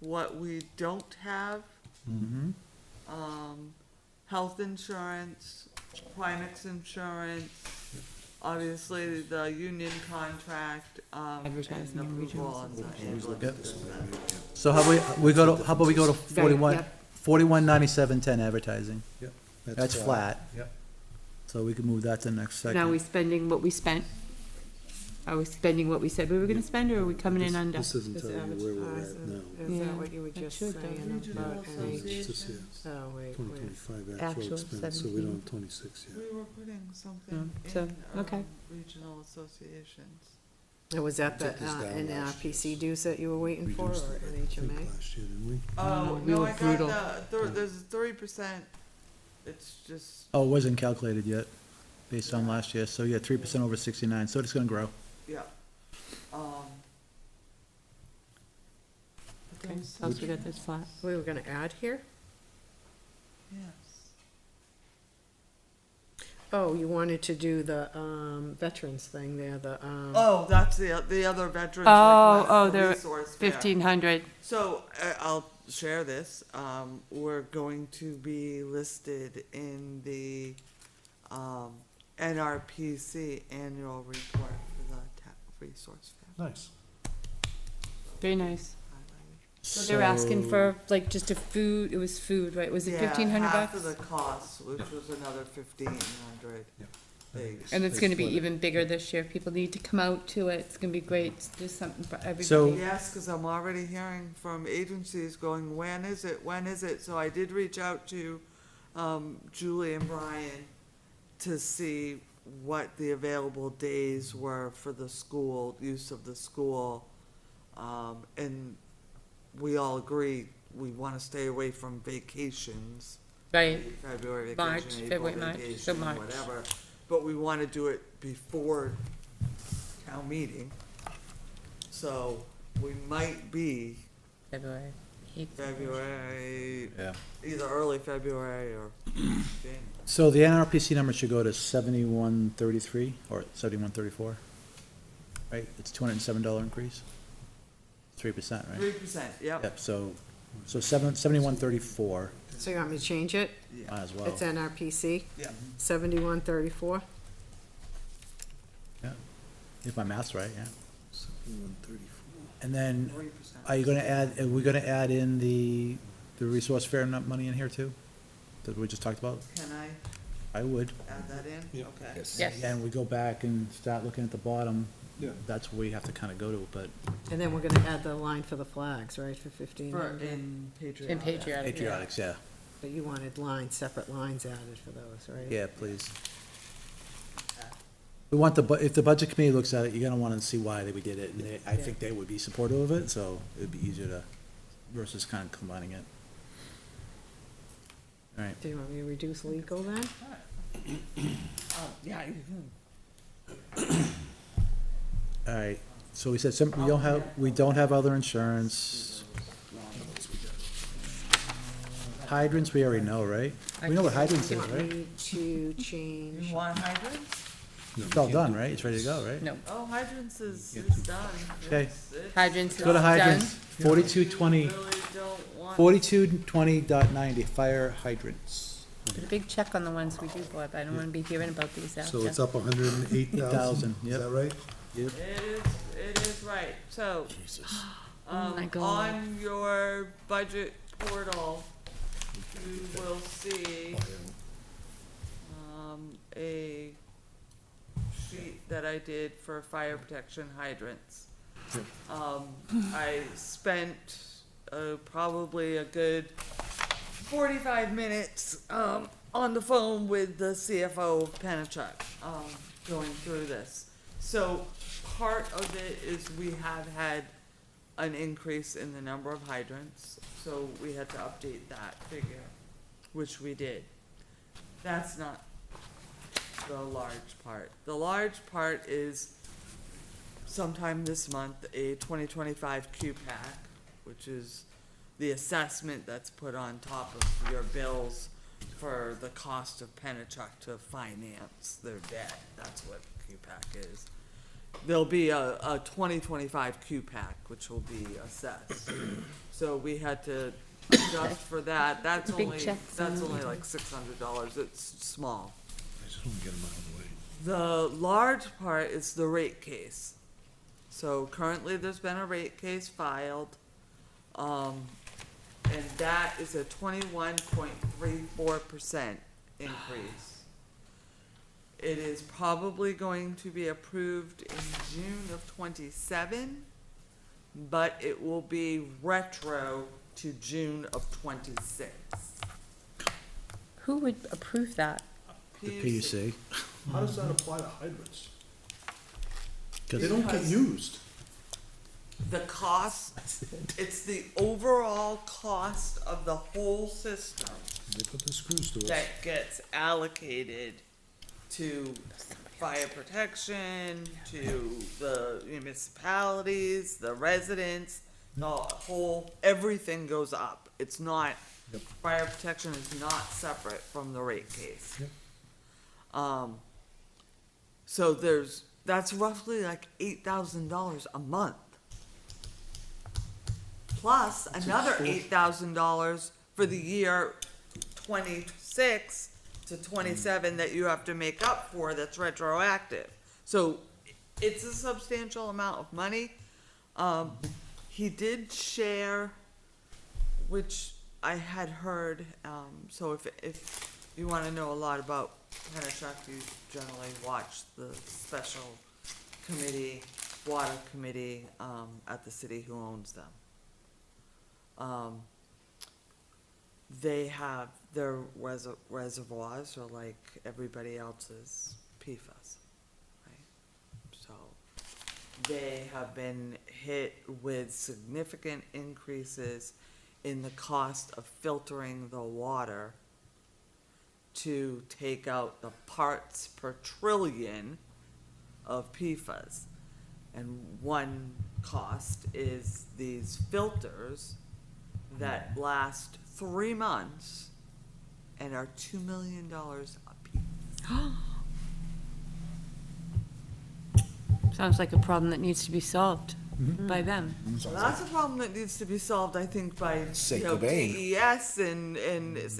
what we don't have. Mhm. Health insurance, Primex insurance, obviously the union contract, and Advertising and approval regionals. on the ambulance. So how about we go to Right, 41, yep. 419710 advertising? Yep. That's flat. Yep. So we can move that to the next second. Now, are we spending what we spent? Are we spending what we said we were gonna spend, or are we coming in under? This isn't Is telling you where we're at advertising- now. Is Yeah, that what you were it just should, though. saying Regional about NH? It's just here, Oh, wait, twenty wait. twenty-five Actual actual expense, so we don't have 17. 26 yet. We were putting something so, in, okay. regional associations. Now, was that the Took this down last NRPC dues that you were waiting for, or Reduced it, I think, NHMA? last year, didn't we? Oh, we no, were I got brutal. there's 3%, it's just, Oh, it wasn't calculated yet, based on last year, so yeah, 3% over 69, so it's gonna grow. yeah. Okay, so else we got this flat. We were gonna add here? Yes. Oh, you wanted to do the, veterans thing there, the, Oh, that's the other veterans Oh, request, oh, the they're resource fair. 1,500. So, I'll share this, we're going to be listed in the, NRPC annual report for the resource fair. Nice. Very nice. Highlighted. So they were asking for, like, just a food, it was food, right? Was it Yeah, 1,500 half of bucks? the cost, which was another 1,500. They- And it's They gonna be split it. even bigger this year. People need to come out to it. It's gonna be great. It's just something for everybody. So- Yes, cause I'm already hearing from agencies going, when is it, when is it? So I did reach out to, Julie and Brian to see what the available days were for the school, use of the school. And we all agree, we wanna stay away from vacations. Right, February March, vacation, February, April March, so vacation, March. whatever. But we wanna do it before town meeting. So we might be February. February, Yeah. either early February or January. So the NRPC number should go to 7133 or 7134? right? It's $207 increase? 3%, right? 3%, yep. Yep, so 7134, So you want me to change it? might as well. It's NRPC, Yeah. 7134. Yeah, if my math's right, yeah. 134. And then, 3%. are you gonna add, are we gonna add in the resource fair money in here too? That we just talked about? Can I I would. add that in? Yeah. Okay. Yes. And we go back and start looking at the bottom, Yeah. that's where we have to kinda go to, but And then we're gonna add the line for the flags, right, for For, 1500? in Patriot. In patriotic, yeah. patriotics, yeah. But you wanted lines, separate lines added for those, right? Yeah, please. We want if the budget committee looks at it, you're gonna wanna see why we did it, and I think they would be supportive of it, so it'd be easier to, versus kinda combining it. All right, Do you want me to reduce legal then? Yeah, you can. all right, so we said we don't have other insurance. Hydrants, we already know, right? We know what hydrants Do you is, want right? me to change? You want hydrants? It's all done, right? It's ready to go, right? No, Oh, hydrants is done. Okay. It's hydrants is Go to done. hydrants, 4220, really don't want. 4220.90, fire hydrants. Put a big check on the ones we do, Bob, I don't wanna be hearing about these after. So it's up 108,000, is yep. that right? Yep. It is right, so, Oh my God. on your budget portal, you will see, a sheet that I did for fire protection hydrants. I spent, probably a good 45 minutes, on the phone with the CFO of Penachuk, going through this. So part of it is we have had an increase in the number of hydrants, so we had to update that figure, which we did. That's not the large part. The large part is sometime this month, a 2025 QPAC, which is the assessment that's put on top of your bills for the cost of Penachuk to finance their debt. That's what QPAC is. There'll be a 2025 QPAC, which will be assessed. So we had to adjust for that. That's Big only, checks that's and- only like $600. It's small. I just want to get them out of the way. The large part is the rate case. So currently, there's been a rate case filed, and that is a 21.34% increase. It is probably going to be approved in June of '27, but it will be retro to June of '26. Who would approve that? The PUC. How does that apply to hydrants? 'Cause They don't get Because- used. The cost, it's the overall cost of the whole system They put the screws to it. that gets allocated to fire protection, to the municipalities, the residents, the whole, everything goes up. It's not, Yep. fire protection is not separate from the rate case. Yep. So that's roughly like $8,000 a month. Plus another $8,000 for the year 26 to 27 that you have to make up for that's retroactive. So it's a substantial amount of money. He did share, which I had heard, so if you wanna know a lot about Penachuk, you generally watch the special committee, water committee, at the city who owns them. They have their reservoirs are like everybody else's PFAS, right? So they have been hit with significant increases in the cost of filtering the water to take out the parts per trillion of PFAS. And one cost is these filters that last 3 months and are $2 million a piece. Sounds like a problem that needs to be solved by them. So that's a problem that needs to be solved, I think, by, Saint you know, Gobain. DES and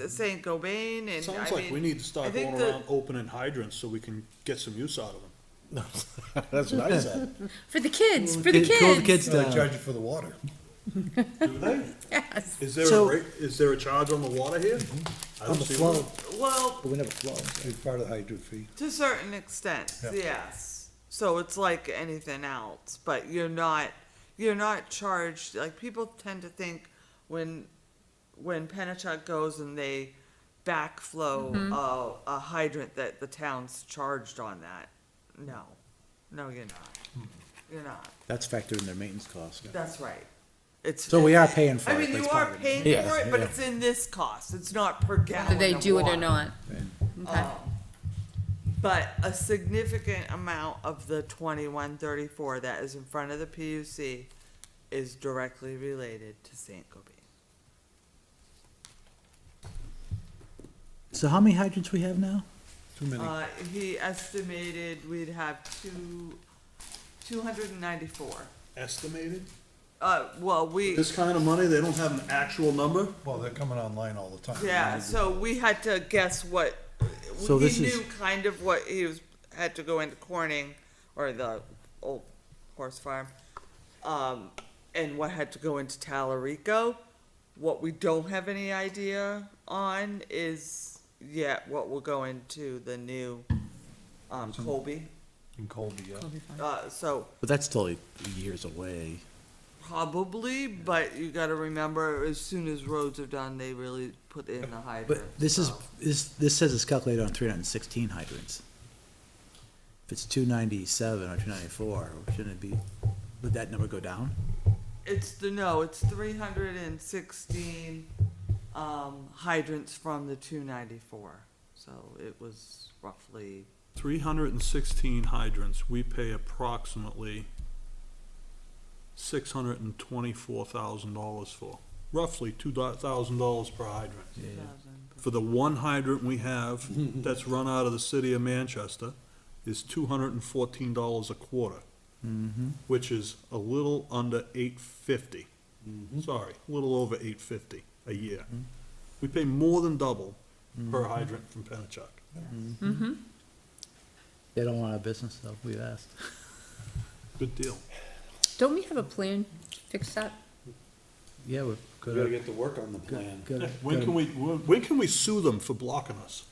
Saint Gobain, and Sounds I like we mean, need to I start think going that- around opening hydrants so we can get some use out of them. That's what I said. For the kids, for the Cool the kids. kids They down. charge you for the water. Do they? Yes. Is there So- is there a charge on the water here? I On don't the see flow, one. well, but we never flow. It's part of the hydrant fee. to a certain extent, Yeah. yes. So it's like anything else, but you're not charged, like, people tend to think when Pennachuck goes and they backflow a hydrant that the town's charged on that. No, you're not. You're not. That's factored in their maintenance cost. That's right. It's. So we are paying for I it, mean, but you it's part are of it. paying Yeah, for it, but yeah. it's in this cost. It's not per gallon Whether they of do it or water. not. Okay. But a significant amount of the 2134 that is in front of the PUC is directly related to Saint Gobain. So how many hydrants we have now? Too many. He estimated we'd have 294. Estimated? Well, we, This kind of money, they don't have an actual number? Well, they're coming online all the time. yeah, so we had to guess what, So this he is- knew kind of what had to go into Corning, or the old horse farm, and what had to go into Talarico. What we don't have any idea on is yet what will go into the new, Colby. In Colby, yeah. So But that's still years away. probably, but you gotta remember, as soon as roads are done, they really put in the hydrant. But this so. this says it's calculated on 316 hydrants. If it's 297 or 294, shouldn't it be, would that number go down? It's 316, hydrants from the 294, so it was roughly, 316 hydrants, we pay approximately $624,000 for. Roughly $2,000 per hydrant. For the one hydrant we have that's run out of the city of Manchester is $214 a quarter, which is a little under $850. Sorry, a little over $850 a year. We pay more than double per hydrant from Pennachuck. They don't want our business, though, we've asked. Good deal. Don't we have a plan to fix that? Yeah, we're We gotta get to work on the plan. When can we sue them for blocking us?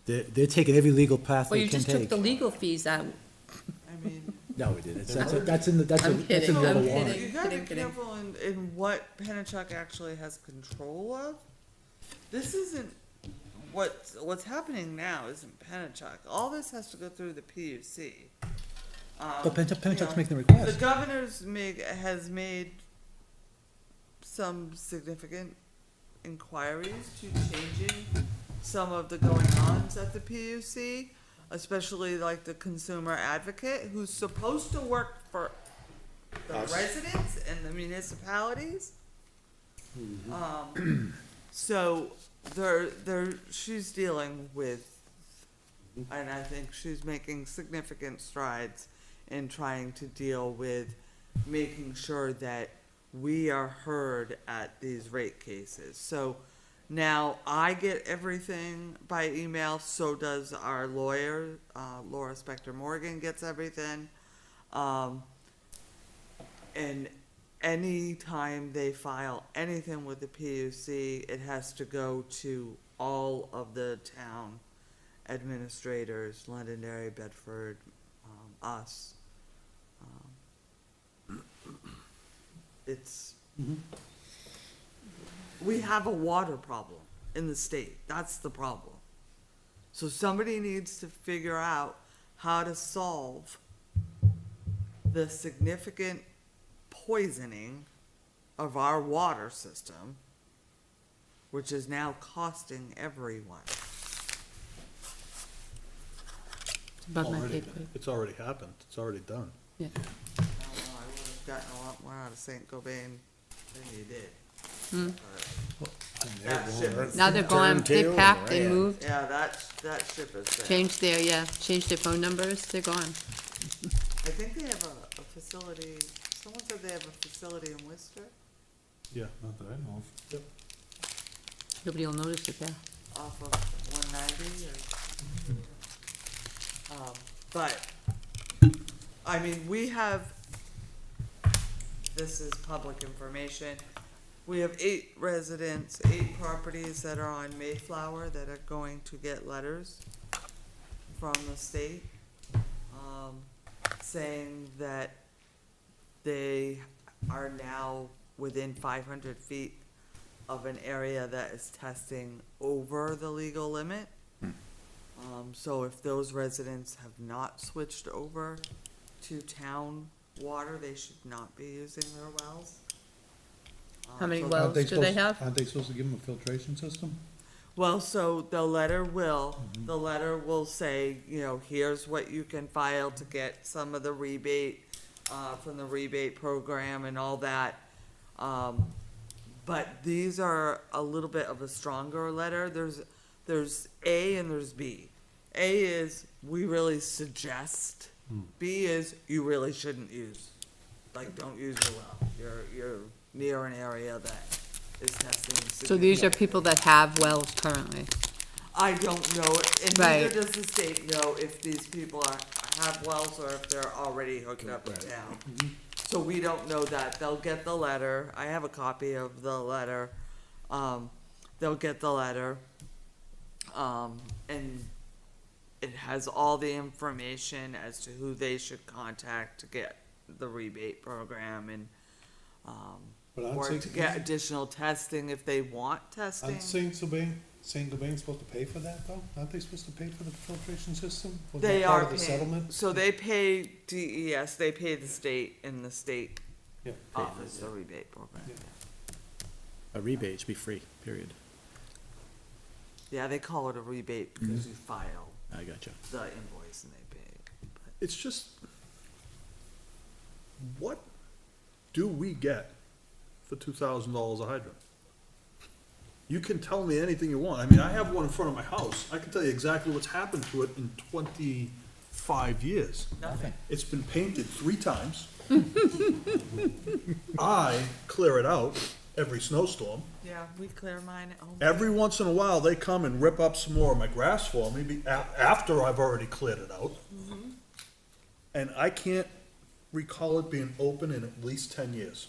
They're taking every legal path Well, they you can just took take. the legal fees out. I mean. No, we didn't. That's in the, that's I'm kidding, in the I'm other kidding. warrant. You gotta be kidding. careful in what Pennachuck actually has control of. This isn't, what's happening now isn't Pennachuck. All this has to go through the PUC. But Pennachuck's you know, making the The request. governor's has made some significant inquiries to changing some of the going-ons at the PUC, especially like the consumer advocate, who's supposed to work for the residents and the municipalities. So she's dealing with, and I think she's making significant strides in trying to deal with making sure that we are heard at these rate cases. So now I get everything by email, so does our lawyer, Laura Spector Morgan gets everything. And anytime they file anything with the PUC, it has to go to all of the town administrators, Londonderry, Bedford, us. It's, we have a water problem in the state. That's the problem. So somebody needs to figure out how to solve the significant poisoning of our water system, which is now costing everyone. It's above my pay Already- grade. It's already happened, it's already done. Yeah. I don't know, I would have gotten a lot more out of Saint Gobain than you did. But that ship is, Now they're gone, they Turn tail packed, they and ran. moved, yeah, that ship is there. changed their phone numbers, they're gone. I think they have a facility, someone said they have a facility in Worcester Yeah, not that I know of. Nobody will notice it there. off of 190 or. But, I mean, we have, this is public information. We have 8 residents, 8 properties that are on Mayflower that are going to get letters from the state, saying that they are now within 500 feet of an area that is testing over the legal limit. So if those residents have not switched over to town water, they should not be using their wells. How many So- wells Aren't they do they supposed- have? Aren't they supposed to give them a filtration system? Well, so the letter will say, you know, here's what you can file to get some of the rebate, from the rebate program and all that. But these are a little bit of a stronger letter. There's A and there's B. A is, we really suggest. B is, you really shouldn't use. Like, don't use your well. You're near an area that is testing. So these are people that have wells currently. I don't know, and Right. neither does the state know if these people have wells or if they're already hooked up in town. So we don't know that. They'll get the letter. I have a copy of the letter. They'll get the letter. And it has all the information as to who they should contact to get the rebate program and, But aren't or Saint- to get additional testing if they want testing. Aren't Saint Gobain supposed to pay for that, though? Aren't they supposed to pay for the filtration system? Was that They part are of the paying, settlement? so they pay DES, they pay the state and the state Yeah. offers the rebate program. Yeah. A rebate should be free, period. Yeah, they call it a rebate because you file I gotcha. the invoice and they pay. It's just, what do we get for $2,000 a hydrant? You can tell me anything you want. I mean, I have one in front of my house. I can tell you exactly what's happened to it in 25 years. Nothing. It's been painted 3 times. I clear it out every snowstorm. Yeah, we clear mine at home. Every once in a while, they come and rip up some more of my grass for me after I've already cleared it out. And I can't recall it being open in at least 10 years.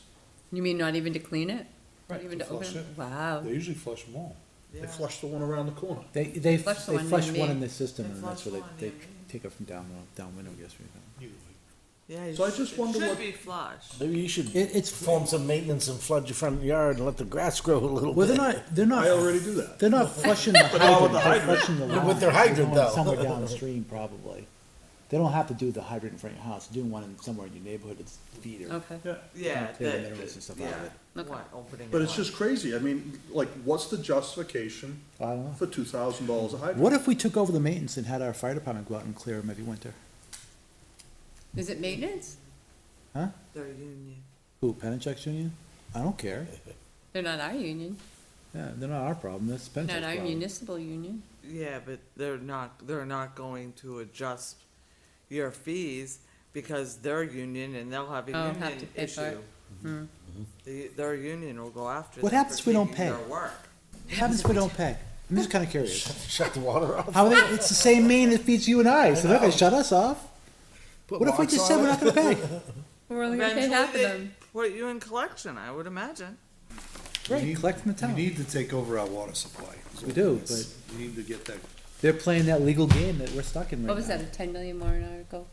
You mean not even to clean it? Not Right, even to to open flush it? it. Wow. They usually flush them all. They Yeah. flushed the one around the corner. They Flush the one flush near one me. in the system, They and that's flush where one they near me. take it from downwind, I guess. Usually. Yeah, you So I should- just wonder it should what- be flushed. Maybe you should It's, form some maintenance and flood your front yard and let the grass grow a little well, bit. they're I not, already do that. they're not flushing the not with hydrant, the they're hydrant. flushing the But line. with their hydrant, They're going though. somewhere downstream, probably. They don't have to do the hydrant in front of your house, doing one in somewhere in your neighborhood, it's feeder. Okay. Yeah. Yeah, clear the that- minerals and stuff out of yeah, it. Okay. one opening. But it's one. just crazy. I mean, like, what's the justification I don't know. for $2,000 a hydrant? What if we took over the maintenance and had our fire department go out and clear them every winter? Is it maintenance? Huh? Their union. Who, Pennachuck's union? I don't care. They're not our union, Yeah, they're not our problem, that's Pennachuck's not our problem. municipal union. Yeah, but they're not going to adjust your fees because they're union and they'll have a Oh, union have to pay for it. issue. Their union will go after What them happens for if we don't taking pay? their work. What happens if we don't pay? I'm just kinda curious. Shut the water off. How they, it's the same main that feeds you and I, so they're gonna shut us off? Put What if we locks just on said we're it. not gonna pay? We're only gonna pay Eventually, half of they them. put you in collection, I would imagine. Right, collect from the town. We need to take over our water supply. is We what do, it is. We need to get that, They're playing that legal game that we're stuck in right now. What was that, a 10 million warrant article?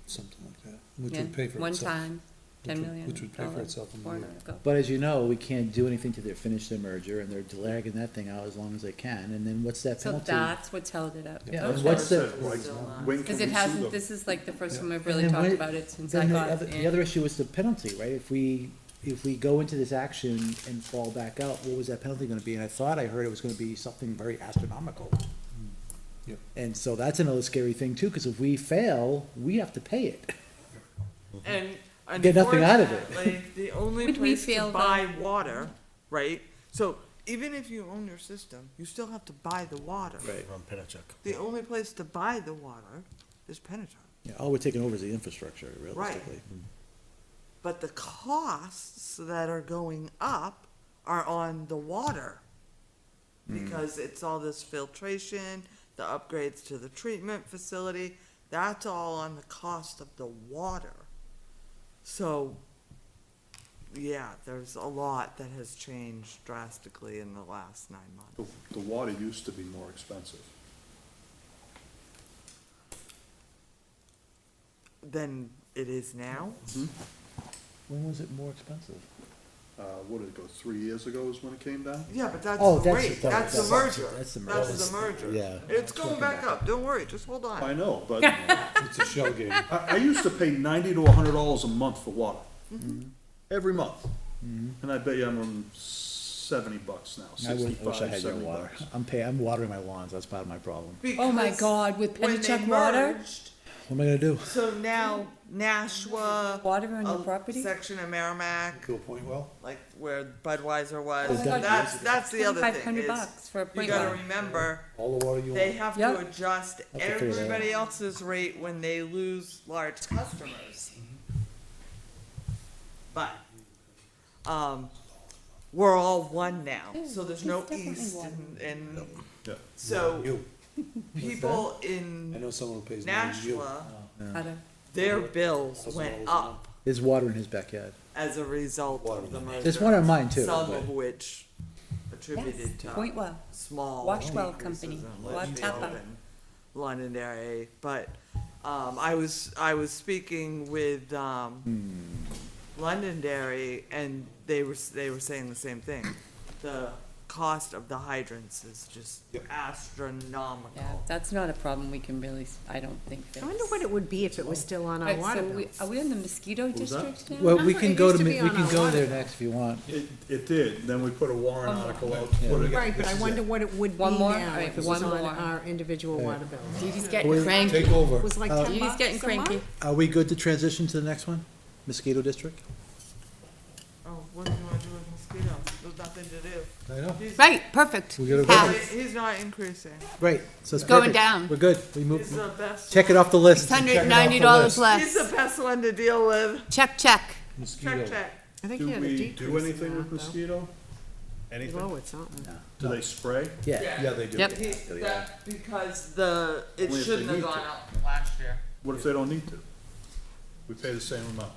something like that, which Yeah, would pay for one itself. time, Which 10 would- million. which would pay for itself in a warrant year. article. But as you know, we can't do anything till they finish their merger, and they're dragging that thing out as long as they can, and then what's that So penalty? that's what's held it up. Yeah, Those and what's are the, Like, still not- when can Because we it sue hasn't, them? this is like the first Yeah. time we've And really then talked when- about it since I then got the in. other issue is the penalty, right? If we go into this action and fall back out, what was that penalty gonna be? And I thought I heard it was gonna be something very astronomical. Yep. And so that's another scary thing too, cause if we fail, we have to pay it. And Get nothing out of it. unfortunately, the only Would we place fail to buy water, right? So even if you own your system, you still have to buy the water. Right, on Pennachuck. The only place to buy the water is Pennachuck. Yeah, all we're taking over is the infrastructure, realistically. But the costs that are going up are on the water. Because it's all this filtration, the upgrades to the treatment facility, that's all on the cost of the water. So, yeah, there's a lot that has changed drastically in the last 9 months. The water used to be more expensive. Than it is now. When was it more expensive? What did it go, 3 years ago is when it came down? Yeah, but that's Oh, the that's rate, the- that's the that's- merger. that's the That's the merger. Yeah. It's going back up, don't worry, just hold I on. know, but It's a shell game. I used to pay $90 to $100 a month for water. Every month. And I bet you I'm on $70 now, I wish I 65, had your 70 water. bucks. I'm watering my lawns, that's part of my problem. Oh my Because God, with when they Pennachuck water? merged, What am I gonna do? So now Nashua. Water on your a property? Section of Merrimack, Kill Point well? like where Budweiser was, Oh my God. that's the other thing, $2,500 for a is, you point gotta well. remember, All the water you they want. have to Yep. adjust Have to figure that everybody else's rate when they lose large customers. But, we're all one now, so there's no It's definitely east one. and, Yeah. so You. people I in know someone who pays more than you. Nashua, How to- their bills went up There's water in his backyard. as a result of the merger. There's one on mine too. Some but- of which attributed Yes, to Point well. small Washwell increases Company, in Watapa. Litchfield and Londonderry, but, I was speaking with, Londonderry, and they were saying the same thing. The cost of the hydrants is just astronomical. Yeah, that's not a problem we can really, I don't think I fix. wonder what it would be if it was still on our Right, water so bills. are we in the mosquito was that? district now? Well, we Remember, can it go used to, to be we on can our go water there bill. next if you want. It did, then we put a warrant article out. Put it- Right, but I wonder what it would be One more? now Alright, if it was one on more. our individual water bills. Dee Dee's Wait, getting cranky. Take over. It was like Uh, 10 Dee Dee's bucks getting a month? cranky. Are we good to transition to the next one? Mosquito district? Oh, what do you wanna do with mosquito? There's nothing to do. I know. He's, Right, perfect. We gotta Pass. he's not increasing. Right, so it's Going perfect. down. We're good. We He's move, the best. check it off the list. $190 He's less. the best one to deal with. Check, check. Mosquito. Check. I think Do he had a we decrease do in anything that, with though. mosquito? He Anything? lowered something. Do they spray? Yeah. Yeah, they do. Yep. That, because it Only if they shouldn't have need gone to. up last year. What if they don't need to? We pay the same amount.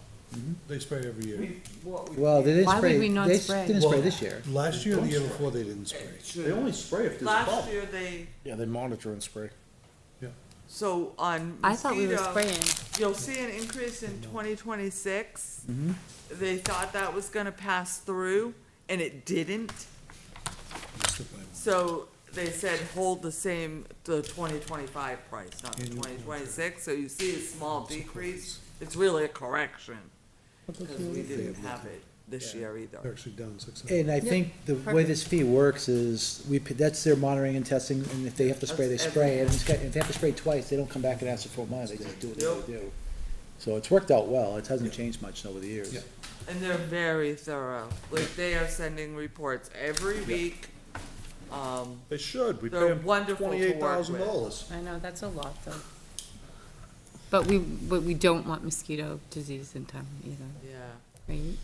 They spray every year. Well, they didn't Why would spray, we not they spray? didn't spray Well, this year. Last year or the year before, they didn't spray. They only spray if there's a Last problem. year they, Yeah, they monitor and spray. so on I thought we were mosquito, spraying. you'll see an increase in 2026. Mm-hmm. They thought that was gonna pass through, and it didn't. So they said hold the same, the 2025 price, not the 2026. So you see a small decrease. It's really a correction, because we didn't have it this year either. They're actually down 600. And I think the way this fee works is, that's their monitoring and testing, and if they have to spray, they That's spray, and if they have to spray twice, they don't come back and ask for full money, they just do what Yep. they do. So it's worked out well, it hasn't changed much over the years. Yeah. And they're very thorough. Like, they are sending reports every week. They should. We pay They're them wonderful to work with. $28,000. I know, that's a lot though. But we don't want mosquito disease in town either, Yeah. right?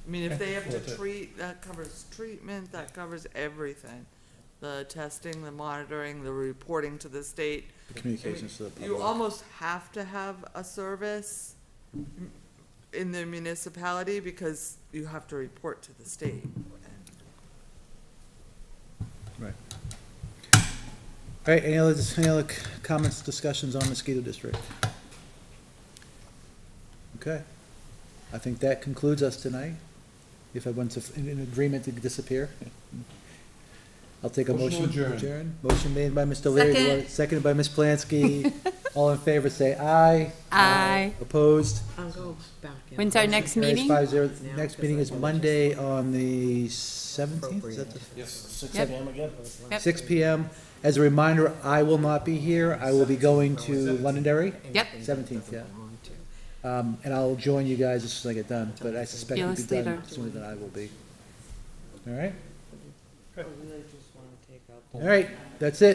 I mean, if they have Worth to it. treat, that covers treatment, that covers everything. The testing, the monitoring, the reporting to the state. The communications to the You public. almost have to have a service in the municipality because you have to report to the state. Right. All right, any other comments, discussions on mosquito district? Okay, I think that concludes us tonight. If everyone's in agreement to disappear. I'll take a Motion motion to to adjourn. adjourn. Motion made by Mr. Leary, Second. seconded by Ms. Plansky. All in favor, say aye. Aye. Opposed? I'll go back in. When's our next Carries meeting? 5-0. Next meeting is Monday on the 17th, is that the? Six Yep. AM again? Yep. 6 PM. As a reminder, I will not be here. I will be going to Londonderry, Yep. 17th, yeah. And I'll join you guys as soon as I get done, but I suspect you'll be Fearless done leader. sooner than I will be. All right? I really just wanna take out. All right, that's it.